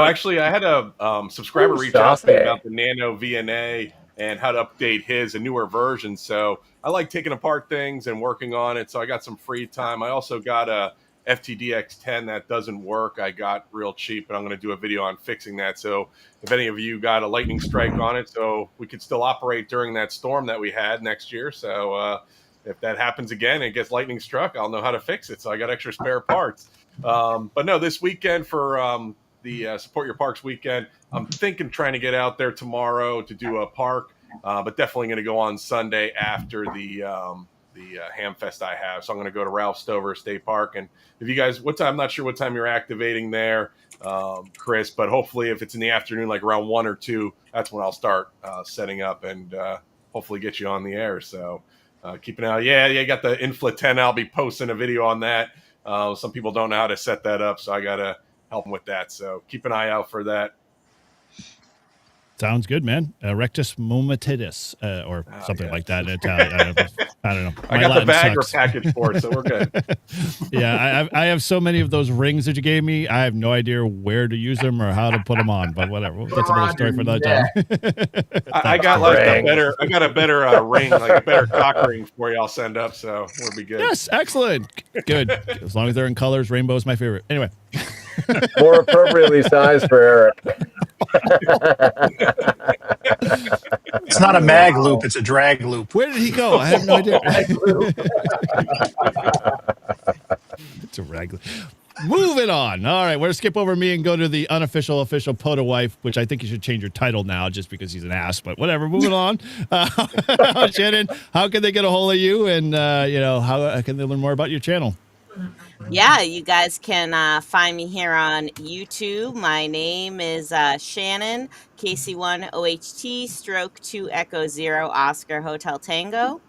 actually, I had a subscriber reach out to me about the Nano VNA and how to update a newer version. So I like taking apart things and working on it. So I got some free time. I also got a FTDX10 that doesn't work. I got real cheap, and I'm going to do a video on fixing that. So if any of you got a lightning strike on it, so we could still operate during that storm that we had next year. So if that happens again and gets lightning struck, I'll know how to fix it. So I got extra spare parts. But no, this weekend for the Support Your Parks weekend, I'm trying to get out there tomorrow to do a park, but definitely going to go on Sunday after the Ham Fest I have. So I'm going to go to Ralph Stover State Park. And if you guys, I'm not sure what time you're activating there, Chris, but hopefully if it's in the afternoon, like around 1 or 2, that's when I'll start setting up and hopefully get you on the air. So keep an eye out. Yeah, you got the Infla 10. I'll be posting a video on that. Some people don't know how to set that up, so I got to help them with that. So keep an eye out for that. Sounds good, man. Rectus momentidis, or something like that in Italian. I don't know. I got the bagger package for it, so we're good. Yeah, I have so many of those rings that you gave me. I have no idea where to use them or how to put them on, but whatever. That's another story for another time. I got a better ring, like a better cock ring for you. I'll send up, so we'll be good. Yes, excellent. Good. As long as they're in colors, rainbow is my favorite. Anyway. More appropriately sized for Eric. It's not a mag loop, it's a drag loop. Where did he go? I have no idea. It's a rag loop. Moving on. All right, we're going to skip over me and go to the official POTA wife, which I think you should change your title now just because he's an ass, but whatever. Moving on. Shannon, how can they get a hold of you, and how can they learn more about your channel? Yeah, you guys can find me here on YouTube. My name is Shannon, KC1OHT, stroke 2 Echo 0 Oscar Hotel Tango.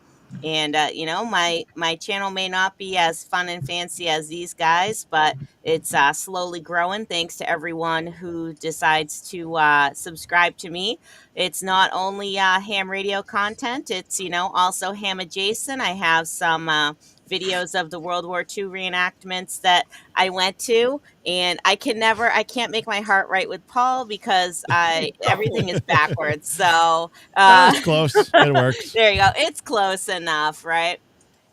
And you know, my channel may not be as fun and fancy as these guys, but it's slowly growing thanks to everyone who decides to subscribe to me. It's not only ham radio content, it's, you know, also ham adjacent. I have some videos of the World War II reenactments that I went to, and I can't make my heart right with Paul because everything is backwards. So It's close. It works. there you go. It's close enough, right?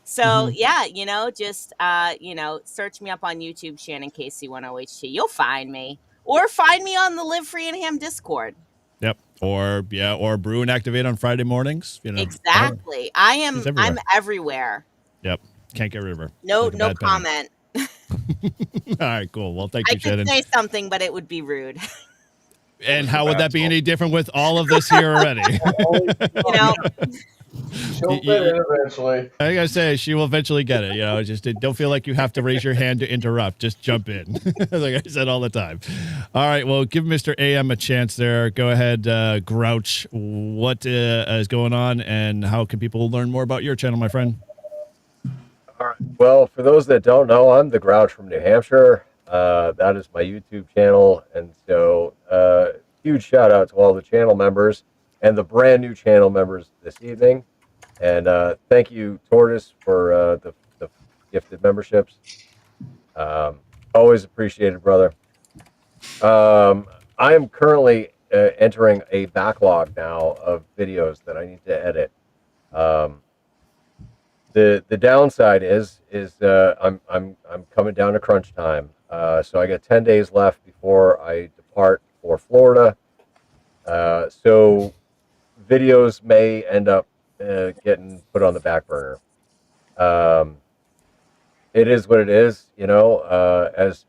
So Mhm. yeah, you know, just you know, search me up on YouTube, Shannon Casey 10HT. You'll find me. Or find me on the Live Free and Ham Discord. Yep. Or brew and activate on Friday mornings. You know. Exactly. She's I'm everywhere. everywhere. Yep. Can't get rid of her. No, Like a no bad penny. comment. All right, cool. Well, thank I you, could Shannon. say something, but it would be rude. And how would that be any different with all of this here already? You know, She'll fit in eventually. I gotta say, she will eventually get it. You know, just don't feel like you have to raise your hand to interrupt. Just jump in, like I said all the time. All right, well, give Mr. AM a chance there. Go ahead, Grouch. What is going on, and how can people learn more about your channel, my friend? All right. Well, for those that don't know, I'm the Grouch from New Hampshire. That is my YouTube channel, and so huge shout out to all the channel members and the brand new channel members this evening. And thank you, Tortoise, for the gifted memberships. Always appreciated, brother. I am currently entering a backlog now of videos that I need to edit. The downside is I'm coming down to crunch time. So I got 10 days left before I depart for Florida. So videos may end up getting put on the back burner. It is what it is, you know. As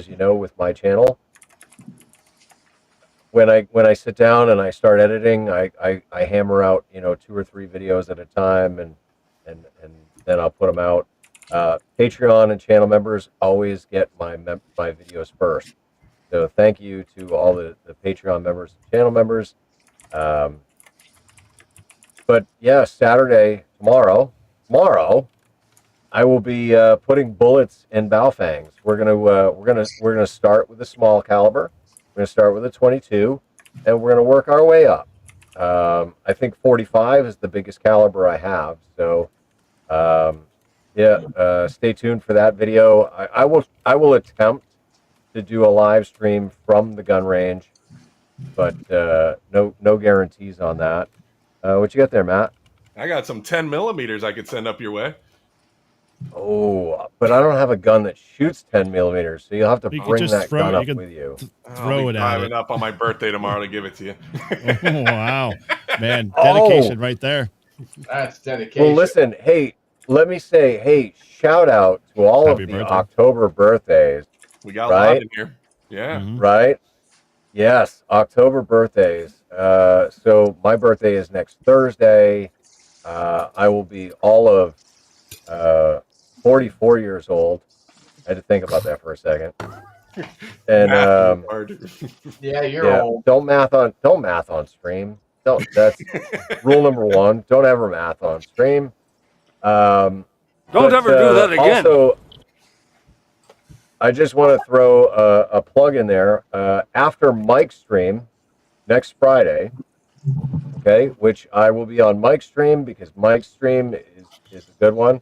you know, with my channel, when I sit down and I start editing, I hammer out, you know, 2 or 3 videos at a time, and then I'll put them out. Patreon and channel members always get my videos first. So thank you to all the Patreon members and channel members. But yeah, Saturday, tomorrow, I will be putting bullets in Baofangs. We're gonna start with a small caliber. We're gonna start with a 22, and we're gonna work our way up. I think 45 is the biggest caliber I have. So yeah, stay tuned for that video. I will attempt to do a live stream from the gun range, but no guarantees on that. What you got there, Matt? I got some 10 millimeters I could send up your way. Oh, but I don't have a gun that shoots 10 millimeters, so you'll have to bring that gun up with you. Throw it at driving it. up on my birthday tomorrow to give it to you. Oh, wow, man, dedication right there. That's dedication. Well, listen, hey, let me say, hey, shout out to all Happy of the birthday. October birthdays. We got a lot right? in here. Yeah. Mhm. Right? Yes, October birthdays. So my birthday is next Thursday. I will be all of 44 years old. I had to think about that for a second. And yeah, you're old. don't math on stream. That's rule number 1. Don't ever math on stream. Don't ever do that again. Also, I just want to throw a plug in there. After Mike's stream next Friday, okay, which I will be on Mike's stream because Mike's stream is a good one.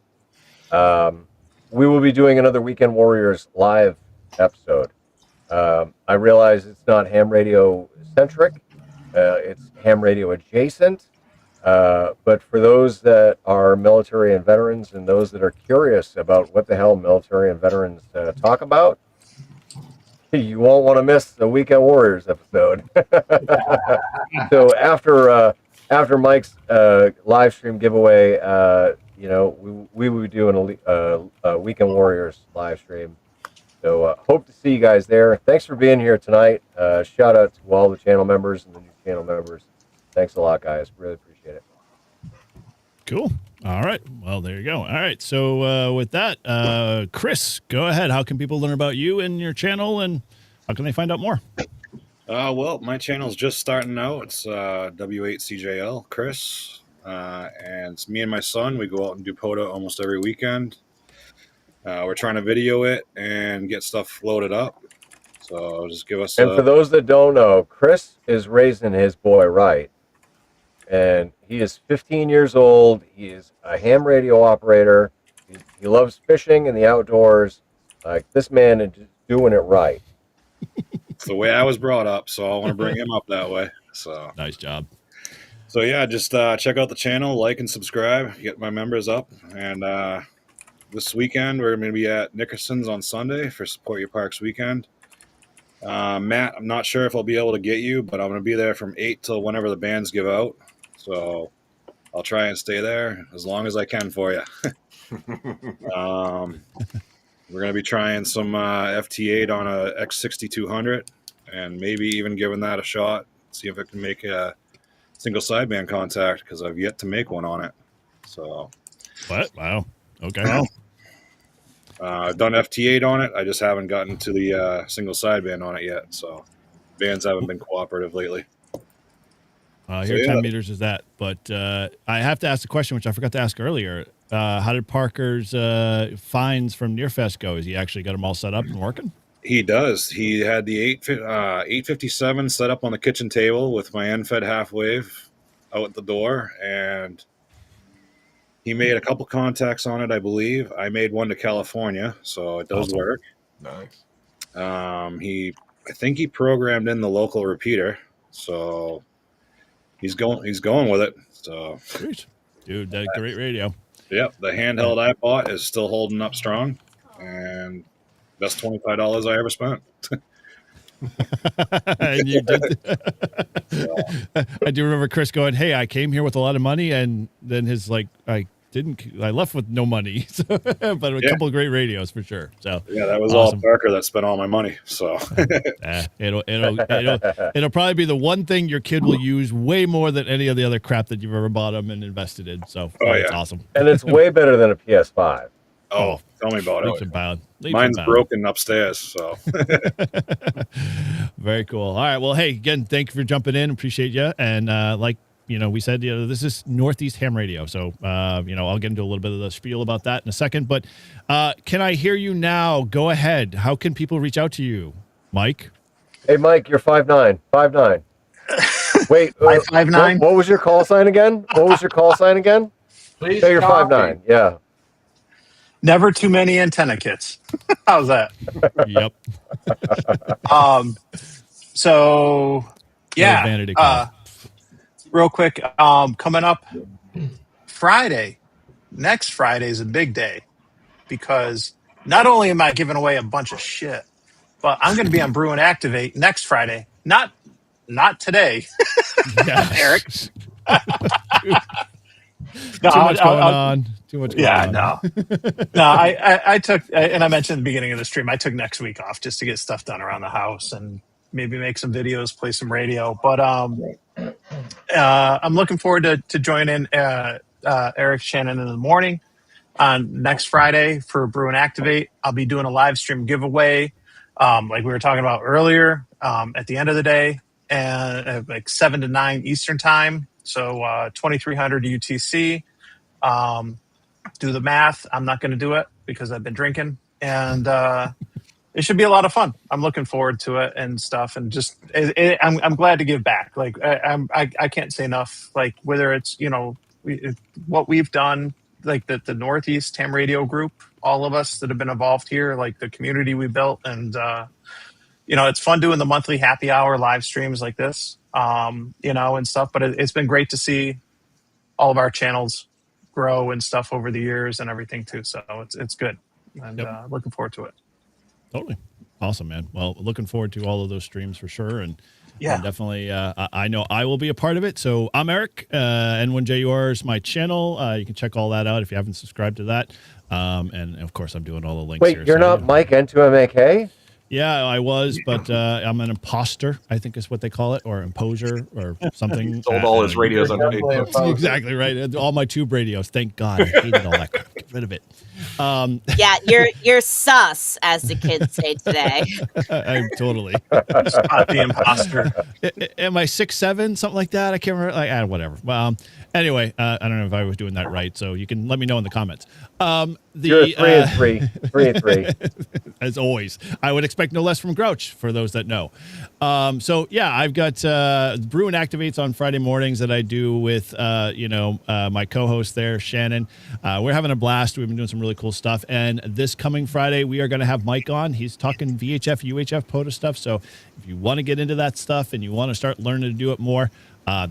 We will be doing another Weekend Warriors live episode. I realize it's not ham radio centric. It's ham radio adjacent. But for those that are military and veterans and those that are curious about what the hell military and veterans talk about, you won't want to miss the Weekend Warriors episode. So after Mike's live stream giveaway, you know, we will be doing a Weekend Warriors live stream. So hope to see you guys there. Thanks for being here tonight. Shout out to all the channel members and the new channel members. Thanks a lot, guys. Really appreciate it. Cool. All right. Well, there you go. All right. So with that, Chris, go ahead. How can people learn about you and your channel, and how can they find out more? Well, my channel's just starting out. It's W8CJL, Chris. and it's me and my son. We go out and do POTA almost every weekend. We're trying to video it and get stuff loaded up. So just give us. And for those that don't know, Chris is raising his boy right, and he is 15 years old. He is a ham radio operator. He loves fishing and the outdoors. Like, this man is just doing it right. It's the way I was brought up, so I want to bring him up that way. So nice job. So yeah, just check out the channel, like and subscribe, get my members up, and this weekend we're going to be at Nickerson's on Sunday for Support Your Parks weekend. Matt, I'm not sure if I'll be able to get you, but I'm going to be there from 8 till whenever the bands give out. So I'll try and stay there as long as I can for you. We're going to be trying some FT8 on a X6200 and maybe even giving that a shot, see if I can make a single sideband contact, because I've yet to make one on it. So what? Wow. Okay. Well, I've done FT8 on it. I just haven't gotten to the single sideband on it yet. So bands haven't been cooperative lately. Here 10 meters is that, but I have to ask a question, which I forgot to ask earlier. How did Parker's finds from Nearfest go? Has he actually got them all set up and working? He does. He had the 857 set up on the kitchen table with my end-fed half wave out the door, and he made a couple contacts on it, I believe. I made one to California, so it does work. Nice. I think he programmed in the local repeater, so he's going with it. So Great. Dude, that great radio. Yep, the handheld I bought is still holding up strong, and best $25 I ever spent. And you did. I do remember Chris going, "Hey, I came here with a lot of money," and then his I left with no money, but a couple of great radios for sure. So yeah, that was awesome. all Parker that spent all my money. So it'll probably be the one thing your kid will use way more than any of the other crap that you've ever bought them and invested in. So it's awesome, and it's way better than a PS5. Oh, tell me about leaps it. and bounds. Mine's broken upstairs, so. Very cool. All right. Well, hey, again, thank you for jumping in. Appreciate you. And we said, this is Northeast Ham Radio. So, I'll get into a little bit of the spiel about that in a second. But can I hear you now? Go ahead. How can people reach out to you, Mike? Hey, Mike, you're 5'9". 5'9". Wait, 5'9". What was your call sign again? Please say you're copy. 5'9". Yeah. Never too many antenna kits. How's that? Yep. So yeah. Vanity Real quick, coming up next Friday is a big day, because not only am I giving away a bunch of shit, but I'm going to be on Brew and Activate next Friday. Not today, Eric. Too much going on. Too much going on. No. I took, and I mentioned at the beginning of the stream, I took next week off just to get stuff done around the house and maybe make some videos, play some radio. But I'm looking forward to joining Eric Shannon in the morning on next Friday for Brew and Activate. I'll be doing a live stream giveaway, like we were talking about earlier, at the end of the day, and like 7 to 9 Eastern time. So 2300 UTC. Do the math. I'm not going to do it because I've been drinking, and it should be a lot of fun. I'm looking forward to it and stuff, and just I'm glad to give back. Like I can't say enough. Like whether it's what we've done, like the Northeast Ham Radio Group, all of us that have been involved here, like the community we built, and it's fun doing the monthly happy hour live streams like this, and stuff. But it's been great to see all of our channels grow and stuff over the years and everything too. So it's good, and looking forward to it. Totally. Awesome, man. Well, looking forward to all of those streams for sure. And yeah, definitely, I know I will be a part of it. So I'm Eric, N1JUR is my channel. You can check all that out if you haven't subscribed to that. And of course, I'm doing all the links Wait, here. you're not Mike N2MAK? Yeah, I was, but I'm an imposter, I think is what they call it, or imposer or something. He sold all his radios on Exactly right. All my tube radios. Thank God. I hated all that crap. Get rid of it. Yeah, you're sus, as the kids say today. I'm totally. Spot the imposter. Am I 6'7", something like that? I can't remember. Like, whatever. Well, anyway, I don't know if I was doing that right, so you can let me know in the comments. You're 3 and 3. As always, I would expect no less from Grouch, for those that know. So yeah, I've got Brew and Activates on Friday mornings that I do with my co-host there, Shannon. We're having a blast. We've been doing some really cool stuff, and this coming Friday we are going to have Mike on. He's talking VHF, UHF, POTA stuff. So if you want to get into that stuff and you want to start learning to do it more,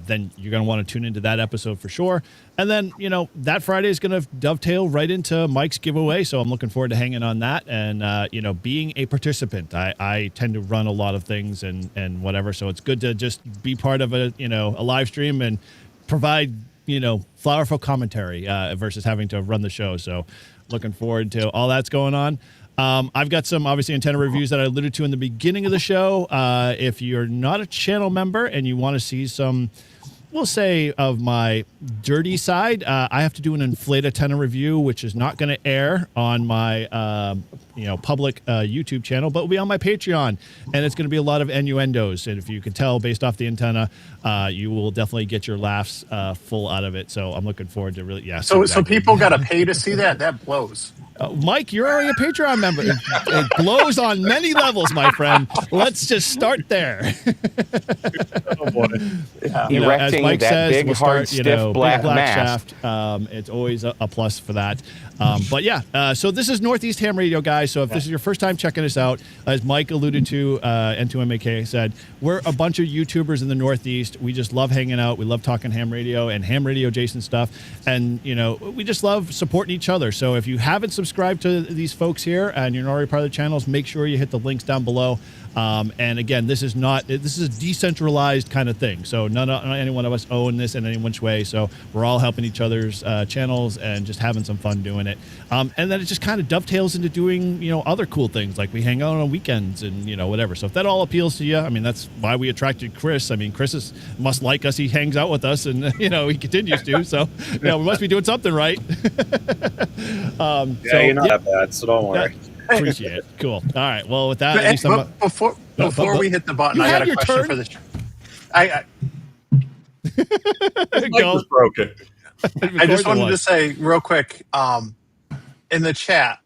then you're going to want to tune into that episode for sure. And then, that Friday is going to dovetail right into Mike's giveaway. So I'm looking forward to hanging on that and, being a participant. I tend to run a lot of things and whatever. So it's good to just be part of a live stream and provide, flowerful commentary versus having to run the show. So looking forward to all that's going on. I've got some, obviously, antenna reviews that I alluded to in the beginning of the show. If you're not a channel member and you want to see some, we'll say, of my dirty side, I have to do an inflate antenna review, which is not going to air on my, public YouTube channel, but will be on my Patreon. And it's going to be a lot of innuendos. And if you can tell based off the antenna, you will definitely get your laughs full out of it. So I'm looking forward to really, yeah. So people got to pay to see that? That blows. Mike, you're already a Patreon member. It blows on many levels, my friend. Let's just start there. Oh boy. Yeah. Erecting as Mike that says, big, we'll hard, start, stiff black big black mask. shaft. It's always a plus for that. But yeah, so this is Northeast Ham Radio, guys. So if this is your first time checking us out, as Mike alluded to, N2MAK said, we're a bunch of YouTubers in the Northeast. We just love hanging out. We love talking ham radio and ham radio adjacent stuff. And, we just love supporting each other. So if you haven't subscribed to these folks here and you're not already part of the channels, make sure you hit the links down below. And again, this is a decentralized kind of thing. So not any one of us own this in any which way. So we're all helping each other's channels and just having some fun doing it. And then it just kind of dovetails into doing, other cool things like we hang out on weekends and, whatever. So if that all appeals to you, I mean, that's why we attracted Chris. I mean, Chris must like us. He hangs out with us and, he continues to. So, we must be doing something right. You're not that bad, so don't worry. Appreciate it. Cool. All right. Well, with that, before we hit the button, I got a question for the Mike was broken. I just wanted to say real quick, in the chat,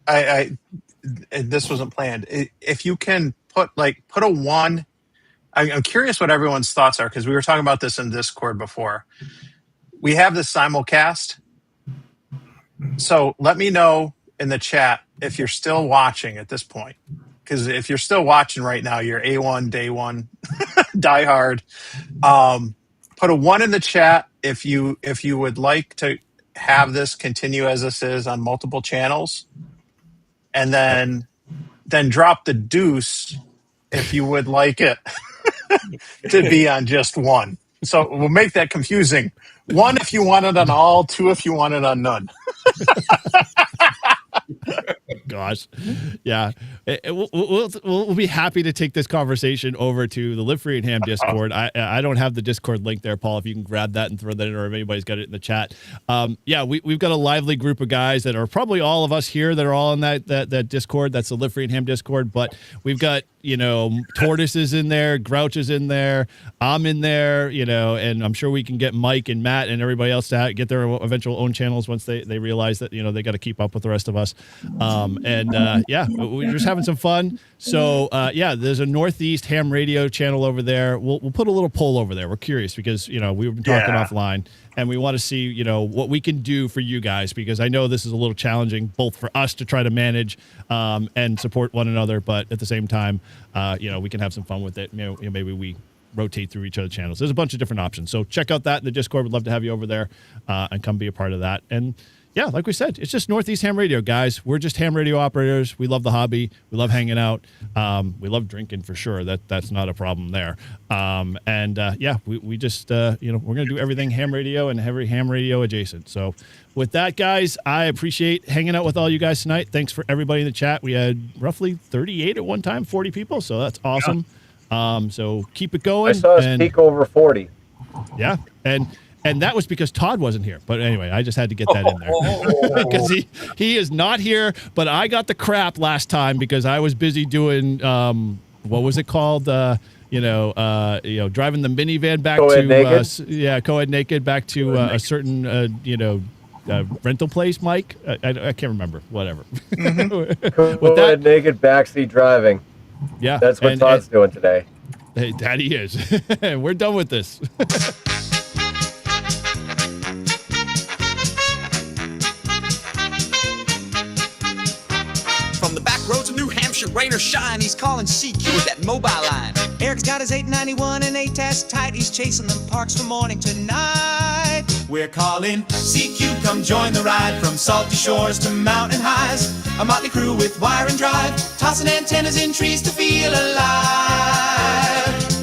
I this wasn't planned. If you can put a 1, I'm curious what everyone's thoughts are, because we were talking about this in Discord before. We have this simulcast, so let me know in the chat if you're still watching at this point. Because if you're still watching right now, you're A1, day one, die hard. Put a 1 in the chat if you would like to have this continue as this is on multiple channels, and then drop the deuce if you would like it to be on just one. So we'll make that confusing. 1 if you want it on all, 2 if you want it on none. Gosh, yeah. We'll be happy to take this conversation over to the Live Free and Ham Discord. I don't have the Discord link there, Paul. If you can grab that and throw that in, or if anybody's got it in the chat. Yeah, we've got a lively group of guys that are probably all of us here that are all in that Discord. That's the Live Free and Ham Discord. But we've got Tortoise is in there, Grouch is in there, I'm in there, and I'm sure we can get Mike and Matt and everybody else to get their eventual own channels once they realize that they got to keep up with the rest of us. Yeah, we're just having some fun. So yeah, there's a Northeast Ham Radio channel over there. We'll put a little poll over there. We're curious because we've been talking offline, and we want to see what we can do for you guys, because I know this is a little challenging both for us to try to manage and support one another, but at the same time, we can have some fun with it. Maybe we rotate through each other's channels. There's a bunch of different options. So check out that in the Discord. We'd love to have you over there and come be a part of that. And yeah, like we said, it's just Northeast Ham Radio, guys. We're just ham radio operators. We love the hobby. We love hanging out. We love drinking for sure. That's not a problem there. Yeah, we just, we're going to do everything ham radio and every ham radio adjacent. So with that, guys, I appreciate hanging out with all you guys tonight. Thanks for everybody in the chat. We had roughly 38 at one time, 40 people. So that's awesome. So keep it going. I saw us peak over 40. Yeah. And And that was because Todd wasn't here. But anyway, I just had to get that in there because he is not here. But I got the crap last time because I was busy doing what was it called? Driving the minivan back Co-ed to Co-ed Naked back to a certain rental place. Mike, I can't remember. Whatever. Co-ed Naked backseat driving. Yeah, that's what Todd's doing today. Hey, that he is. We're done with this. From the back roads of New Hampshire, rain or shine, he's calling CQ with that mobile line. Eric's got his 891 and A-test tight. He's chasing them parks from morning to night. We're calling CQ, come join the ride. From salty shores to mountain highs, a motley crew with wire and drive, tossing antennas in trees to feel alive.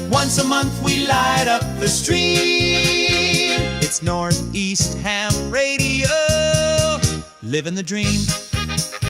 Once a month we light up the stream. It's Northeast Ham Radio, living the dream.